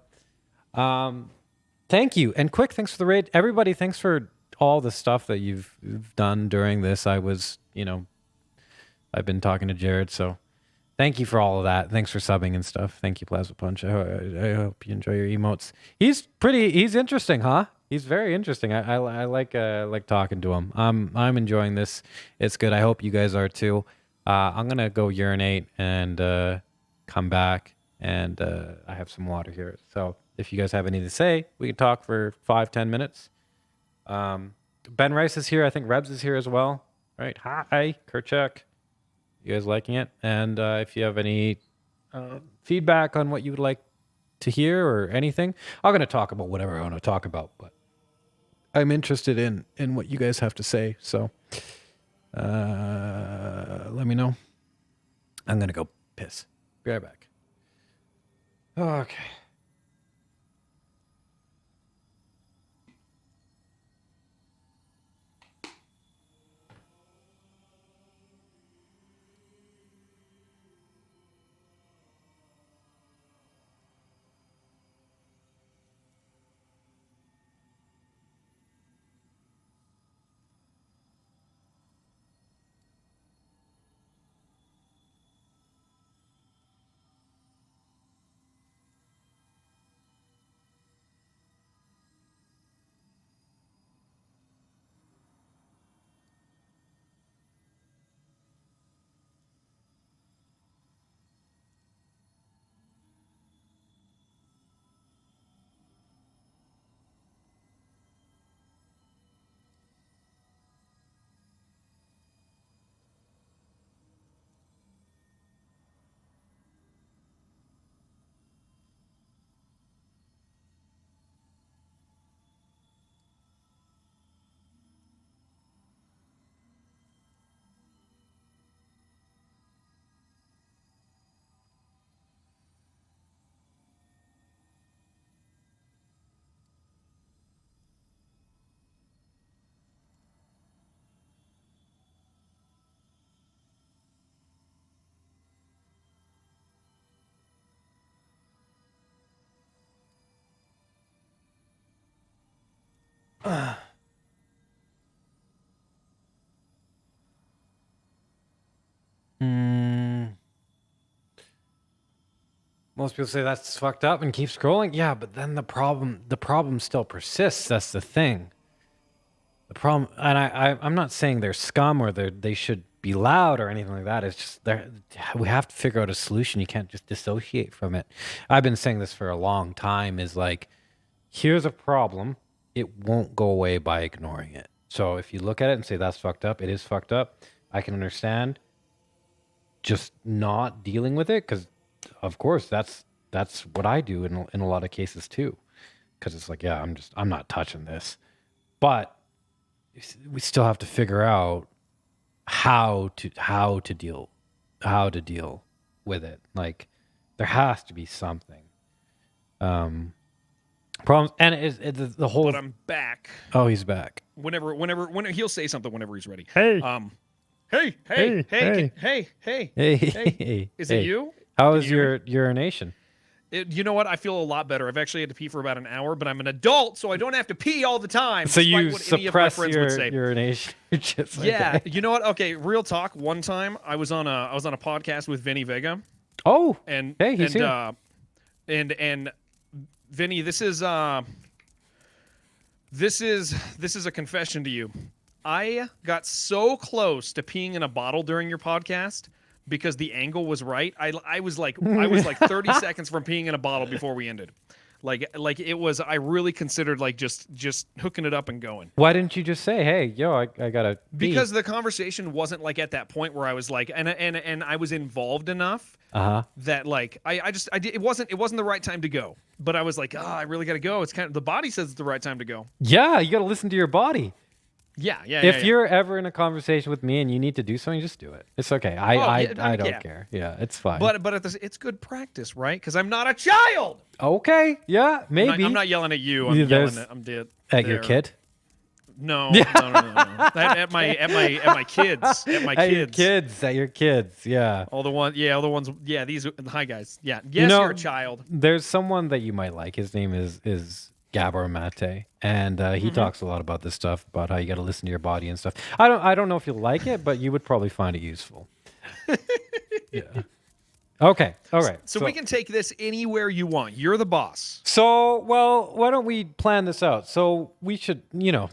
Thank you. And quick, thanks for the raid. Everybody, thanks for all the stuff that you've done during this. I've been talking to Jared, so thank you for all of that. Thanks for subbing and stuff. Thank you, Plasma Punch. I hope you enjoy your emotes. He's interesting, huh? He's very interesting. I like talking to him. I'm enjoying this. It's good. I hope you guys are too. I'm gonna go urinate and come back, and I have some water here. So if you guys have anything to say, we can talk for 5-10 minutes. Ben Rice is here. I think Rebs is here as well. Right? Hi, Kerchak. You guys liking it? And if you have any feedback on what you would like to hear or anything. I'm going to talk about whatever I want to talk about, but I'm interested in what you guys have to say. So let me know. I'm going to go piss. Be right back. Okay. Most people say that's fucked up and keep scrolling. Yeah, but then the problem still persists. That's the thing. The problem, and I'm not saying they're scum or they should be loud or anything like that. It's just we have to figure out a solution. You can't just dissociate from it. I've been saying this for a long time. Is like, here's a problem. It won't go away by ignoring it. So if you look at it and say that's fucked up, it is fucked up. I can understand just not dealing with it, because of course that's what I do in a lot of cases too. Because it's like, yeah, I'm not touching this, but we still have to figure out how to deal with it. Like, there has to be something. Problems, and it's the whole. But I'm back. Oh, he's back. Whenever he'll say something whenever he's ready. Hey. Hey. Is it you? How was your urination? You know what? I feel a lot better. I've actually had to pee for about an hour, but I'm an adult, so I don't have to pee all the time. So you what any of my suppress friends would say. your urination. Just like Yeah. that. You know what? Okay, real talk. One time I was on a podcast with Vinny Vega. Oh. And hey, he's here. And Vinny, this is a confession to you. I got so close to peeing in a bottle during your podcast because the angle was right. I was like 30 seconds from peeing in a bottle before we ended. Like it was. I really considered like just hooking it up and going. Why didn't you just say, "Hey, yo, I gotta pee"? Because the conversation wasn't like at that point where I was like, and I was involved enough that like it wasn't the right time to go. But I was like, I really gotta go. It's kind of, the body says it's the right time to go. Yeah, you gotta listen to your body. Yeah. If you're ever in a conversation with me and you need to do something, just do it. It's okay. I don't care. Yeah, it's fine. But it's good practice, right? Because I'm not a child. Okay. Yeah, maybe. I'm not yelling at you. I'm yelling at your kid. No. At my kids. At your kids. Yeah. All the ones. Yeah. These. Hi guys. Yeah. Yes, you're a child. There's someone that you might like. His name is Gabor Mate, and he talks a lot about this stuff, about how you got to listen to your body and stuff. I don't know if you'll like it, but you would probably find it useful. Yeah. Okay. All right. So we can take this anywhere you want. You're the boss. So, well, why don't we plan this out? So we should,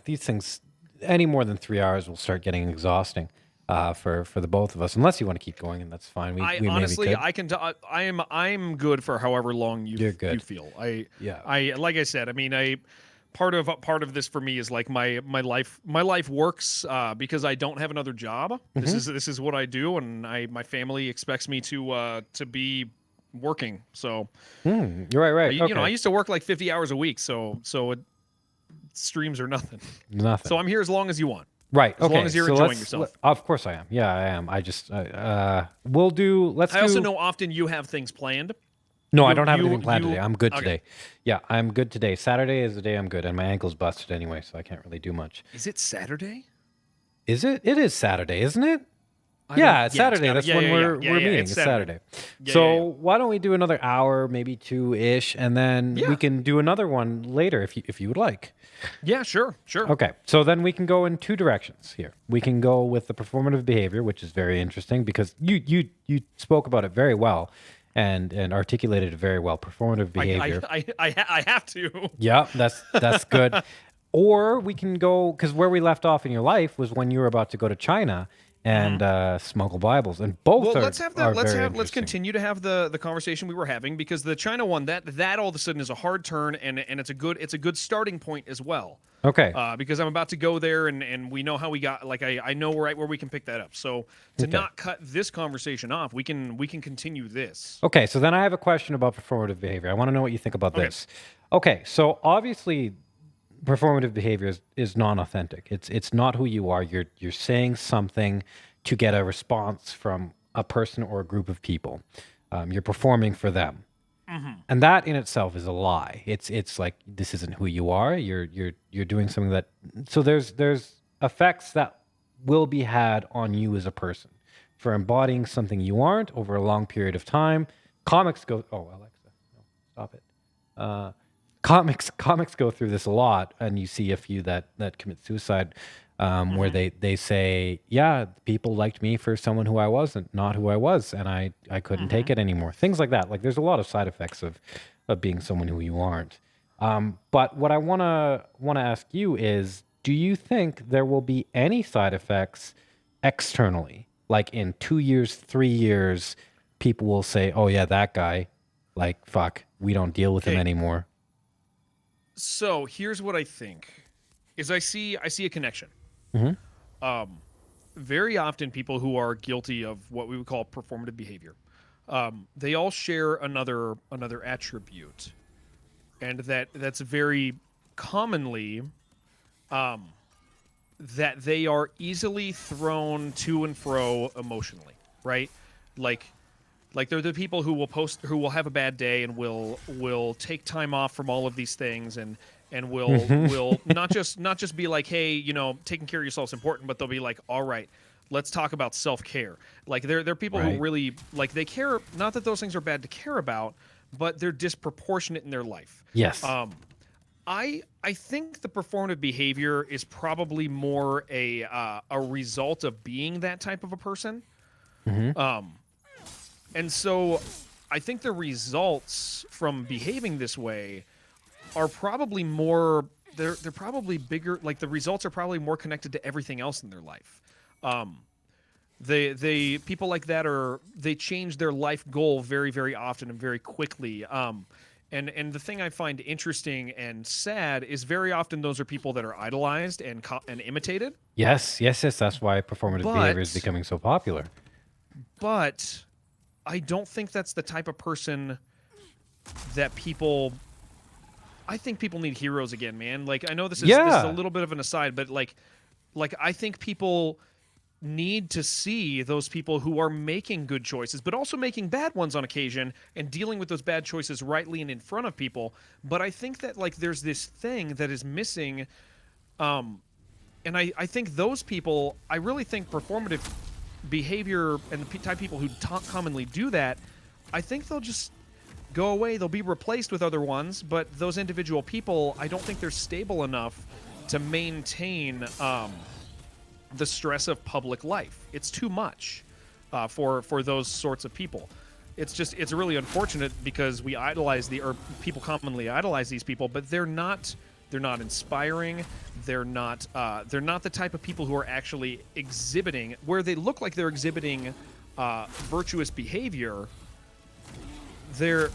these things, any more than 3 hours will start getting exhausting for the both of us. Unless you want to keep going, and that's fine. We honestly, maybe could. I'm good for however long you feel. Like I said, I mean, part of this for me is like my life works because I don't have another job. This is what I do, and my family expects me to be working. So you're right. You know, I used to work like 50 hours a week, so streams are nothing. Nothing. So I'm here as long as you want. Right. As long as you're enjoying yourself. Of course I am. Yeah, I am. I just we'll do. I also know often you have things planned. No, I don't have anything planned today. I'm good today. Yeah, I'm good today. Saturday is the day I'm good, and my ankle's busted anyway, so I can't really do much. Is it Saturday? Is it? It is Saturday, isn't it? Yeah, it's Saturday. That's when we're meeting. It's Saturday. So why don't we do another hour, maybe 2-ish, and then we can do another one later if you would like. Yeah, sure. Okay, so then we can go in two directions here. We can go with the performative behavior, which is very interesting because you spoke about it very well and articulated it very well. Performative behavior. I have to. Yeah, that's good. Or we can go, because where we left off in your life was when you were about to go to China and smuggle Bibles, and both let's continue to have the conversation we were having, because the China one that all of a sudden is a hard turn, and it's a good starting point as well. Okay. Because I'm about to go there, and we know how we got. Like I know where we can pick that up. So to not cut this conversation off, we can continue this. Okay. So then I have a question about performative behavior. I want to know what you think about this. Okay. So obviously, performative behavior is non-authentic. It's not who you are. You're saying something to get a response from a person or a group of people. You're performing for them, and that in itself is a lie. It's like, this isn't who you are. You're doing something that. So there's effects that will be had on you as a person for embodying something you aren't over a long period of time. Comics go. Oh, Alexa, no, stop it. Comics go through this a lot, and you see a few that commit suicide, where they say, yeah, people liked me for someone who I wasn't, not who I was, and I couldn't take it anymore. Things like that. Like, there's a lot of side effects of being someone who you aren't. But what I wanna ask you is, do you think there will be any side effects externally? Like in 2 years, 3 years, people will say, oh yeah, that guy, like, fuck, we don't deal with him anymore. So here's what I think is I see a connection. Very often people who are guilty of what we would call performative behavior, they all share another attribute, and that's very commonly that they are easily thrown to and fro emotionally, right? Like they're the people who will have a bad day and will take time off from all of these things and will not just be like, hey, you know, taking care of yourself is important, but they'll be like, all right, let's talk about self-care. Like they're people who really, like, they care, not that those things are bad to care about, but they're disproportionate in their life. Yes. I think the performative behavior is probably more a result of being that type of a person. And so I think the results from behaving this way are probably more, they're probably bigger, like the results are probably more connected to everything else in their life. They people like that they change their life goal very, very often and very quickly. And the thing I find interesting and sad is very often those are people that are idolized and imitated. Yes. That's why performative behavior is becoming so popular. But I don't think that's the type of person that I think people need heroes again, man. Like, I know this is a little bit of an aside, but like I think people need to see those people who are making good choices, but also making bad ones on occasion and dealing with those bad choices rightly and in front of people. But I think that, like, there's this thing that is missing. And I think those people, I really think performative behavior and the type of people who commonly do that, I think they'll just go away. They'll be replaced with other ones, but those individual people, I don't think they're stable enough to maintain the stress of public life. It's too much for those sorts of people. It's really unfortunate because people commonly idolize these people, but they're not inspiring. They're not the type of people who are actually exhibiting, where they look like they're exhibiting virtuous behavior. They're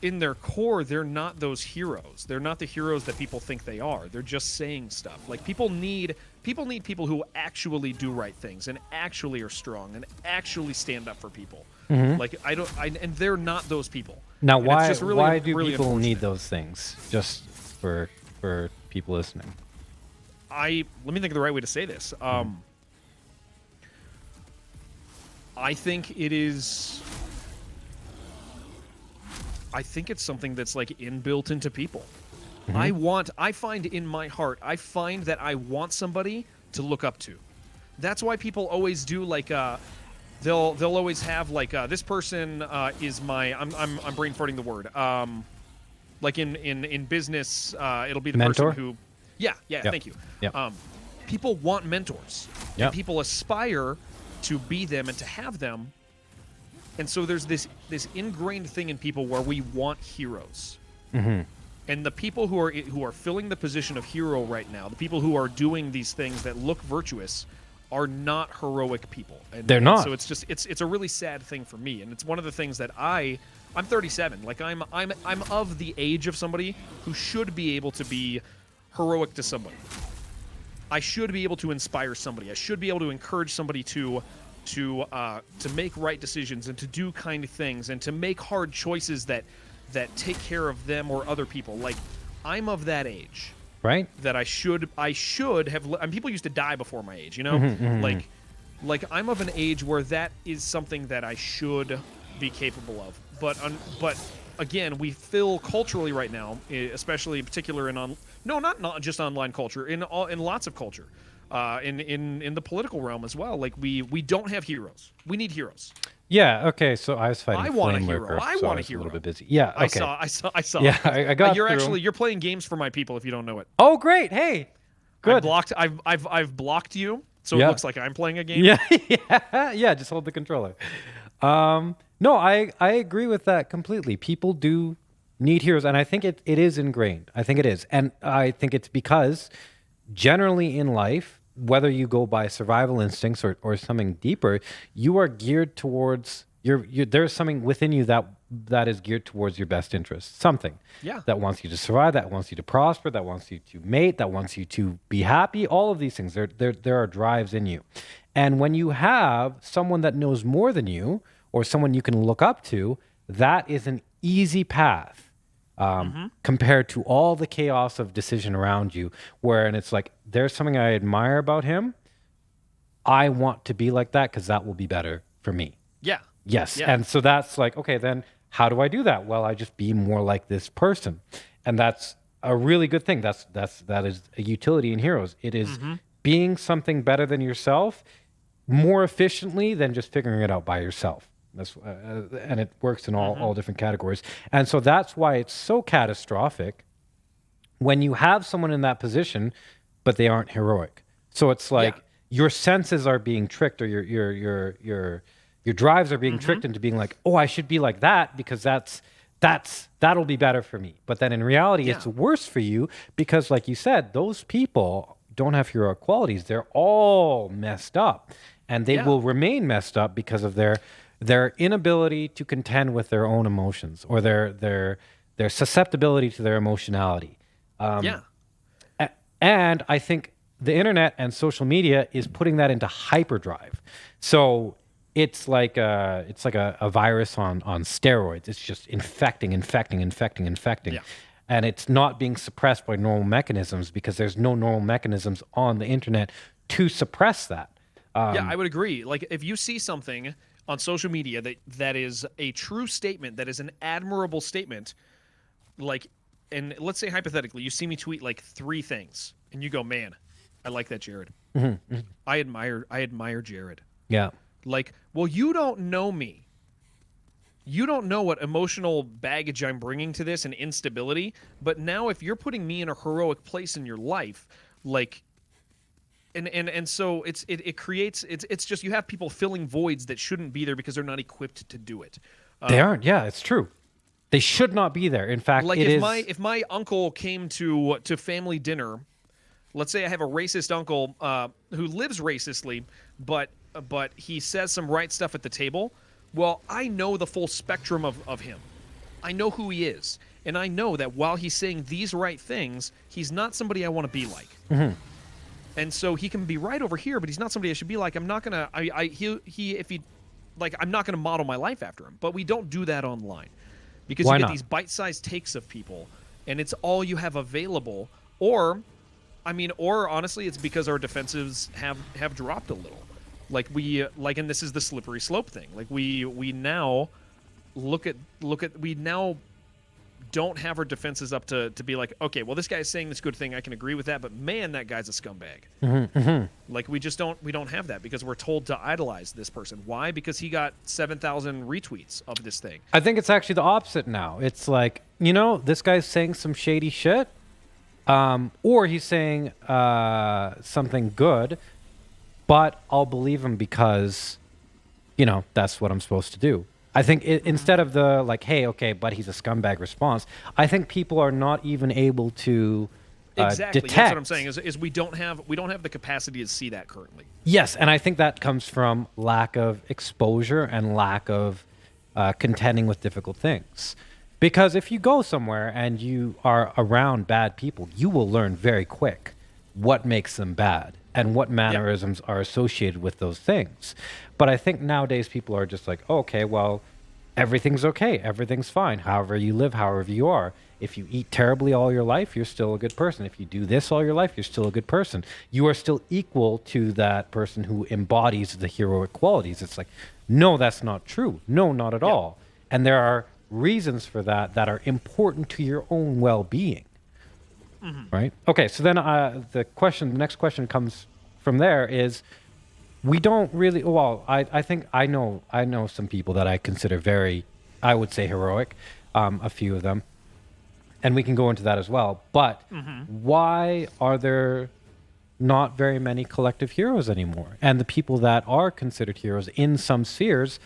in their core, they're not those heroes. They're not the heroes that people think they are. They're just saying stuff. Like, people need People need people who actually do right things and actually are strong and actually stand up for people. Like and they're not those people. Now, And why it's just why do really people need unfortunate. those things? Just for people listening. Let me think of the right way to say this. I think it's something that's like inbuilt into people. I find in my heart, I find that I want somebody to look up to. That's why people always do like they'll always have like this person is my I'm brain farting the word. Like in business, it'll be the Mentor? person who yeah, thank you. Yep. People want mentors. Yep. And people aspire to be them and to have them. And so there's this ingrained thing in people where we want heroes. And the people who are filling the position of hero right now, the people who are doing these things that look virtuous, are not heroic people. And, They're not. So it's a really sad thing for me, and it's one of the things that I'm 37. Like I'm of the age of somebody who should be able to be heroic to somebody. I should be able to inspire somebody. I should be able to encourage somebody to make right decisions and to do kind things and to make hard choices that take care of them or other people. Like, I'm of that age, Right? that I should have. And people used to die before my age, you know. Like I'm of an age where that is something that I should be capable of. But again, we feel culturally right now, especially in particular not just online culture, in lots of culture, in the political realm as well. Like we don't have heroes. We need heroes. Yeah. Okay. So I was fighting. I want a Flame hero. Lurker, I so want a was hero. A little bit busy. Yeah. Okay. I saw. Yeah, I got through 'em. You're playing games for my people if you don't know it. Oh, great! Hey, good. I've blocked you, so Yeah. it looks like I'm playing a game. Yeah. Just hold the controller. No, I agree with that completely. People do need heroes, and I think it is ingrained. I think it is, and I think it's because generally in life, whether you go by survival instincts or something deeper, you are geared towards there's something within you that is geared towards your best interest. Something that wants you to survive, that wants you to prosper, that wants you to mate, that wants you to be happy. All of these things, there are drives in you. And when you have someone that knows more than you or someone you can look up to, that is an easy path compared to all the chaos of decision around you, and it's like, there's something I admire about him. I want to be like that because that will be better for me. Yeah. Yes. Yeah. And so that's like, okay, then how do I do that? Well, I just be more like this person. And that's a really good thing. That is a utility in heroes. It is being something better than yourself more efficiently than just figuring it out by yourself. That's and it works in all different categories. And so that's why it's so catastrophic when you have someone in that position, but they aren't heroic. So it's like your senses are being tricked, or your drives are being tricked into being like, oh, I should be like that because that'll be better for me. But then in reality, it's worse for you because, like you said, those people don't have heroic qualities. They're all messed up, and they will remain messed up because of their inability to contend with their own emotions or their susceptibility to their emotionality. And I think the internet and social media is putting that into hyperdrive. So it's like a virus on steroids. It's just infecting. Yeah. And it's not being suppressed by normal mechanisms because there's no normal mechanisms on the internet to suppress that. I would agree. Like, if you see something on social media that is a true statement, that is an admirable statement, like, and let's say hypothetically, you see me tweet like 3 things, and you go, man, I like that Jared. I admire Jared. Yeah. Like, well, you don't know me. You don't know what emotional baggage I'm bringing to this and instability. But now, if you're putting me in a heroic place in your life, like, and so it creates it's just, you have people filling voids that shouldn't be there because they're not equipped to do it. They aren't. Yeah, it's true. They should not be there. In fact, like if my uncle came to family dinner, let's say I have a racist uncle who lives racistly, but he says some right stuff at the table. Well, I know the full spectrum of him. I know who he is, and I know that while he's saying these right things, he's not somebody I want to be like. And so he can be right over here, but he's not somebody I should be like. I'm not gonna. I'm not gonna model my life after him. But we don't do that online, because Why you get not? these bite-sized takes of people, and it's all you have available. Or honestly, it's because our defensives have dropped a little. And this is the slippery slope thing. Like we now we now don't have our defenses up to be like, okay, well, this guy's saying this good thing, I can agree with that, but man, that guy's a scumbag. Like we don't have that, because we're told to idolize this person. Why? Because he got 7,000 retweets of this thing. I think it's actually the opposite now. It's like, this guy's saying some shady shit, or he's saying something good, but I'll believe him because, that's what I'm supposed to do. I think instead of the like, hey, okay, but he's a scumbag response, I think people are not even able to exactly. detect. That's what I'm saying. Is we don't have the capacity to see that currently. Yes, and I think that comes from lack of exposure and lack of contending with difficult things. Because if you go somewhere and you are around bad people, you will learn very quick what makes them bad and what mannerisms are associated with those things. But I think nowadays people are just like, oh, okay, well, everything's okay. Everything's fine. However you live, however you are. If you eat terribly all your life, you're still a good person. If you do this all your life, you're still a good person. You are still equal to that person who embodies the heroic qualities. It's like, no, that's not true. No, not at all. And there are reasons for that are important to your own well-being. Right? Okay, so then the next question comes from there is, we don't really, well, I think I know some people that I consider very, I would say, heroic, a few of them, and we can go into that as well. But why are there not very many collective heroes anymore? And the people that are considered heroes in some spheres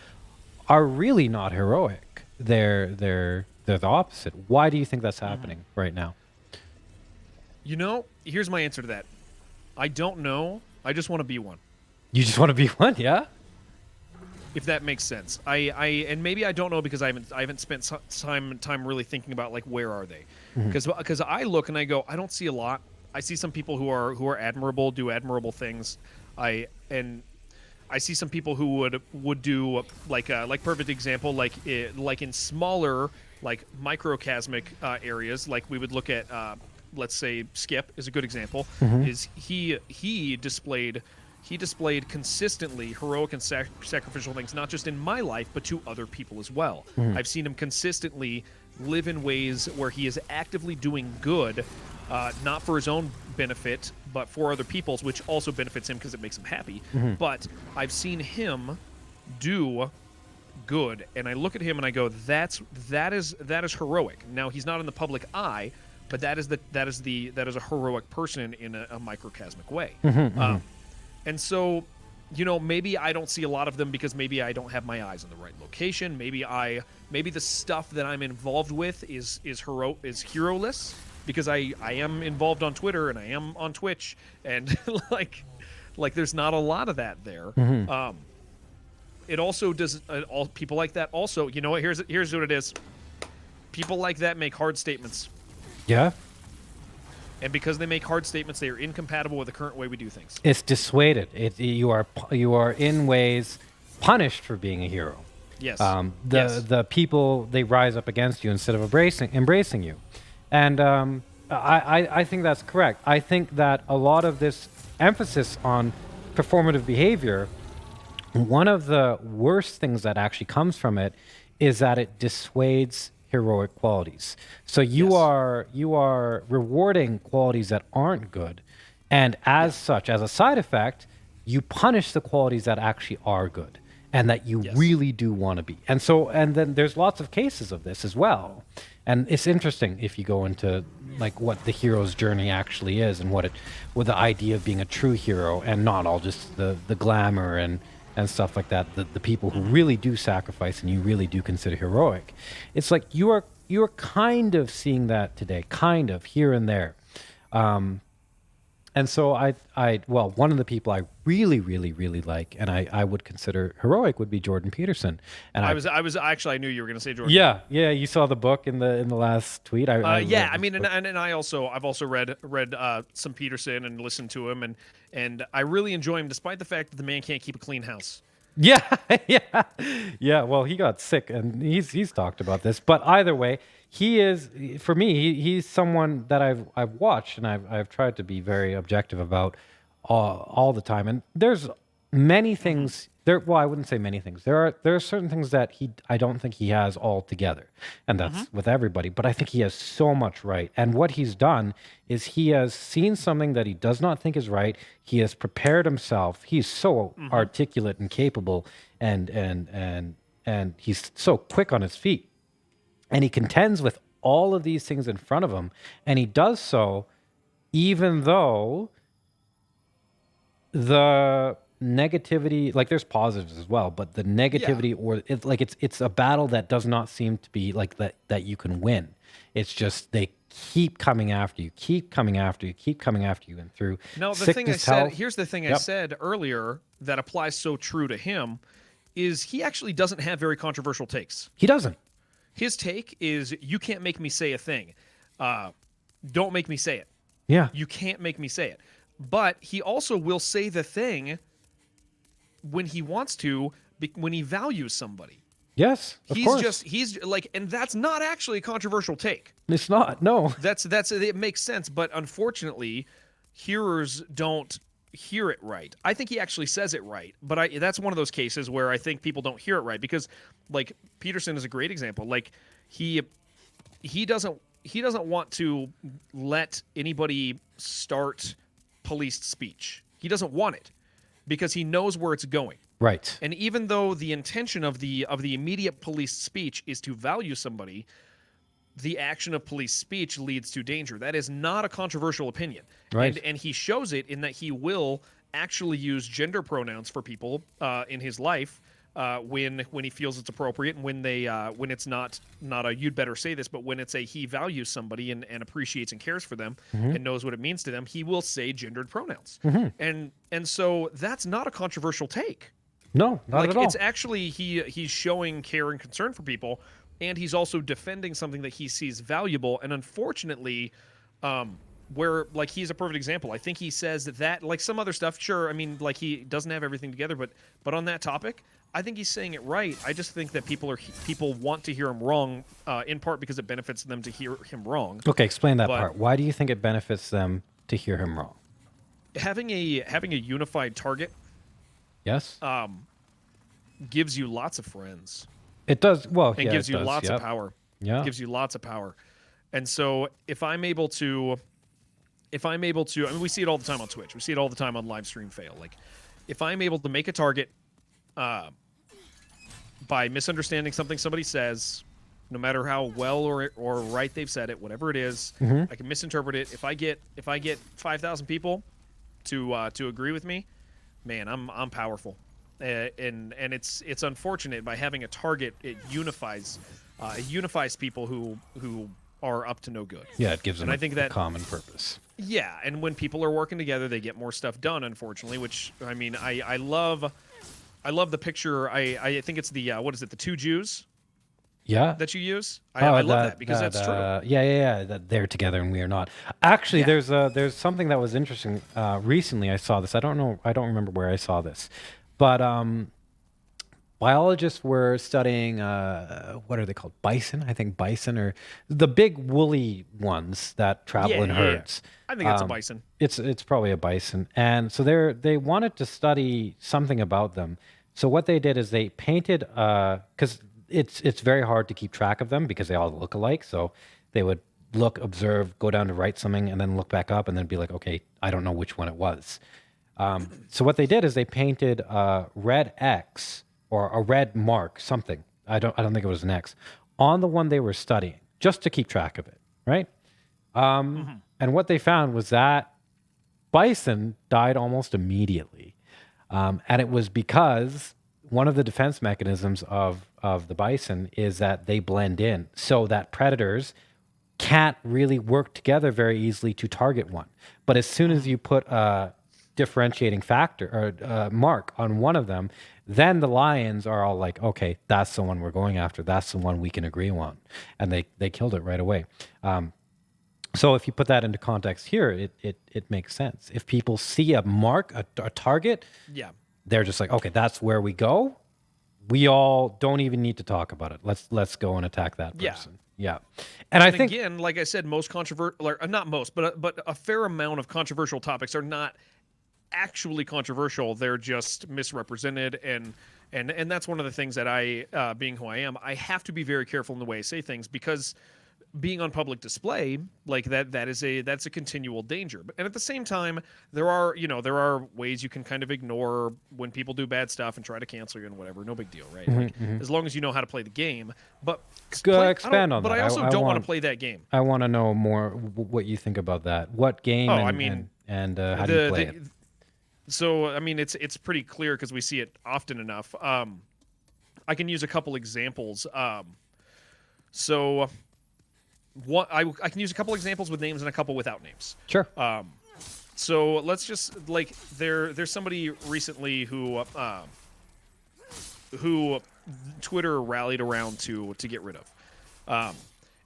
are really not heroic. They're the opposite. Why do you think that's happening right now? Here's my answer to that. I don't know. I just want to be one. You just want to be one, yeah? If that makes sense. And maybe I don't know, because I haven't spent time really thinking about, like, where are they? Because I look and I go, I don't see a lot. I see some people who are admirable, do admirable things. I see some people who would do like perfect example, like in smaller, like microcosmic areas. Like we would look at, let's say Skip is a good example. Is he displayed consistently heroic and sacrificial things, not just in my life, but to other people as well. I've seen him consistently live in ways where he is actively doing good, not for his own benefit, but for other people's, which also benefits him because it makes him happy. But I've seen him do good, and I look at him and I go, that is heroic. Now, he's not in the public eye, but that is a heroic person in a microcosmic way. And so, maybe I don't see a lot of them because maybe I don't have my eyes in the right location. Maybe the stuff that I'm involved with is hero-less, because I am involved on Twitter and I am on Twitch, and like there's not a lot of that there. It also does all people like that also. You know what? Here's what it is. People like that make hard statements. Yeah. And because they make hard statements, they are incompatible with the current way we do things. It's dissuaded. You are in ways punished for being a hero. Yes. The people, they rise up against you instead of embracing you. And I think that's correct. I think that a lot of this emphasis on performative behavior, one of the worst things that actually comes from it is that it dissuades heroic qualities. So you are rewarding qualities that aren't good, and as such, as a side effect, you punish the qualities that actually are good and that you really do want to be. And then there's lots of cases of this as well. And it's interesting if you go into like what the hero's journey actually is, and what the idea of being a true hero, and not all just the glamour and stuff like that, the people who really do sacrifice and you really do consider heroic. It's like you are kind of seeing that today, kind of here and there. And so well, one of the people I really, really, really like, and I would consider heroic, would be Jordan Peterson. And I was actually, I knew you were going to say Jordan. Yeah. You saw the book in the last tweet. Yeah, I mean, and I've also read some Peterson and listened to him, and I really enjoy him, despite the fact that the man can't keep a clean house. Yeah, yeah. Well, he got sick, and he's talked about this. But either way, he is, for me. He's someone that I've watched, and I've tried to be very objective about all the time. And there's many things there. Well, I wouldn't say many things. There are certain things that I don't think he has all together, and that's with everybody. But I think he has so much right. And what he's done is he has seen something that he does not think is right. He has prepared himself. He's so articulate and capable, and he's so quick on his feet, and he contends with all of these things in front of him, and he does so even though the negativity, like there's positives as well, but the negativity or it's a battle that does not seem to be like that you can win. It's just they keep coming after you, and through here's the thing I said earlier that applies so true to him is he actually doesn't have very controversial takes. He doesn't. His take is, you can't make me say a thing. Don't make me say it. Yeah. You can't make me say it. But he also will say the thing when he wants to, when he values somebody. Yes, of course. He's like, and that's not actually a controversial take. It's not, no. That's it makes sense, but unfortunately, hearers don't hear it right. I think he actually says it right, but that's one of those cases where I think people don't hear it right, because like Peterson is a great example. Like he doesn't want to let anybody start policed speech. He doesn't want it because he knows where it's going. Right. And even though the intention of the immediate police speech is to value somebody, the action of police speech leads to danger. That is not a controversial opinion. Right. And he shows it in that he will actually use gender pronouns for people in his life when he feels it's appropriate, and when it's not a you'd better say this, but when it's a he values somebody and appreciates and cares for them and knows what it means to them, he will say gendered pronouns. And so that's not a controversial take. No, not at all. It's actually he's showing care and concern for people, and he's also defending something that he sees valuable. And unfortunately, where like he's a perfect example. I think he says that like some other stuff, sure, I mean, like he doesn't have everything together, but on that topic, I think he's saying it right. I just think that people want to hear him wrong, in part because it benefits them to hear him wrong. Okay, explain that part. Why do you think it benefits them to hear him wrong? Having a unified target, yes, gives you lots of friends. It does. Well, and gives you lots of power. Yeah, it gives you lots of power. And so if I'm able to, I mean, we see it all the time on Twitch. We see it all the time on live stream fail. Like, if I'm able to make a target by misunderstanding something somebody says, no matter how well or right they've said it, whatever it is, I can misinterpret it. If I get 5,000 people to agree with me, man, I'm powerful. And it's unfortunate, by having a target, it unifies people who are up to no good. Yeah, it gives them I think that common purpose. Yeah, and when people are working together, they get more stuff done, unfortunately, which, I mean, I love the picture. I think it's the what is it, the two Jews? Yeah, that you use. I love that because that's true. Yeah. That they're together and we are not. Actually, there's something that was interesting. Recently, I saw this. I don't remember where I saw this, but biologists were studying what are they called? Bison, I think bison, or the big woolly ones that travel in herds. Yeah. I think it's a bison. It's probably a bison, and so they wanted to study something about them. So what they did is they painted because it's very hard to keep track of them because they all look alike. So they would look, observe, go down to write something, and then look back up, and then be like, okay, I don't know which one it was. So what they did is they painted a red X or a red mark, something. I don't think it was an X, on the one they were studying, just to keep track of it, right? And what they found was that bison died almost immediately. And it was because one of the defense mechanisms of the bison is that they blend in, so that predators can't really work together very easily to target one. But as soon as you put a differentiating factor or mark on one of them, then the lions are all like, okay, that's the one we're going after. That's the one we can agree on. And they killed it right away. So if you put that into context here, it makes sense. If people see a mark, a target, Yeah. they're just like, okay, that's where we go. We all don't even need to talk about it. Let's go and attack that person. Yeah. And I think, again, like I said, most controversial, or not most, but a fair amount of controversial topics are not actually controversial. They're just misrepresented, and that's one of the things that I, being who I am, I have to be very careful in the way I say things, because being on public display like that's a continual danger. And at the same time, there are ways you can kind of ignore when people do bad stuff and try to cancel you and whatever. No big deal, right? As long as you know how to play the game. But expand on that. But I also don't want to play that game. I want to know more what you think about that. What game? Oh, and how do you play it? So I mean, it's pretty clear because we see it often enough. I can use a couple examples. So I can use a couple examples with names and a couple without names. Sure. So let's just there's somebody recently who Twitter rallied around to get rid of,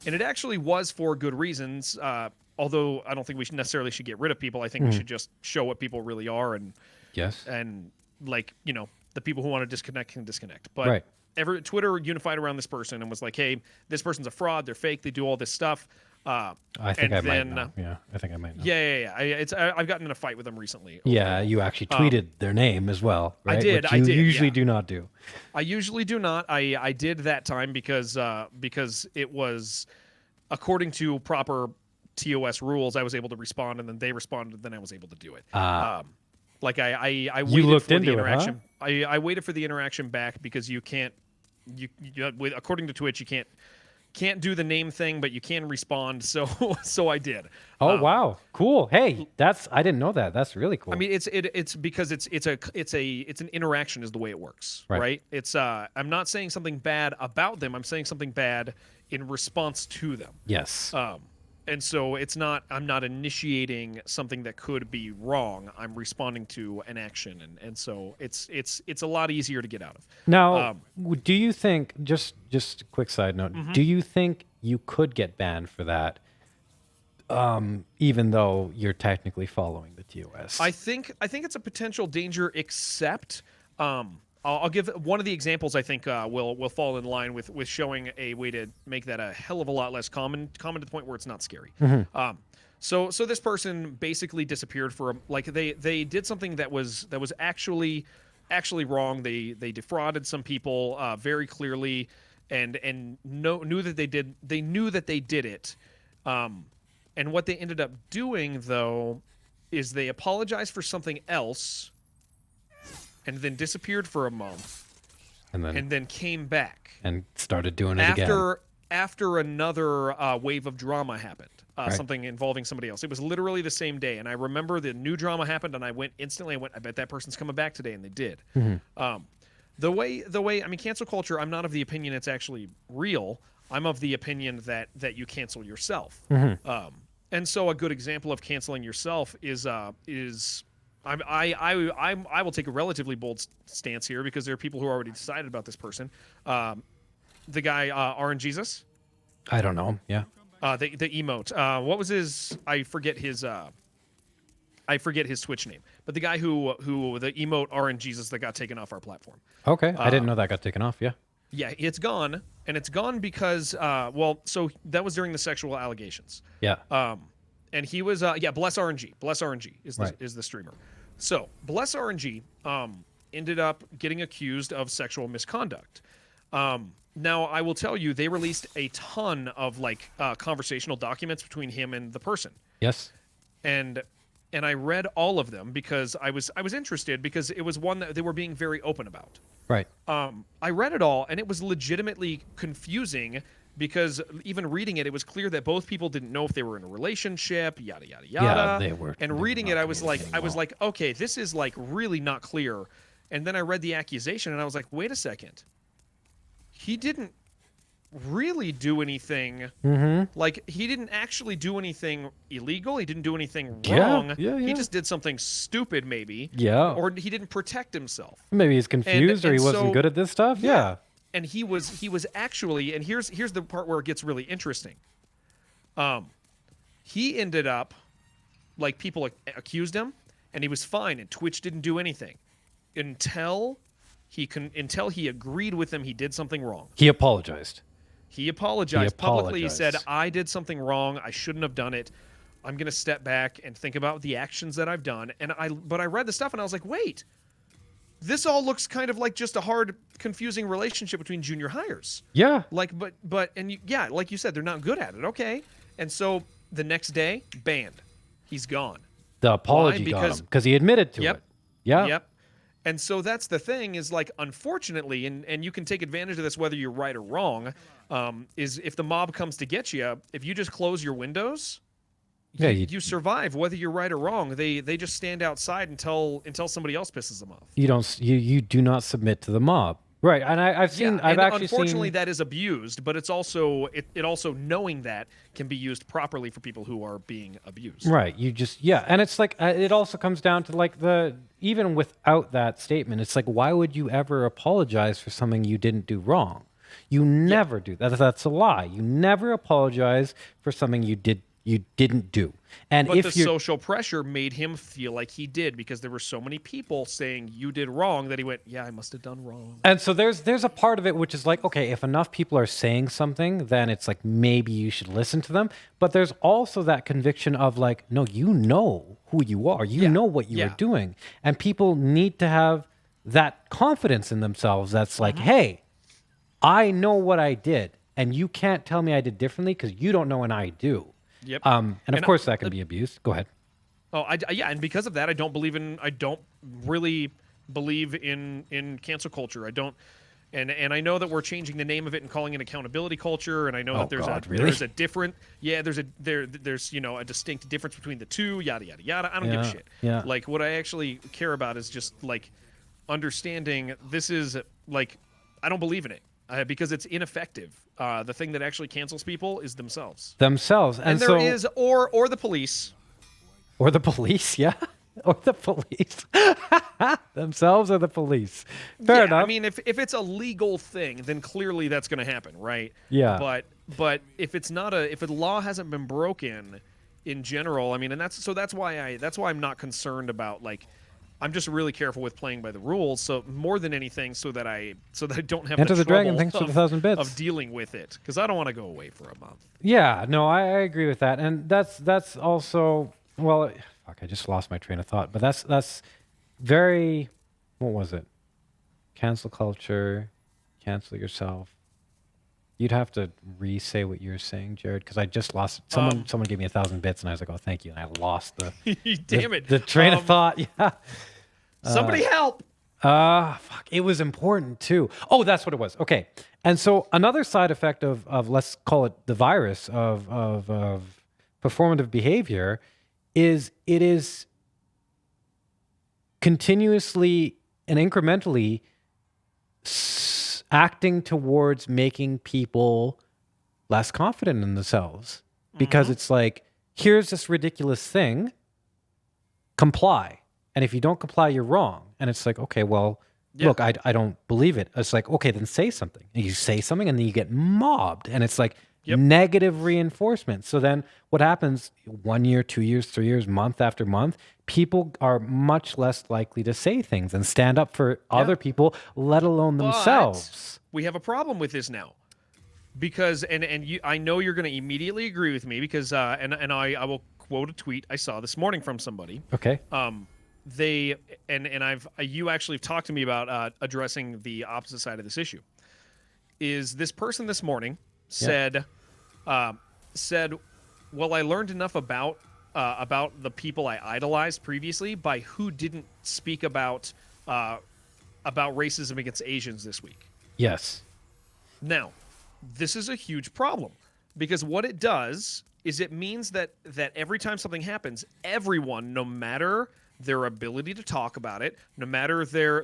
and it actually was for good reasons. Although I don't think we necessarily should get rid of people. I think we should just show what people really are, and the people who want to disconnect can disconnect. But right. Twitter unified around this person and was like, hey, this person's a fraud. They're fake. They do all this stuff. I think I might know. Yeah, I think I might know. Yeah. I've gotten in a fight with them recently. Yeah, you actually tweeted their name as well, right? I did. Which you usually do not do. I usually do not. I did that time because it was according to proper TOS rules. I was able to respond, and then they responded, and then I was able to do it. I waited for the interaction. I waited for the interaction back because you can't. According to Twitch, you can't do the name thing, but you can respond. So I did. Oh wow, cool. Hey, I didn't know that. That's really cool. I mean, it's because it's an interaction is the way it works, right? It's I'm not saying something bad about them. I'm saying something bad in response to them. Yes. And so I'm not initiating something that could be wrong. I'm responding to an action, and so it's a lot easier to get out of. Now, do you think, just a quick side note, do you think you could get banned for that, even though you're technically following the TOS? I think it's a potential danger, except I'll give one of the examples I think will fall in line with showing a way to make that a hell of a lot less common to the point where it's not scary. So this person basically disappeared for they did something that was actually wrong. They defrauded some people very clearly, and knew that they did it. And what they ended up doing though is they apologized for something else, and then disappeared for a month, and then came back and started doing it again. After another wave of drama happened, something involving somebody else. It was literally the same day, and I remember the new drama happened, and I went instantly. I bet that person's coming back today, and they did. The way I mean, cancel culture. I'm not of the opinion it's actually real. I'm of the opinion that you cancel yourself. And so a good example of canceling yourself is. I will take a relatively bold stance here because there are people who are already decided about this person. The guy RNGesus. I don't know. Yeah. The emote. What was his? I forget his Twitch name. But the guy who the emote RNGesus that got taken off our platform. Okay, I didn't know that got taken off. Yeah. Yeah, it's gone, and it's gone because so that was during the sexual allegations. Yeah. And he was Bless RNG. Bless RNG is the streamer. So Bless RNG ended up getting accused of sexual misconduct. Now I will tell you, they released a ton of conversational documents between him and the person. Yes. And I read all of them because I was interested, because it was one that they were being very open about. Right. I read it all, and it was legitimately confusing. Because even reading it, it was clear that both people didn't know if they were in a relationship, yada yada yada. Yeah, they were. And reading it, I was like, okay, this is really not clear. And then I read the accusation, and I was like, wait a second. He didn't really do anything. Like, he didn't actually do anything illegal. He didn't do anything wrong. He just did something stupid, maybe. Yeah. Or he didn't protect himself. Maybe he's confused, or he wasn't good at this stuff. Yeah. And he was actually, and here's the part where it gets really interesting. He ended up, like, people accused him, and he was fine, and Twitch didn't do anything until he agreed with them he did something wrong. He apologized. He apologized publicly. He said, I did something wrong. I shouldn't have done it. I'm going to step back and think about the actions that I've done. But I read the stuff and I was like, wait, this all looks kind of like just a hard, confusing relationship between junior hires. Yeah. Like, like you said, they're not good at it. Okay. And so the next day, banned. He's gone. The apology got him because he admitted to it. Yeah. Yep. And so that's the thing is, like, unfortunately, and you can take advantage of this whether you're right or wrong, is if the mob comes to get you, if you just close your windows, you survive whether you're right or wrong. They just stand outside until somebody else pisses them off. You do not submit to the mob. Right, and unfortunately that is abused, but it's also it also knowing that can be used properly for people who are being abused. Right, and it's like it also comes down to like even without that statement, it's like, why would you ever apologize for something you didn't do wrong? You never do that. That's a lie. You never apologize for something you didn't do. And but the social pressure made him feel like he did, because there were so many people saying you did wrong that he went, yeah, I must have done wrong. And so there's a part of it which is like, okay, if enough people are saying something, then it's like maybe you should listen to them. But there's also that conviction of like, no, you know who you are. You know what you are doing. And people need to have that confidence in themselves that's like, hey, I know what I did, and you can't tell me I did differently because you don't know and I do. Yep. And of course that can be abused. Go ahead. Oh, and because of that, I don't really believe in cancel culture. I don't, and I know that we're changing the name of it and calling it accountability culture, and I know that there's a different, there's a distinct difference between the two. Yada yada yada. I don't give a shit. Yeah. Like, what I actually care about is just like understanding this is like, I don't believe in it. Because it's ineffective. The thing that actually cancels people is themselves. And there is, or the police. Or the police, yeah. Or the police. Themselves or the police. Fair enough. I mean, if it's a legal thing, then clearly that's going to happen, right? Yeah. But if it's not if the law hasn't been broken in general, I mean, and that's why I'm not concerned about, like, I'm just really careful with playing by the rules. So more than anything, so that I don't have Enter the Dragon. trouble Thanks for the 1,000 bits of dealing with it, because I don't want to go away for a month. Yeah, no, I agree with that, and that's also, well, fuck, I just lost my train of thought. But that's very, what was it? Cancel culture, cancel yourself. You'd have to re-say what you were saying, Jared, because I just lost it. Someone gave me 1,000 bits, and I was like, "Oh, thank you," and I lost the the train of thought. Yeah, somebody help! Fuck, it was important too. Oh, that's what it was. Okay, and so another side effect of let's call it the virus of performative behavior is it is continuously and incrementally acting towards making people less confident in themselves, because it's like, here's this ridiculous thing, comply, and if you don't comply, you're wrong. And it's like, okay, well, look, I don't believe it. It's like, okay, then say something. And you say something, and then you get mobbed, and it's like negative reinforcement. So then what happens 1 year, 2 years, 3 years, month after month, people are much less likely to say things and stand up for other people, let alone themselves. We have a problem with this now, because I know you're going to immediately agree with me, because and I will quote a tweet I saw this morning from somebody. Okay. You actually have talked to me about addressing the opposite side of this issue. Is this person this morning said, well, I learned enough about the people I idolized previously by who didn't speak about racism against Asians this week. Yes. Now, this is a huge problem, because what it does is it means that every time something happens, everyone, no matter their ability to talk about it, no matter their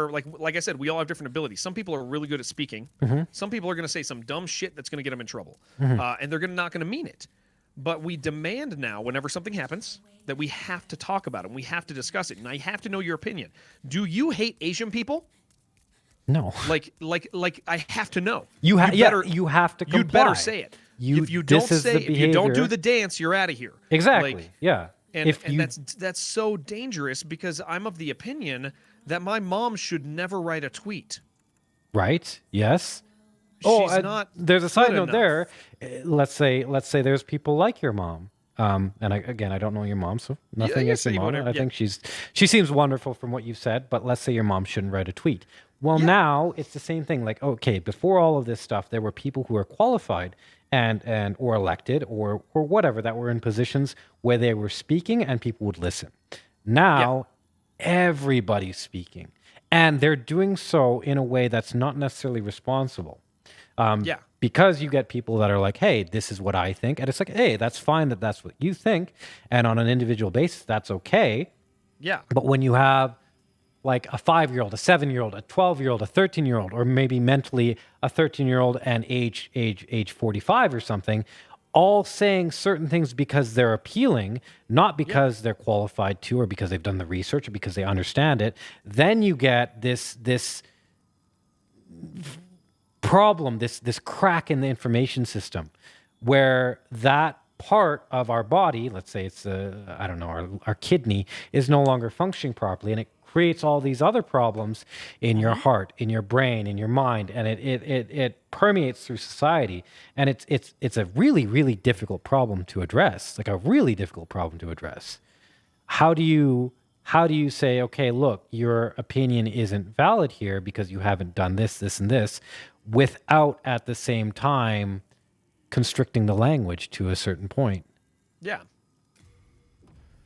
like I said, we all have different abilities. Some people are really good at speaking. Some people are going to say some dumb shit that's going to get them in trouble, and they're not going to mean it. But we demand now, whenever something happens, that we have to talk about it and we have to discuss it, and I have to know your opinion. Do you hate Asian people? No. Like I have to know. You have to comply. You'd better say it. If you don't say it, if you don't do the dance, you're out of here. Exactly. Yeah. And that's so dangerous, because I'm of the opinion that my mom should never write a tweet. Right? Yes. She's not. There's a side note enough. there. Let's say there's people like your mom. And I don't know your mom, so nothing against your mom. Whatever, I think she seems wonderful from what you've said. But let's say your mom shouldn't write a tweet. Well, now it's the same thing. Like, okay, before all of this stuff, there were people who were qualified and or elected or whatever that were in positions where they were speaking and people would listen. Now everybody's speaking, and they're doing so in a way that's not necessarily responsible. Because you get people that are like, hey, this is what I think. And it's like, hey, that's fine that that's what you think. And on an individual basis, that's okay. Yeah. But when you have like a 5-year-old, a 7-year-old, a 12-year-old, a 13-year-old, or maybe mentally a 13-year-old and age 45 or something, all saying certain things because they're appealing, not because they're qualified to, or because they've done the research, or because they understand it, then you get this problem, this crack in the information system, where that part of our body, let's say it's our kidney, is no longer functioning properly, and it creates all these other problems in your heart, in your brain, in your mind, and it permeates through society, and it's a really, really difficult problem to address, like a really difficult problem to address. How do you say, okay, look, your opinion isn't valid here because you haven't done this, this, and this, without at the same time constricting the language to a certain point? Yeah.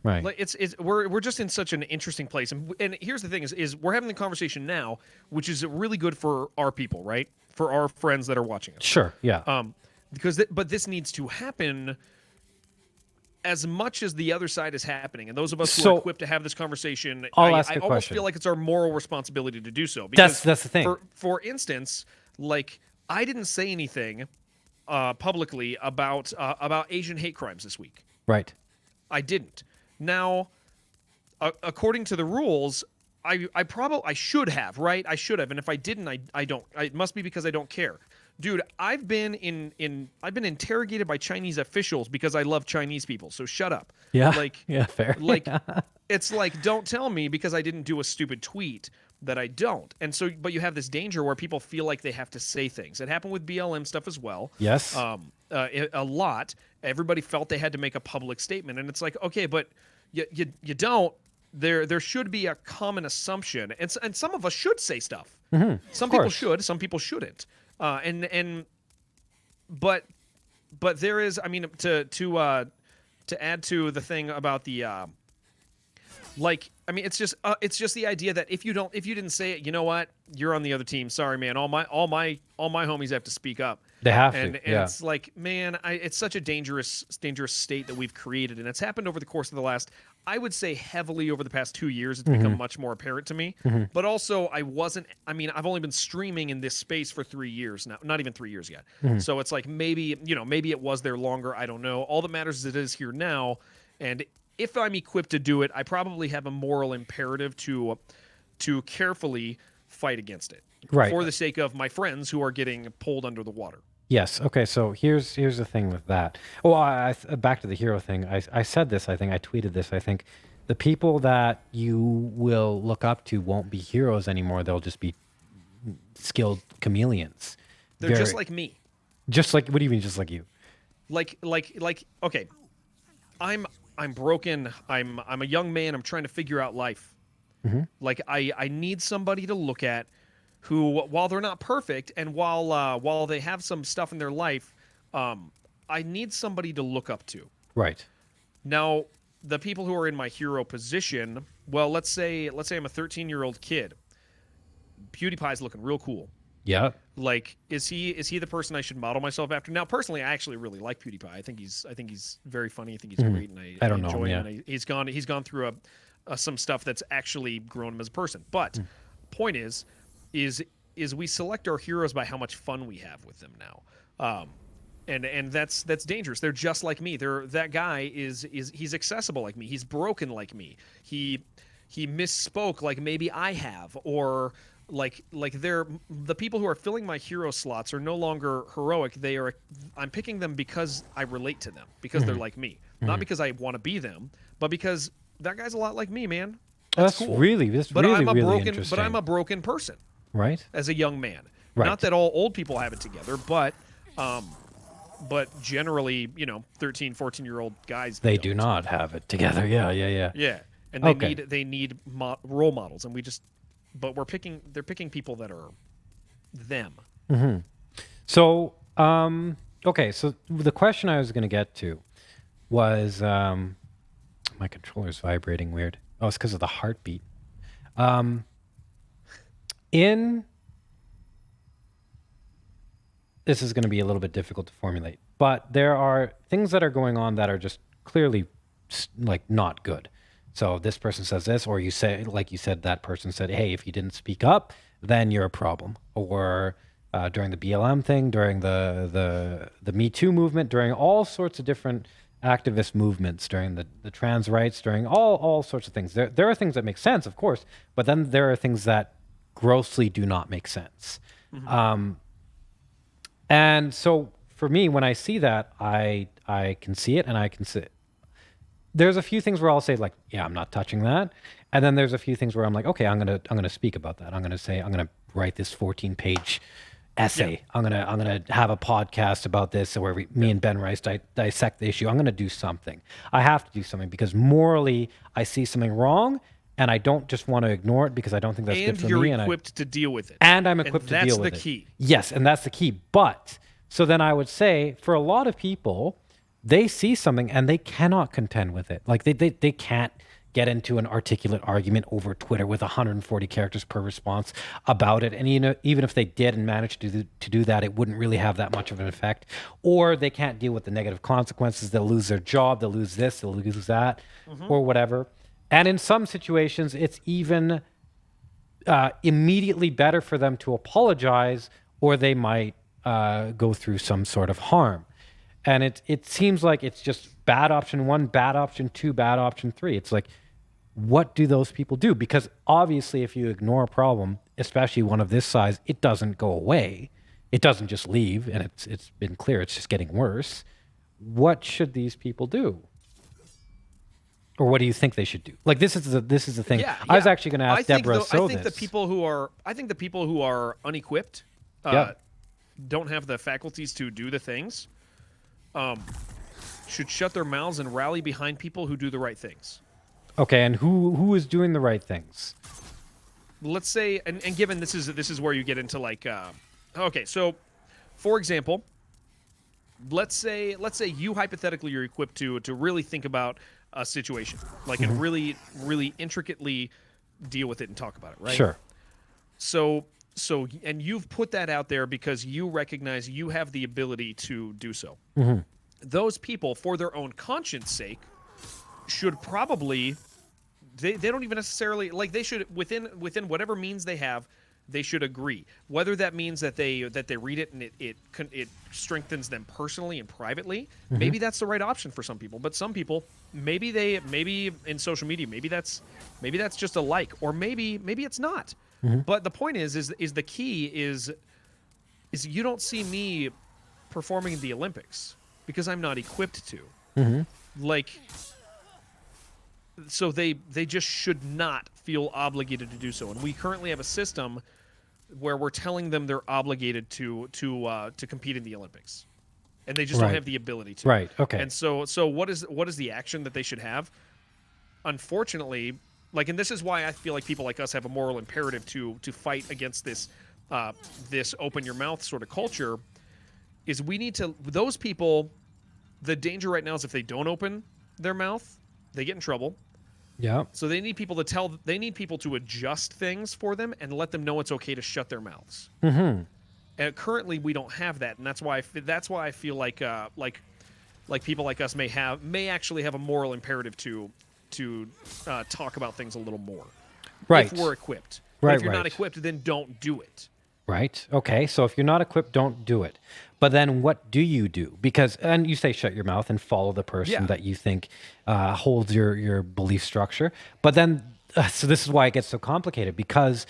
Right. Like we're just in such an interesting place, and here's the thing: is we're having the conversation now, which is really good for our people, right? For our friends that are watching us. Sure. Yeah. But this needs to happen as much as the other side is happening, and those of us who are equipped to have this conversation, I almost feel like it's our moral responsibility to do so. Because that's the thing. For instance, like I didn't say anything publicly about Asian hate crimes this week. Right. I didn't. Now, according to the rules, I should have, right? I should have, and if I didn't, I don't. It must be because I don't care. Dude, I've been interrogated by Chinese officials because I love Chinese people. So shut up. Yeah. Fair. It's like, don't tell me because I didn't do a stupid tweet that I don't. And so, but you have this danger where people feel like they have to say things. It happened with BLM stuff as well. Yes. A lot. Everybody felt they had to make a public statement, and it's like, okay, but you don't. There should be a common assumption, and some of us should say stuff. Mm-hmm. Some people should, some people shouldn't. But there is, I mean, to add to the thing about the it's just the idea that if you didn't say it, you know what, you're on the other team. Sorry, man. All my homies have to speak up. They have to. And it's like, man, it's such a dangerous state that we've created, and it's happened over the course of the last, I would say heavily over the past 2 years. It's become much more apparent to me. But also, I've only been streaming in this space for 3 years now, not even 3 years yet. So it's like maybe it was there longer. I don't know. All that matters is it is here now, and if I'm equipped to do it, I probably have a moral imperative to carefully fight against it, right, for the sake of my friends who are getting pulled under the water. Yes. Okay. So here's the thing with that. Well, back to the hero thing. I said this. I think I tweeted this. I think the people that you will look up to won't be heroes anymore. They'll just be skilled chameleons. They're just like me. Just like, what do you mean? Just like you? Like. Okay. I'm broken. I'm a young man. I'm trying to figure out life. Like I need somebody to look at who, while they're not perfect, and while they have some stuff in their life, I need somebody to look up to. Right. Now, the people who are in my hero position, well, let's say I'm a 13-year-old kid. PewDiePie's looking real cool. Yeah. Like, is he the person I should model myself after? Now, personally, I actually really like PewDiePie. I think he's very funny. I think he's great, and I don't enjoy know him. him. And he's gone through some stuff that's actually grown him as a person. But point is we select our heroes by how much fun we have with them now. And that's dangerous. They're just like me. That guy is he's accessible like me. He's broken like me. He misspoke like maybe I have, or like they're the people who are filling my hero slots are no longer heroic. I'm picking them because I relate to them, because they're like me, not because I want to be them, but because that guy's a lot like me, man. That's cool. really interesting. But I'm a broken person, right? As a young man. Right. Not that all old people have it together, but generally, 13, 14-year-old guys, they do not have it together. Yeah. Yeah, and they need role models, and they're picking people that are them. Mm-hmm. So, okay, so the question I was going to get to was, my controller's vibrating weird. Oh, it's because of the heartbeat. This is going to be a little bit difficult to formulate, but there are things that are going on that are just clearly like not good. So this person says this, or you say, like you said, that person said, hey, if you didn't speak up, then you're a problem. Or during the BLM thing, during the Me Too movement, during all sorts of different activist movements, during the trans rights, during all sorts of things. There are things that make sense, of course, but then there are things that grossly do not make sense. Mm-hmm. And so for me, when I see that, I can see it, and I can see it. There's a few things where I'll say like, yeah, I'm not touching that. And then there's a few things where I'm like, okay, I'm gonna speak about that. I'm gonna write this 14-page essay. Yeah. I'm gonna have a podcast about this where me and Ben Rice dissect the issue. I'm gonna do something. I have to do something because morally I see something wrong, and I don't just want to ignore it because I don't think that's good for me. And you're equipped to deal with it. And I'm equipped to deal with it. That's the key. Yes, and that's the key. But so then I would say for a lot of people, they see something and they cannot contend with it. Like they can't get into an articulate argument over Twitter with 140 characters per response about it. And even if they did and managed to do that, it wouldn't really have that much of an effect. Or they can't deal with the negative consequences. They'll lose their job. They'll lose this. They'll lose that, or whatever. And in some situations, it's even immediately better for them to apologize, or they might go through some sort of harm. And it seems like it's just bad option 1, bad option 2, bad option 3. It's like, what do those people do? Because obviously, if you ignore a problem, especially one of this size, it doesn't go away. It doesn't just leave, and it's been clear it's just getting worse. What should these people do? Or what do you think they should do? Like this is the thing. Yeah. I was actually going to ask Deborah. I think the people who are unequipped, don't have the faculties to do the things, should shut their mouths and rally behind people who do the right things. Okay, and who is doing the right things? Let's say, and given this is where you get into like, okay, so for example, let's say you hypothetically are equipped to really think about a situation, like, and really, really intricately deal with it and talk about it, right? Sure. So, and you've put that out there because you recognize you have the ability to do so. Mm-hmm. Those people, for their own conscience sake, should probably, they don't even necessarily, like, they should, within whatever means they have, they should agree. Whether that means that they read it and it strengthens them personally and privately, maybe that's the right option for some people. But some people, maybe in social media, maybe that's just a like, or maybe it's not. Mm-hmm. But the point is the key is you don't see me performing in the Olympics because I'm not equipped to. Mm-hmm. Like, so they just should not feel obligated to do so. And we currently have a system where we're telling them they're obligated to compete in the Olympics, and they just don't have the ability to. Right. Okay. And so what is the action that they should have? Unfortunately, like, and this is why I feel like people like us have a moral imperative to fight against this open your mouth sort of culture. Is we need to, those people, the danger right now is if they don't open their mouth, they get in trouble. Yeah. So they need people to adjust things for them and let them know it's okay to shut their mouths. Mm-hmm. And currently we don't have that, and that's why I feel like people like us may actually have a moral imperative to to talk about things a little more. Right. If we're equipped. Right, But if you're right. not equipped, then don't do it. Right. Okay. So if you're not equipped, don't do it. But then what do you do? Because, and you say shut your mouth and follow the person that you think holds your belief structure. But then, so this is why it gets so complicated, because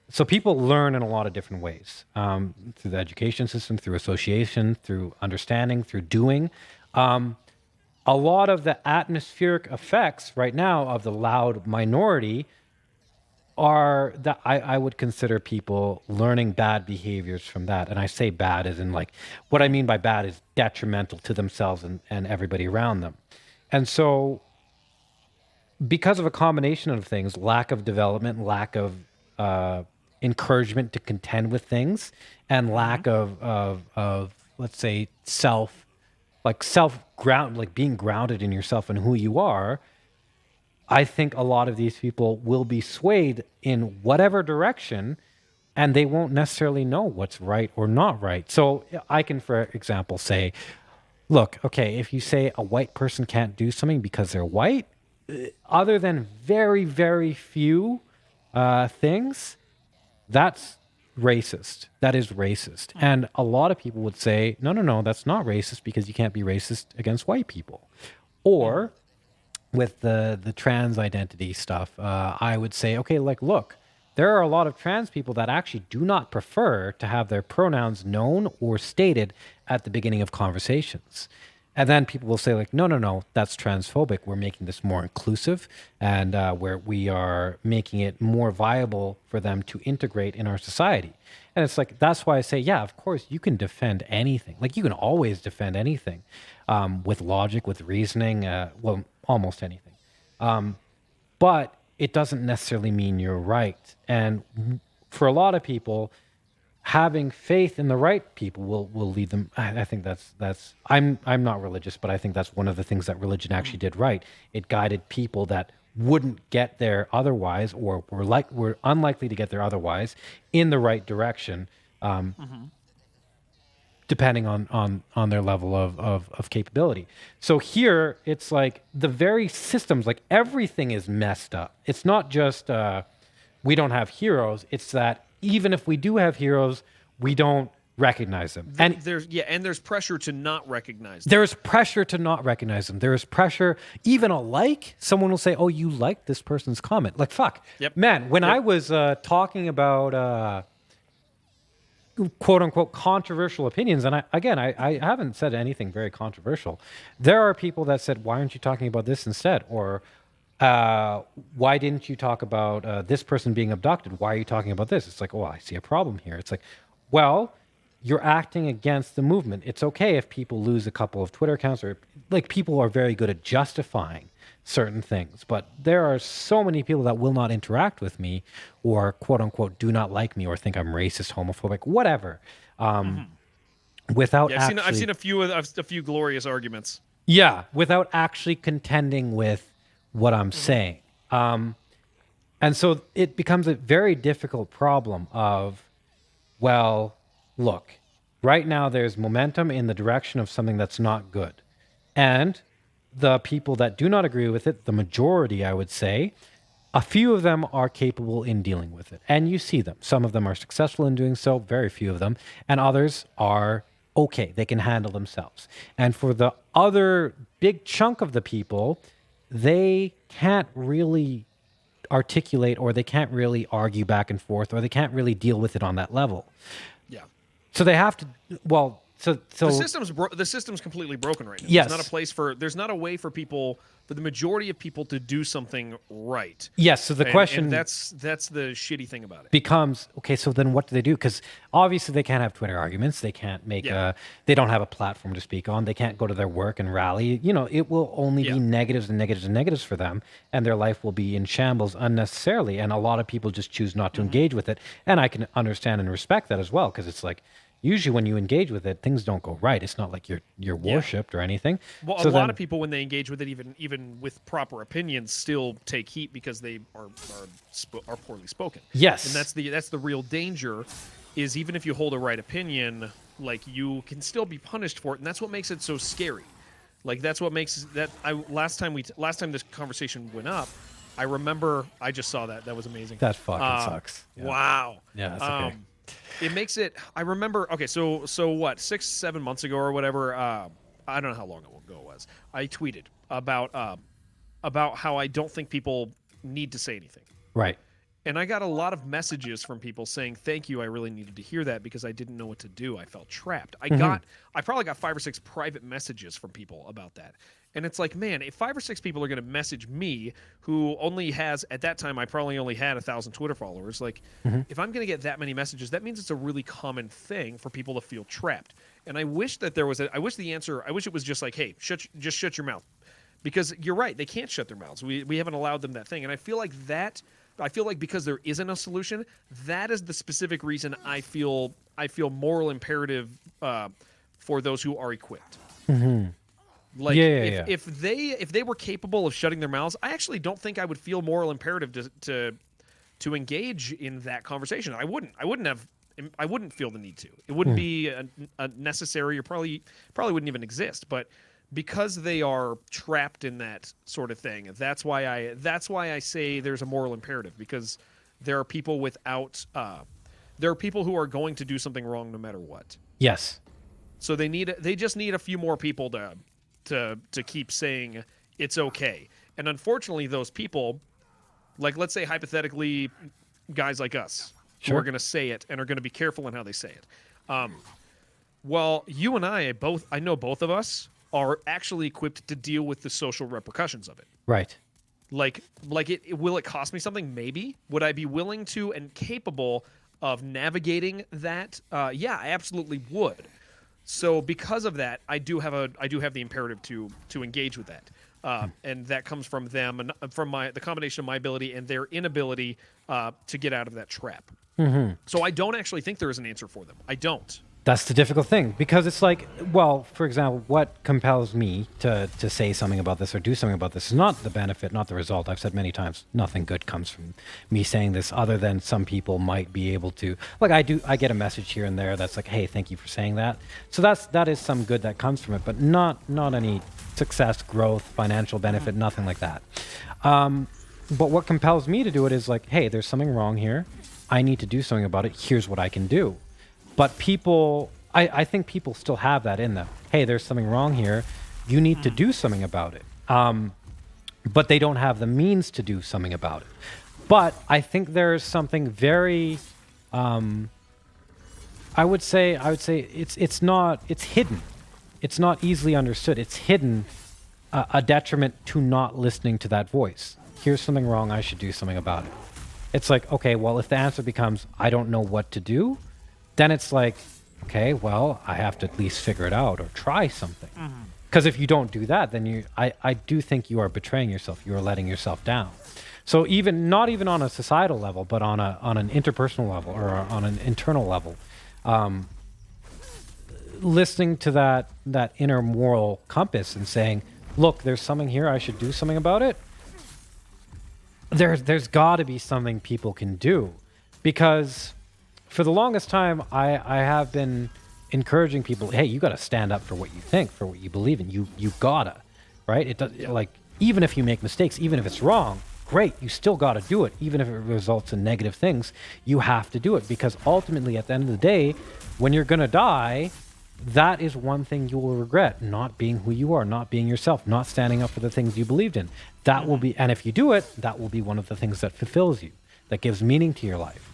so people learn in a lot of different ways, through the education system, through association, through understanding, through doing. A lot of the atmospheric effects right now of the loud minority are that I would consider people learning bad behaviors from that. And I say bad as in like, what I mean by bad is detrimental to themselves and everybody around them. And so because of a combination of things, lack of development, lack of encouragement to contend with things, and lack of let's say being grounded in yourself and who you are, I think a lot of these people will be swayed in whatever direction, and they won't necessarily know what's right or not right. So I can, for example, say, look, okay, if you say a white person can't do something because they're white, other than very, very few things, that's racist. That is racist. And a lot of people would say, no, that's not racist because you can't be racist against white people. Or with the trans identity stuff, I would say, okay, like, look, there are a lot of trans people that actually do not prefer to have their pronouns known or stated at the beginning of conversations. And then people will say, like, no, that's transphobic. We're making this more inclusive, and where we are making it more viable for them to integrate in our society. And it's like, that's why I say, yeah, of course, you can defend anything. Like, you can always defend anything with logic, with reasoning, well, almost anything. But it doesn't necessarily mean you're right. And for a lot of people, having faith in the right people will lead them. I think that's I'm not religious, but I think that's one of the things that religion actually did right. It guided people that wouldn't get there otherwise, or were unlikely to get there otherwise, in the right direction, depending on their level of capability. So here it's like the very systems, like everything is messed up. It's not just we don't have heroes. It's that even if we do have heroes, we don't recognize them. And there's pressure to not recognize them. There's pressure to not recognize them. There's pressure, even a like. Someone will say, oh, you liked this person's comment. Like, fuck. Yep. Man, when I was talking about quote unquote controversial opinions, and I haven't said anything very controversial. There are people that said, why aren't you talking about this instead? Or why didn't you talk about this person being abducted? Why are you talking about this? It's like, oh, I see a problem here. It's like, well, you're acting against the movement. It's okay if people lose a couple of Twitter accounts, or like, people are very good at justifying certain things. But there are so many people that will not interact with me, or quote unquote do not like me, or think I'm racist, homophobic, whatever. Without I've seen a few glorious arguments. Yeah, without actually contending with what I'm saying. And so it becomes a very difficult problem of, well, look, right now there's momentum in the direction of something that's not good. And the people that do not agree with it, the majority, I would say, a few of them are capable in dealing with it. And you see them. Some of them are successful in doing so, very few of them. And others are okay. They can handle themselves. And for the other big chunk of the people, they can't really articulate, or they can't really argue back and forth, or they can't really deal with it on that level. Yeah. So they have to, well, so the system's completely broken right now. Yes. There's not a way for people, for the majority of people, to do something right. Yes. So the question, and that's the shitty thing about it, becomes, okay, so then what do they do? Because obviously they can't have Twitter arguments. They can't make they don't have a platform to speak on. They can't go to their work and rally. You know, it will only be negatives and negatives and negatives for them, and their life will be in shambles unnecessarily. And a lot of people just choose not to engage with it. And I can understand and respect that as well, because it's like, usually when you engage with it, things don't go right. It's not like you're worshipped or anything. Well, so a lot of people, when they engage with it, even with proper opinions, still take heat because they are poorly spoken. Yes. And that's the real danger, is even if you hold a right opinion, like, you can still be punished for it, and that's what makes it so scary. Like that's what makes that. Last time this conversation went up, I remember I just saw that. That was amazing. That fucking sucks. Yeah. Wow. Yeah, that's okay. It makes it. I remember. Okay, so what? 6-7 months ago or whatever. I don't know how long ago it was. I tweeted about how I don't think people need to say anything. Right. And I got a lot of messages from people saying, "Thank you. I really needed to hear that because I didn't know what to do. I felt trapped." I probably got 5 or 6 private messages from people about that. And it's like, man, if 5 or 6 people are going to message me, who only has, at that time, I probably only had 1,000 Twitter followers. Like, if I'm going to get that many messages, that means it's a really common thing for people to feel trapped. And I wish that there was I wish it was just like, hey, just shut your mouth. Because you're right, they can't shut their mouths. We haven't allowed them that thing. And I feel like because there isn't a solution, that is the specific reason I feel moral imperative for those who are equipped. Like if they were capable of shutting their mouths, I actually don't think I would feel moral imperative to engage in that conversation. I wouldn't feel the need to. It wouldn't be a necessary, or probably wouldn't even exist. But because they are trapped in that sort of thing, that's why I say there's a moral imperative, because there are people who are going to do something wrong no matter what. Yes. So they just need a few more people to keep saying it's okay. And unfortunately, those people, like, let's say hypothetically, guys like us, who are going to say it and are going to be careful in how they say it. Well, you and I know both of us are actually equipped to deal with the social repercussions of it. Right. Like will it cost me something? Maybe. Would I be willing to and capable of navigating that? Yeah, I absolutely would. So because of that, I do have the imperative to engage with that, and that comes from them and from the combination of my ability and their inability to get out of that trap. So I don't actually think there is an answer for them. I don't. That's the difficult thing, because it's like, well, for example, what compels me to say something about this or do something about this is not the benefit, not the result. I've said many times, nothing good comes from me saying this, other than some people might be able to, like I get a message here and there that's like, hey, thank you for saying that. So that is some good that comes from it, but not any success, growth, financial benefit, nothing like that. But what compels me to do it is like, hey, there's something wrong here. I need to do something about it. Here's what I can do. But people, I think people still have that in them. Hey, there's something wrong here. You need to do something about it. But they don't have the means to do something about it. But I think there's something very, I would say it's hidden. It's not easily understood. It's hidden, a detriment to not listening to that voice. Here's something wrong. I should do something about it. It's like, okay, well, if the answer becomes, I don't know what to do, then it's like, okay, well, I have to at least figure it out or try something. Because if you don't do that, then I do think you are betraying yourself. You are letting yourself down. So not even on a societal level, but on an interpersonal level or on an internal level, listening to that inner moral compass and saying, look, there's something here. I should do something about it. There's got to be something people can do, because for the longest time, I have been encouraging people, hey, you got to stand up for what you think, for what you believe in. You gotta, right? It does, like, even if you make mistakes, even if it's wrong, great, you still got to do it. Even if it results in negative things, you have to do it, because ultimately, at the end of the day, when you're going to die, that is one thing you will regret, not being who you are, not being yourself, not standing up for the things you believed in. That will be, and if you do it, that will be one of the things that fulfills you, that gives meaning to your life.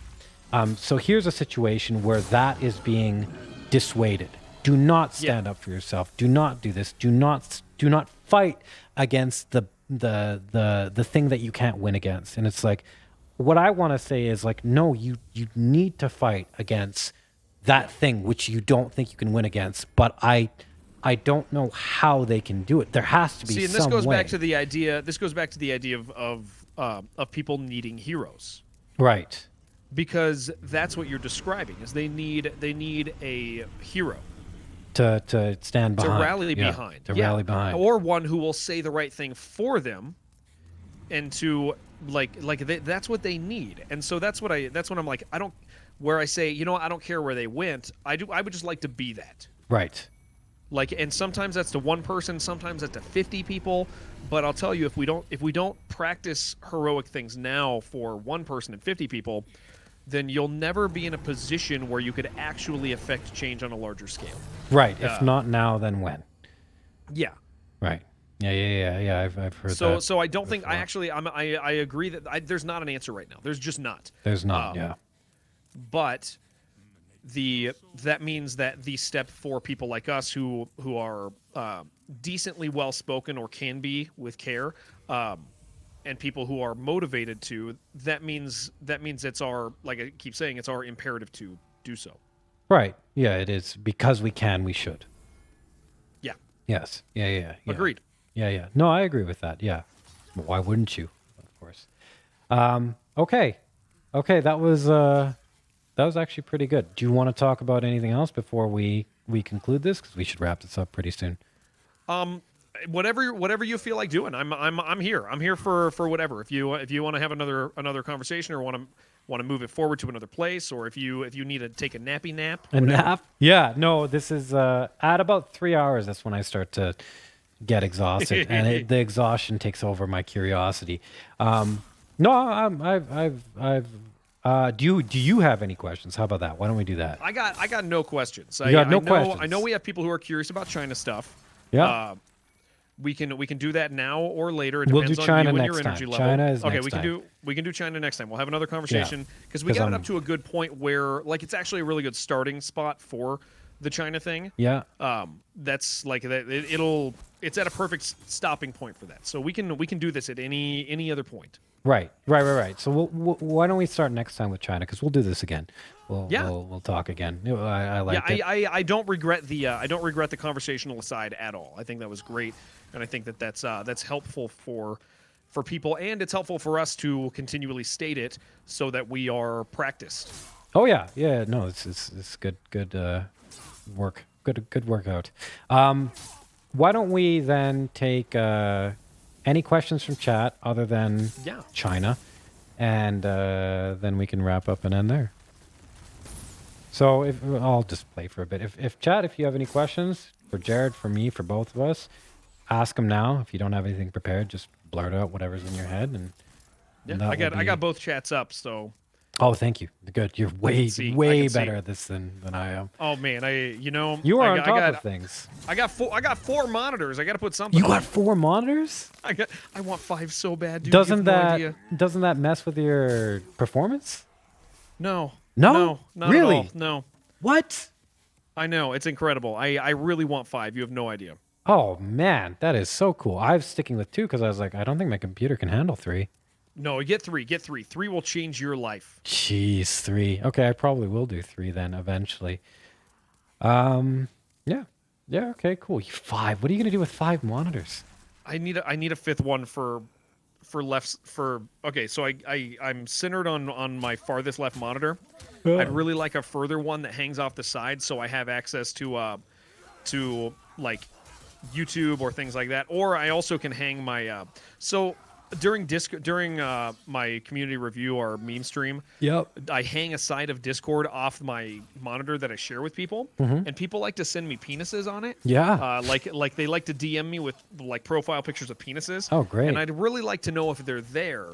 So here's a situation where that is being dissuaded. Do not stand up for yourself. Do not do this. Do not fight against the thing that you can't win against. And it's like, what I want to say is like, no, you need to fight against that thing which you don't think you can win against. But I don't know how they can do it. There has to be some way. This goes back to the idea. This goes back to the idea of people needing heroes. Right. Because that's what you're describing, is they need a hero to stand behind, to rally behind, rally behind, or one who will say the right thing for them, and to that's what they need. And so that's what I'm like, I don't, where I say, I don't care where they went. I would just like to be that. Right. Like, and sometimes that's to one person, sometimes that's to 50 people. But I'll tell you, if we don't practice heroic things now for one person and 50 people, then you'll never be in a position where you could actually affect change on a larger scale. Right. If not now, then when? Yeah. Right. Yeah. I've heard that. So I don't before. think I agree that there's not an answer right now. There's just not. There's not. Yeah. But that means that the step for people like us who are decently well spoken or can be with care, and people who are motivated to, that means it's our, like I keep saying, it's our imperative to do so. Right. Yeah, it is, because we can, we should. Yeah. Yes. Yeah. Agreed. Yeah. No, I agree with that. Yeah. Why wouldn't you? Of course. Okay. That was actually pretty good. Do you want to talk about anything else before we conclude this? Because we should wrap this up pretty soon. Whatever you feel like doing, I'm here. I'm here for whatever. If you want to have another conversation, or want to move it forward to another place, or if you need to take a nappy nap. A nap? Yeah. No, this is at about 3 hours. That's when I start to get exhausted, and the exhaustion takes over my curiosity. No, do you have any questions? How about that? Why don't we do that? I got no questions. You got no questions. I know we have people who are curious about China stuff. Yeah. We can do that now or later. It We'll do depends China on you and next your energy time. level. China is okay. next We can do China next time. We'll have another conversation because we 'Cause got it I'm- up to a good point where, like, it's actually a really good starting spot for the China thing. Yeah. That's like that. It's at a perfect stopping point for that. So we can do this at any other point. Right. So why don't we start next time with China? Because we'll do this again. We'll talk again. I like it. I don't regret the conversational aside at all. I think that was great, and I think that's helpful for people, and it's helpful for us to continually state it so that we are practiced. Oh yeah. No, it's good work. Good workout. Why don't we then take any questions from chat other than China, and then we can wrap up and end there. So I'll just play for a bit. If chat, if you have any questions for Jared, for me, for both of us, ask them now. If you don't have anything prepared, just blurt out whatever's in your head. And I got both chats up. So. Oh, thank you. Good. You're way better at this than I am. Oh man, you are on top of things. I got 4 monitors. I got to put something. You got 4 monitors? I want 5 so bad, dude. Doesn't that mess with your performance? No, not really? At all. No. What? I know, it's incredible. I really want 5. You have no idea. Oh man, that is so cool. I'm sticking with 2 because I was like, I don't think my computer can handle 3. No, get 3. 3 will change your life. Jeez, 3. Okay, I probably will do 3 then eventually. Yeah. Okay, cool. 5. What are you gonna do with 5 monitors? I need a 5th one for okay. So I'm centered on my farthest left monitor. I'd really like a further one that hangs off the side, so I have access to like YouTube or things like that. Or I also can hang my during my community review or meme stream, I hang a side of Discord off my monitor that I share with people, and people like to send me penises on it. Yeah, like they like to DM me with like profile pictures of penises. Oh, great! And I'd really like to know if they're there,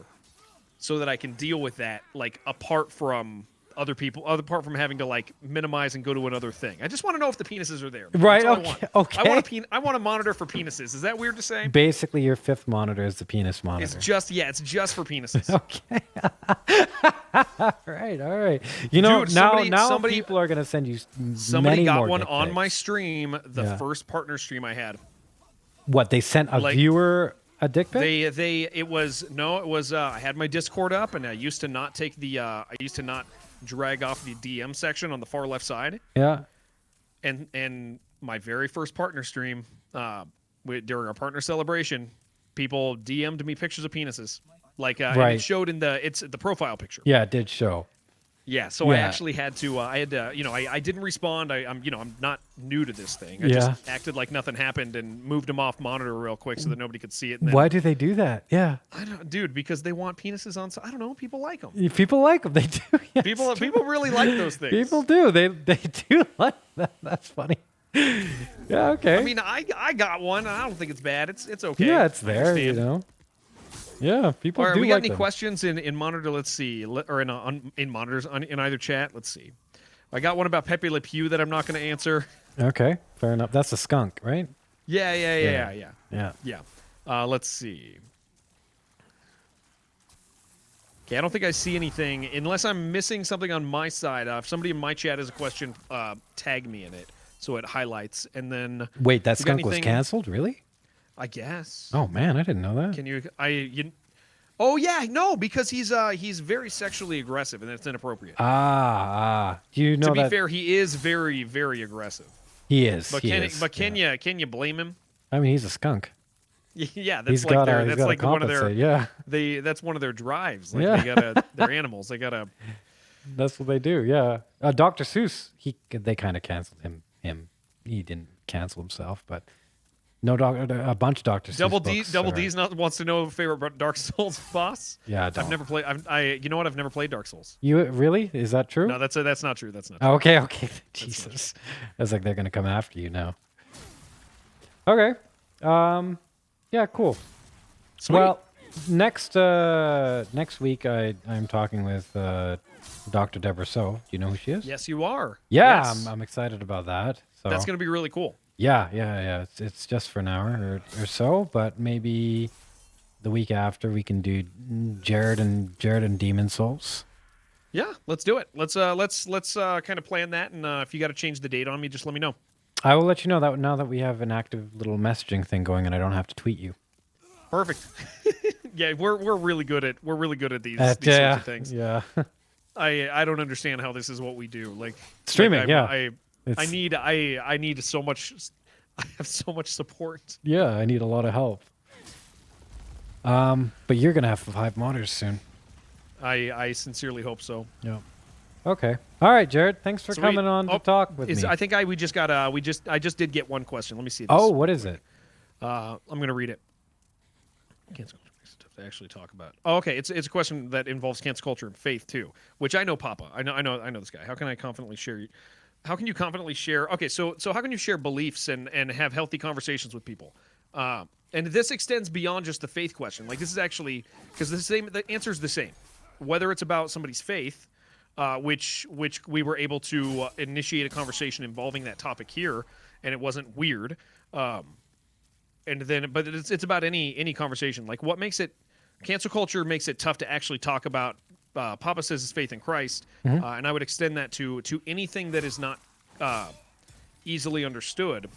so that I can deal with that, like apart from other people, apart from having to like minimize and go to another thing. I just want to know if the penises are there. Right. Okay. I want a monitor for penises. Is that weird to say? Basically, your 5th monitor is the penis monitor. It's just for penises. Okay. All right. You know, Dude, now people are gonna send you. Somebody many got more one dick on pics. my stream. The first partner stream I had. What, they sent a viewer a dick pic? It was I had my Discord up, and I used to not take drag off the DM section on the far left side. Yeah. And my very first partner stream, during our partner celebration, people DM'd me pictures of penises. Like and it showed in the profile picture. Yeah, it did show. Yeah, so I actually had to. I didn't respond. I'm not new to this thing. I just acted like nothing happened and moved them off monitor real quick so that nobody could see it. And then, why do they do that? Yeah, dude, because they want penises on. I don't know. People like them. People like them. They do. Yes, people really like those things. People do. They do like that. That's funny. Yeah, okay. I mean, I got one. I don't think it's bad. It's okay. Yeah, it's I there, you understand. know. Yeah, people All right, do we got like any them. questions in monitor? Let's see, or in monitors in either chat. Let's see. I got one about Pepe Le Pew that I'm not going to answer. Okay, fair enough. That's a skunk, right? Yeah. Yeah. Let's see. Okay, I don't think I see anything unless I'm missing something on my side. If somebody in my chat has a question, tag me in it so it highlights. And then Wait, that you got skunk was anything- canceled? Really? I guess. Oh man, I didn't know that. Can you? Oh yeah, no, because he's very sexually aggressive and it's inappropriate. Do you know To be that fair, he is very, very aggressive. he is? But he can is. can you blame him? I mean, he's a skunk. Yeah, that's He's like got their he's that's gotta like one of their compensate, yeah. that's one of their drives. Like Yeah. they gotta they're animals. They gotta. That's what they do. Yeah. Dr. Seuss, they kind of canceled him. He didn't cancel himself, but no a bunch of Dr. Seuss Double D books Double are- D's not wants to know favorite Dark Souls boss. Yeah, I I've don't. never played. You know what? I've never played Dark Souls. You really? Is that true? No, that's not true. That's not true. Okay. Jesus. I was like, they're gonna come after you now. Okay. Yeah, cool. Sweet. Well, next week I'm talking with Dr. Deborah So. Do you know who she is? Yes, you are. Yeah, Yes. I'm excited about that. So That's gonna be really cool. yeah. It's just for an hour or so, but maybe the week after we can do Jared and Demon Souls. Yeah, let's do it. Let's kind of plan that, and if you got to change the date on me, just let me know. I will let you know that now that we have an active little messaging thing going, and I don't have to tweet you. Perfect. Yeah, we're really good at these Yeah, sorts of things. Yeah. I don't understand how this is what we do. Like Streaming, like yeah. I It's- need so much. I have so much support. Yeah, I need a lot of help. But you're gonna have 5 monitors soon. I sincerely hope so. Yeah. Okay. All right, Jared. Thanks for Sweet. coming on to talk with me. I think I just did get one question. Let me see this. Oh, what is it? I'm gonna read it. Cancel culture makes it tough to actually talk about. Oh, okay. It's a question that involves cancel culture and faith too, which I know, Papa. I know this guy. How can you confidently share? Okay, so how can you share beliefs and have healthy conversations with people? And this extends beyond just the faith question. Like this is actually because the answer is the same, whether it's about somebody's faith, which we were able to initiate a conversation involving that topic here, and it wasn't weird. And then, but it's about any conversation. Like what makes it cancel culture makes it tough to actually talk about. Papa says his faith in Christ, and I would extend that to anything that is not easily understood.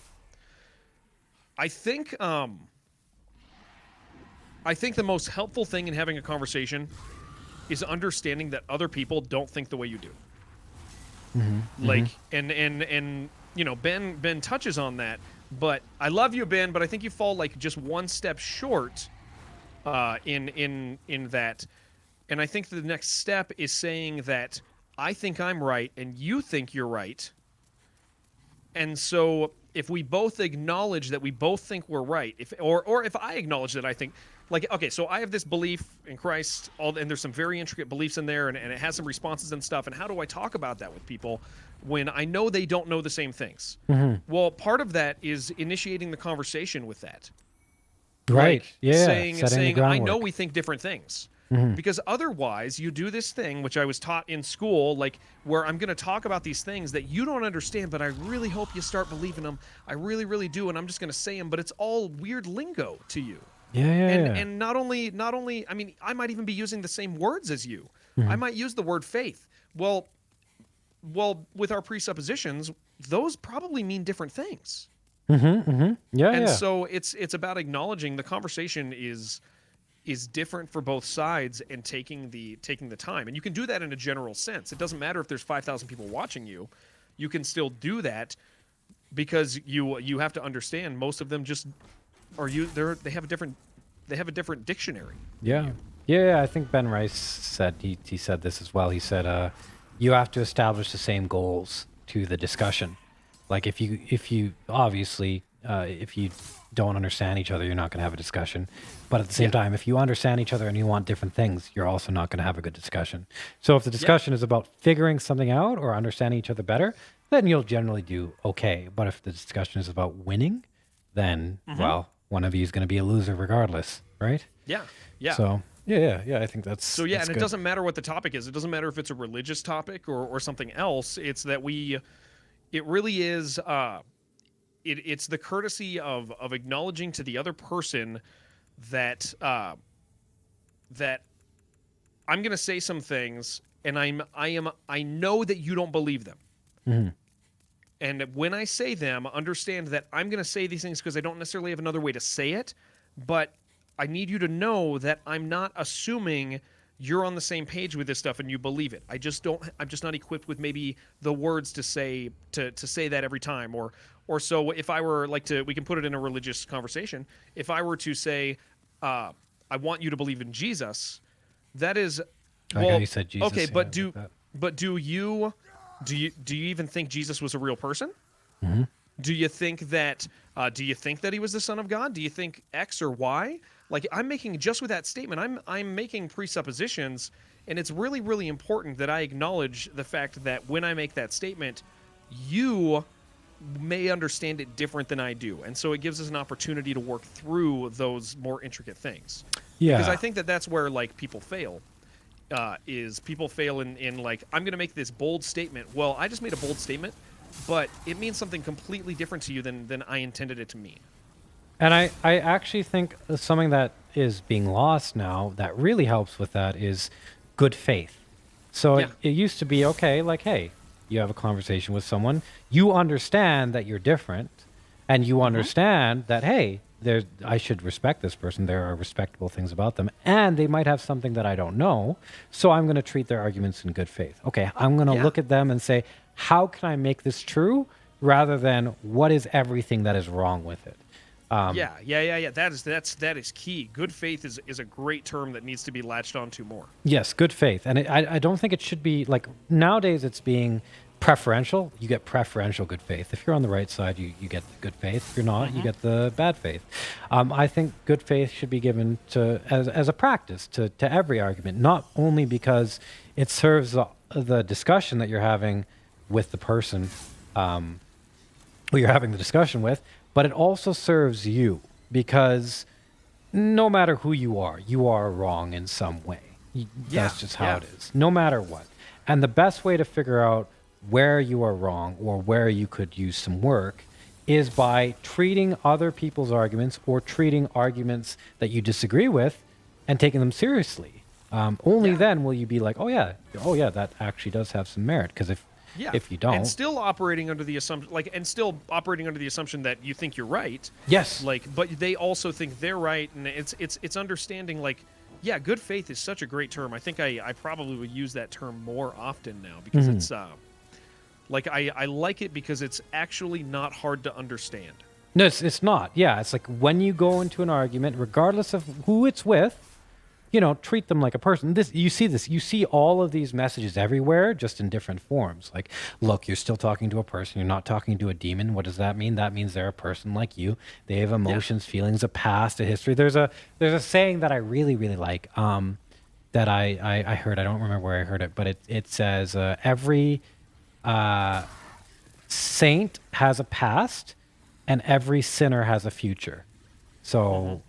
I think the most helpful thing in having a conversation is understanding that other people don't think the way you do. Like, and you know, Ben touches on that, but I love you, Ben, but I think you fall like just one step short in that. And I think the next step is saying that I think I'm right and you think you're right. And so if we both acknowledge that we both think we're right, if I acknowledge that I think, like, okay, so I have this belief in Christ, and there's some very intricate beliefs in there, and it has some responses and stuff, and how do I talk about that with people when I know they don't know the same things? Well, part of that is initiating the conversation with that. Right. Like, Yeah. saying Setting the I know groundwork. we think different things. Because otherwise, you do this thing, which I was taught in school, like where I'm going to talk about these things that you don't understand, but I really hope you start believing them. I really, really do, and I'm just going to say them, but it's all weird lingo to you. Yeah. And not only, I mean, I might even be using the same words as you. I might use the word faith. Well, with our presuppositions, those probably mean different things. Yeah. And so it's about acknowledging the conversation is different for both sides and taking the time. And you can do that in a general sense. It doesn't matter if there's 5,000 people watching you. You can still do that because you have to understand most of them just they have a different dictionary. Yeah. I think Ben Rice said he said this as well. He said you have to establish the same goals to the discussion. Like if you obviously if you don't understand each other, you're not going to have a discussion. But at the same time, if you understand each other and you want different things, you're also not going to have a good discussion. So if the discussion is about figuring something out or understanding each other better, then you'll generally do okay. But if the discussion is about winning, then, well, one of you is going to be a loser regardless, right? Yeah, yeah. So, yeah, I think that's so. Yeah, and it doesn't matter what the topic is. It doesn't matter if it's a religious topic or something else. It's that it really is, it's the courtesy of acknowledging to the other person that, that I'm going to say some things and I know that you don't believe them. Mm-hmm. And when I say them, understand that I'm going to say these things because I don't necessarily have another way to say it, but I need you to know that I'm not assuming you're on the same page with this stuff and you believe it. I'm just not equipped with maybe the words to say that every time. Or so if I were we can put it in a religious conversation. If I were to say, I want you to believe in Jesus, that is, well, you said Jesus. Okay, but do you even think Jesus was a real person? Mm-hmm. Do you think that he was the Son of God? Do you think X or Y? Like, I'm making, just with that statement, I'm making presuppositions, and it's really, really important that I acknowledge the fact that when I make that statement, you may understand it different than I do. And so it gives us an opportunity to work through those more intricate things. Yeah. Because I think that that's where, like, people fail. Is people fail in like, I'm going to make this bold statement. Well, I just made a bold statement, but it means something completely different to you than I intended it to mean. And I actually think something that is being lost now that really helps with that is good faith. So it used to be, okay, like, hey, you have a conversation with someone, you understand that you're different, and you understand that, hey, I should respect this person. There are respectable things about them, and they might have something that I don't know. So I'm going to treat their arguments in good faith. Okay, I'm going to look at them and say, how can I make this true, rather than what is everything that is wrong with it. Yeah. That is key. Good faith is a great term that needs to be latched onto more. Yes, good faith, and I don't think it should be like nowadays. It's being preferential. You get preferential good faith. If you're on the right side, you get the good faith. If you're not, you get the bad faith. I think good faith should be given to as a practice to every argument, not only because it serves the discussion that you're having with the person who you're having the discussion with, but it also serves you, because no matter who you are wrong in some way. That's just how it is, no matter what. And the best way to figure out where you are wrong or where you could use some work is by treating other people's arguments or treating arguments that you disagree with and taking them seriously. Only then will you be like, oh yeah, that actually does have some merit. Because if you don't, and still operating under the assumption, that you think you're right. Yes. But they also think they're right, and it's understanding, like, yeah, good faith is such a great term. I think I probably would use that term more often now, because it's I like it because it's actually not hard to understand. No, it's not. Yeah, it's like when you go into an argument, regardless of who it's with, treat them like a person. You see all of these messages everywhere, just in different forms. Like, look, you're still talking to a person. You're not talking to a demon. What does that mean? That means they're a person like you. They have emotions, feelings, a past, a history. There's a saying that I really, really like, that I heard. I don't remember where I heard it, but it says every saint has a past, and every sinner has a future. So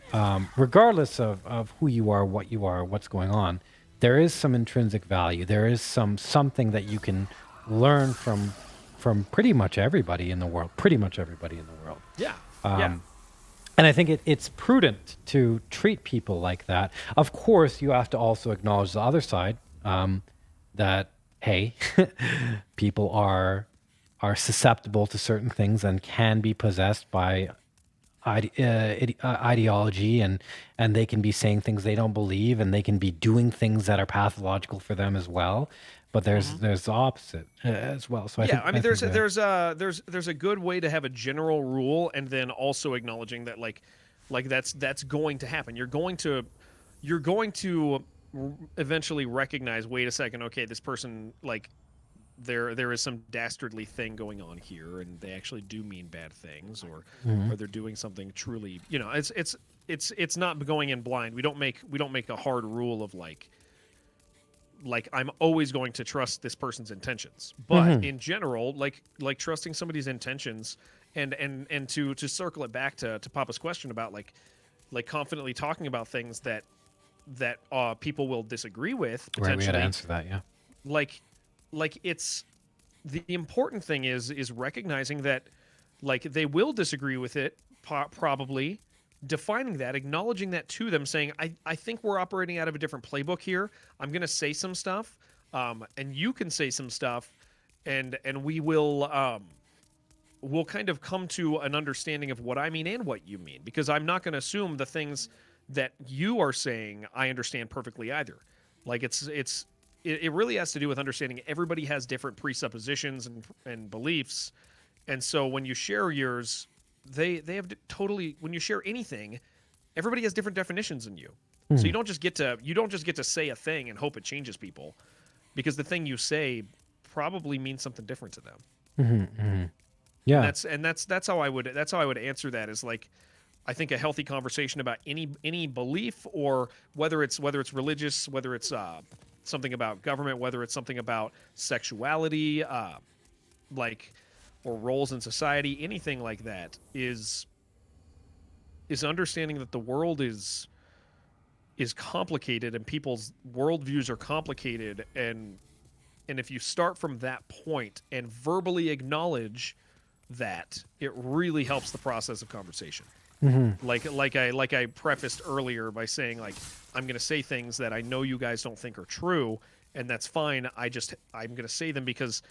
regardless of who you are, what's going on, there is some intrinsic value. There is something that you can learn from pretty much everybody in the world. Yeah. And I think it's prudent to treat people like that. Of course, you have to also acknowledge the other side, that, hey, people are susceptible to certain things and can be possessed by ideology, and they can be saying things they don't believe, and they can be doing things that are pathological for them as well. But there's the opposite as well. So I mean, there's a good way to have a general rule, and then also acknowledging that like that's going to happen. You're going to eventually recognize, wait a second, okay, this person, like, there is some dastardly thing going on here, and they actually do mean bad things, or they're doing something truly, it's not going in blind. We don't make a hard rule of like I'm always going to trust this person's intentions, but in general, like trusting somebody's intentions, and to circle it back to Papa's question about like confidently talking about things that people will disagree with potentially. Right, we had to answer that, yeah. Like it's the important thing is recognizing that like they will disagree with it, probably defining that, acknowledging that to them, saying I think we're operating out of a different playbook here. I'm going to say some stuff, and you can say some stuff, and we will we'll kind of come to an understanding of what I mean and what you mean, because I'm not going to assume the things that you are saying I understand perfectly either. Like it really has to do with understanding everybody has different presuppositions and beliefs, and so when you share yours, they have totally, when you share anything, everybody has different definitions than you. So you don't just get to say a thing and hope it changes people, because the thing you say probably means something different to them. Yeah, and that's how I would answer that, is like, I think a healthy conversation about any belief, or whether it's religious, whether it's something about government, whether it's something about sexuality, or roles in society, anything like that, is understanding that the world is complicated and people's worldviews are complicated, and if you start from that point and verbally acknowledge that, it really helps the process of conversation. Like I prefaced earlier by saying, like, I'm going to say things that I know you guys don't think are true, and that's fine. I'm going to say them because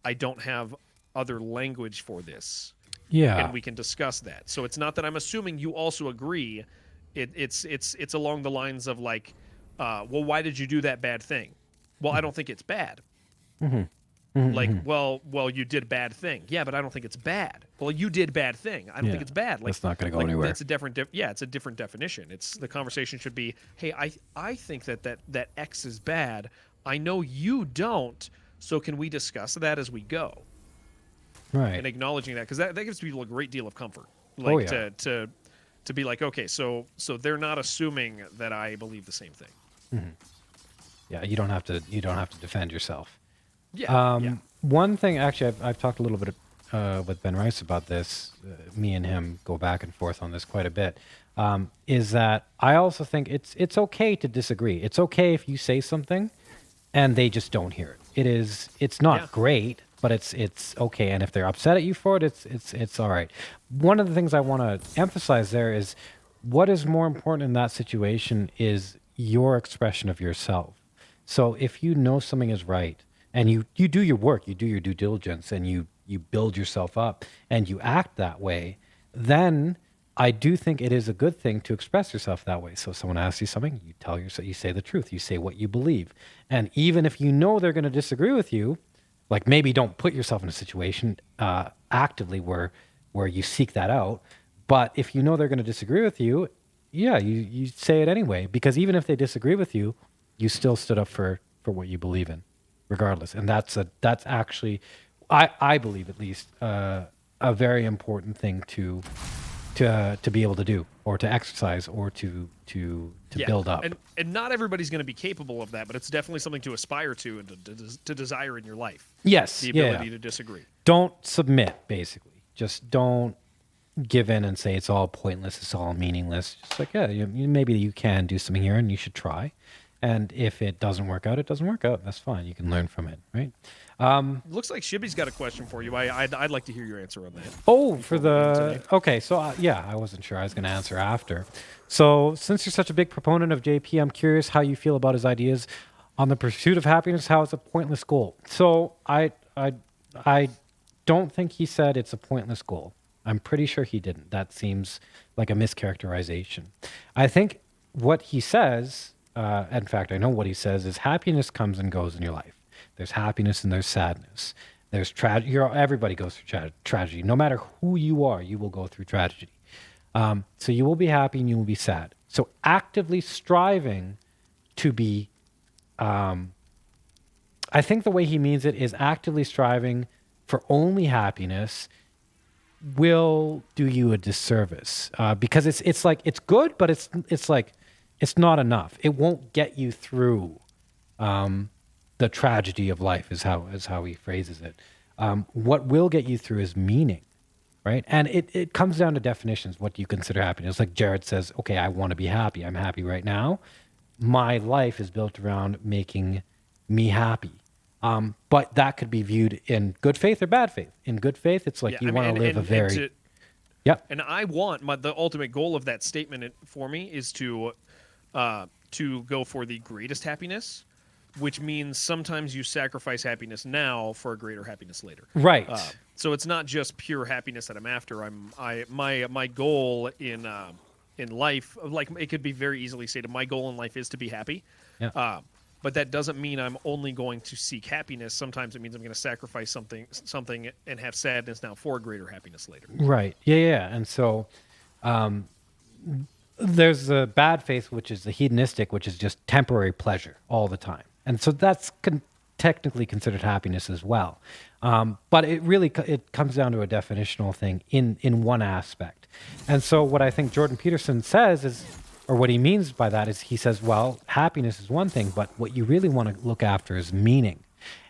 I don't have other language for this. Yeah, and we can discuss that. So it's not that I'm assuming you also agree. It's along the lines of like, well, why did you do that bad thing? Well, I don't think it's bad. Like, well, you did a bad thing. Yeah, but I don't think it's bad. Well, you did bad thing. I don't think it's bad. Like, that's not going to go anywhere. It's a different. It's a different definition. It's, the conversation should be, hey, I think that X is bad. I know you don't. So can we discuss that as we go? Right. And acknowledging that, because that gives people a great deal of comfort. Like, to be like, okay, so they're not assuming that I believe the same thing. Yeah, you don't have to defend yourself. Yeah. One thing, actually, I've talked a little bit with Ben Rice about this. Me and him go back and forth on this quite a bit. Is that I also think it's okay to disagree. It's okay if you say something and they just don't hear it. It's not great, but it's okay. And if they're upset at you for it, it's all right. One of the things I want to emphasize there is, what is more important in that situation is your expression of yourself. So if you know something is right, and you do your work, you do your due diligence, and you build yourself up, and you act that way, then I do think it is a good thing to express yourself that way. So if someone asks you something, you tell yourself, you say the truth, you say what you believe. And even if you know they're going to disagree with you, like, maybe don't put yourself in a situation actively where you seek that out. But if you know they're going to disagree with you, yeah, you say it anyway, because even if they disagree with you, you still stood up for what you believe in, regardless. And that's actually, I believe at least, a very important thing to be able to do, or to exercise, or to build up. And not everybody's going to be capable of that, but it's definitely something to aspire to and to desire in your life. Yes, the ability to disagree. Don't submit, basically. Just don't give in and say it's all pointless, it's all meaningless. Just like, maybe you can do something here, and you should try. And if it doesn't work out, it doesn't work out. That's fine. You can learn from it, right? Looks like Shibby's got a question for you. I'd like to hear your answer on that. Oh, for the... Okay, so I wasn't sure. I was going to answer after. So since you're such a big proponent of JP, I'm curious how you feel about his ideas on the pursuit of happiness, how it's a pointless goal. So I don't think he said it's a pointless goal. I'm pretty sure he didn't. That seems like a mischaracterization. I think what he says... in fact, I know what he says is, happiness comes and goes in your life. There's happiness and there's sadness. There's tragedy. Everybody goes through tragedy. No matter who you are, you will go through tragedy. So you will be happy and you will be sad. So actively striving to be I think the way he means it is actively striving for only happiness will do you a disservice, because it's like it's good, but it's like it's not enough. It won't get you through the tragedy of life, is how he phrases it. What will get you through is meaning, right? And it comes down to definitions. What do you consider happiness? Like Jared says, okay, I want to be happy. I'm happy right now. My life is built around making me happy. But that could be viewed in good faith or bad faith. In good faith, it's like you want to live a very... Yep. And I want the ultimate goal of that statement for me is to go for the greatest happiness, which means sometimes you sacrifice happiness now for a greater happiness later. Right. So it's not just pure happiness that I'm after. My goal in life, like it could be very easily stated, my goal in life is to be happy. Yeah. But that doesn't mean I'm only going to seek happiness. Sometimes it means I'm going to sacrifice something and have sadness now for a greater happiness later. Right. Yeah. And so there's the bad faith, which is the hedonistic, which is just temporary pleasure all the time. And so that's technically considered happiness as well. But it comes down to a definitional thing in one aspect. And so what I think Jordan Peterson says is, or what he means by that is, he says, well, happiness is one thing, but what you really want to look after is meaning.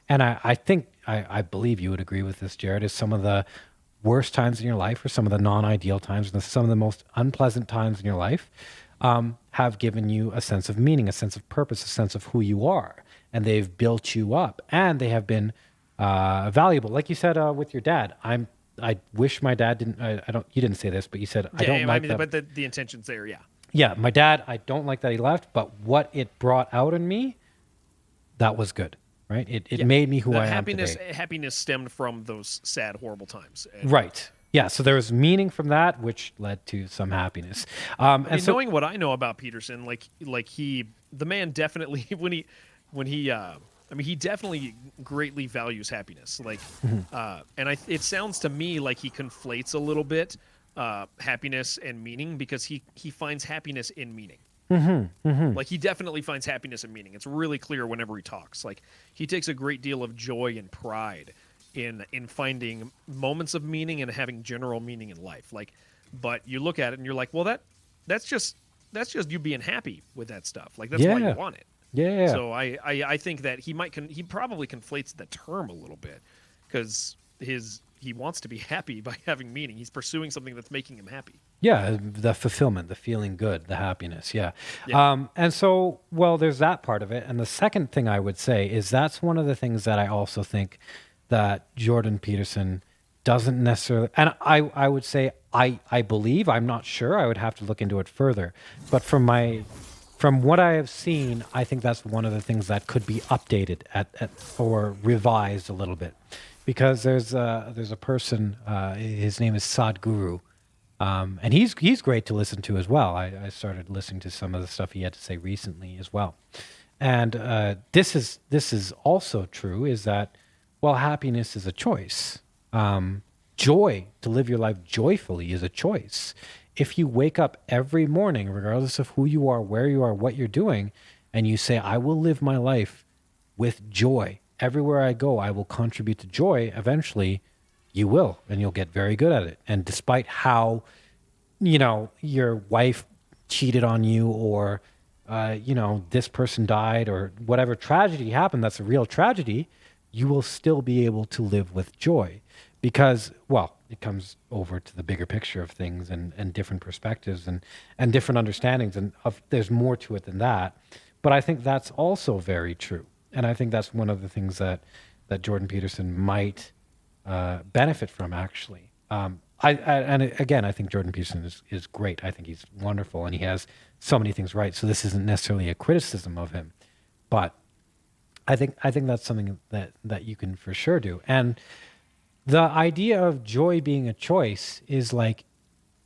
And I believe you would agree with this, Jared, is some of the worst times in your life, or some of the non-ideal times, and some of the most unpleasant times in your life, have given you a sense of meaning, a sense of purpose, a sense of who you are. And they've built you up, and they have been valuable. Like you said with your dad, I wish my dad didn't, you didn't say this, but you said, I don't like that. But the intention's there, yeah. Yeah, my dad, I don't like that he left, but what it brought out in me, that was good, right? It made me who I am today. Happiness stemmed from those sad, horrible times. Right. Yeah, so there was meaning from that, which led to some happiness. Knowing what I know about Peterson, the man definitely, he definitely greatly values happiness. It sounds to me like he conflates a little bit happiness and meaning, because he finds happiness in meaning. Like he definitely finds happiness in meaning. It's really clear whenever he talks. Like he takes a great deal of joy and pride in finding moments of meaning and having general meaning in life. But you look at it and you're like, well, that's just you being happy with that stuff. Like that's why you want it. Yeah. So I think that he probably conflates the term a little bit, because he wants to be happy by having meaning. He's pursuing something that's making him happy. Yeah, the fulfillment, the feeling good, the happiness. Yeah. And so, well, there's that part of it. And the second thing I would say is that's one of the things that I also think that Jordan Peterson doesn't necessarily, and I would say I believe, I'm not sure, I would have to look into it further. But from what I have seen, I think that's one of the things that could be updated or revised a little bit. Because there's a person, his name is Sadhguru, and he's great to listen to as well. I started listening to some of the stuff he had to say recently as well. And this is also true, is that, well, happiness is a choice. Joy, to live your life joyfully, is a choice. If you wake up every morning, regardless of who you are, where you are, what you're doing, and you say, I will live my life with joy. Everywhere I go, I will contribute to joy. Eventually, you will, and you'll get very good at it. And despite how, your wife cheated on you, or, this person died, or whatever tragedy happened, that's a real tragedy, you will still be able to live with joy. Because, well, it comes over to the bigger picture of things and different perspectives and different understandings. And there's more to it than that. But I think that's also very true. And I think that's one of the things that Jordan Peterson might benefit from, actually. And again, I think Jordan Peterson is great. I think he's wonderful, and he has so many things right. So this isn't necessarily a criticism of him, but I think that's something that you can for sure do. And the idea of joy being a choice is like,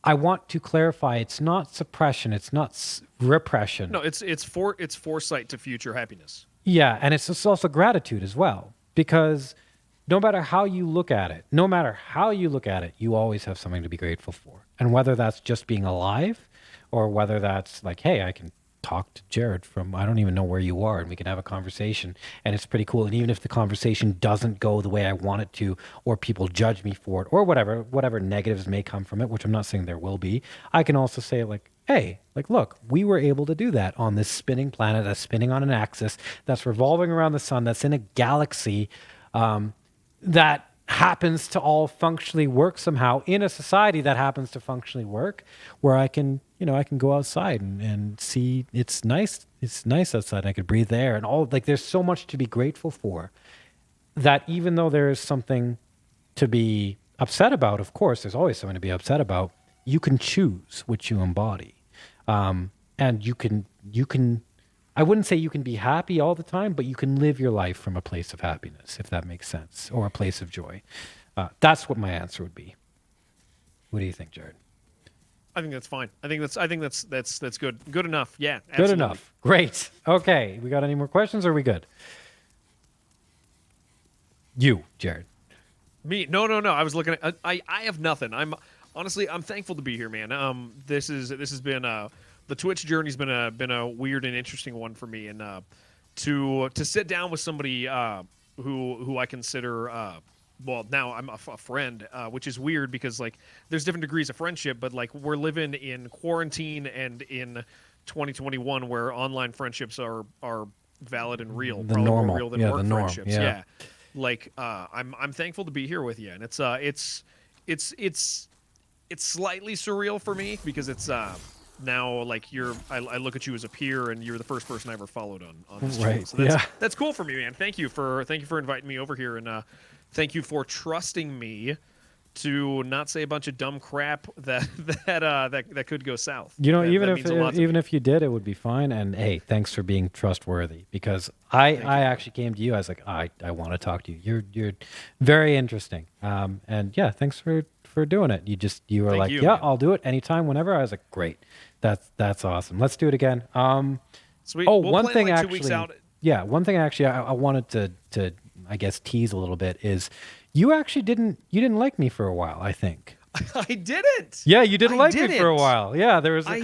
I want to clarify, it's not suppression, it's not repression. No, it's foresight to future happiness. Yeah, and it's also gratitude as well, because no matter how you look at it, you always have something to be grateful for. And whether that's just being alive, or whether that's like, hey, I can talk to Jared from I don't even know where you are, and we can have a conversation, and it's pretty cool. And even if the conversation doesn't go the way I want it to, or people judge me for it, or whatever negatives may come from it, which I'm not saying there will be, I can also say like, hey, like, look, we were able to do that on this spinning planet that's spinning on an axis that's revolving around the sun, that's in a galaxy that happens to all functionally work somehow in a society that happens to functionally work, where I can go outside and see it's nice outside. I could breathe air and all, like, there's so much to be grateful for that even though there is something to be upset about, of course, there's always something to be upset about, you can choose what you embody. And you can, I wouldn't say you can be happy all the time, but you can live your life from a place of happiness, if that makes sense, or a place of joy. That's what my answer would be. What do you think, Jared? I think that's fine. I think that's good. Good enough. Yeah. Good Absolutely. enough. Great. Okay. We got any more questions, or are we good? You, Jared. Me? No. I was looking at. I have nothing. I'm thankful to be here, man. This has been the Twitch journey's been a weird and interesting one for me, and to sit down with somebody who I consider well, now I'm a friend, which is weird because like there's different degrees of friendship, but like we're living in quarantine and in 2021 where online friendships are valid and real, The probably normal. more real than Yeah, work the norm. friendships. Yeah. Yeah. Like I'm thankful to be here with you, and it's slightly surreal for me because it's now like I look at you as a peer, and you're the first person I ever followed on this channel. Right. So Yeah. that's cool for me, man. Thank you for inviting me over here, and thank you for trusting me to not say a bunch of dumb crap that could go south. You know, That even means a lot to even me. if you did, it would be fine. And hey, thanks for being trustworthy, because I actually came to you. I was like, I want to talk to you. You're very interesting. And yeah, thanks for doing it. You were Thank like, you, yeah, man. I'll do it anytime, whenever. I was like, great. That's awesome. Let's do it again. Sweet. Oh, We'll one plan, thing like, 2 actually. weeks out. Yeah, one thing actually I wanted to I guess tease a little bit is you actually didn't like me for a while, I think. I didn't. Yeah, you didn't I like me for a didn't. while. Yeah, there was. I I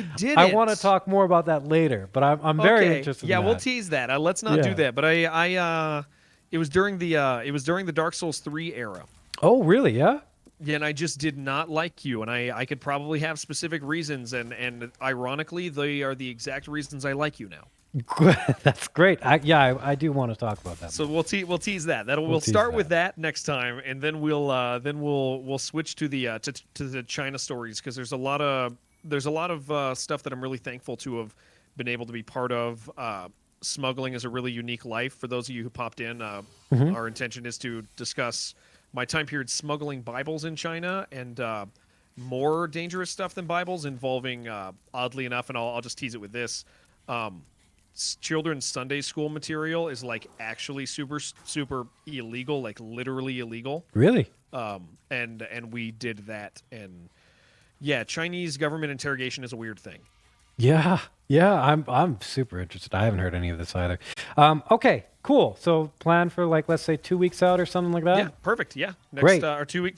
want to didn't. talk more about that later, but I'm very Okay. interested. Yeah, in we'll that. tease that. Let's not Yeah. do that. But it was during the Dark Souls 3 era. Oh, really? Yeah. Yeah, and I just did not like you, and I could probably have specific reasons, and ironically, they are the exact reasons I like you now. That's great. I do want to talk about that. So we'll tease that. We'll tease start with that. that next time, and then we'll switch to the to the China stories, because there's a lot of stuff that I'm really thankful to have been able to be part of. Smuggling is a really unique life. For those of you who popped in, our intention is to discuss my time period smuggling Bibles in China and more dangerous stuff than Bibles, involving oddly enough, and I'll just tease it with this. Children's Sunday school material is like actually super illegal, like literally illegal. Really? And we did that, and yeah, Chinese government interrogation is a weird thing. Yeah. I'm super interested. I haven't heard any of this either. Okay, cool. So plan for like, let's say 2 weeks out or something like that. Yeah, perfect. Yeah, next Great. Or 2 week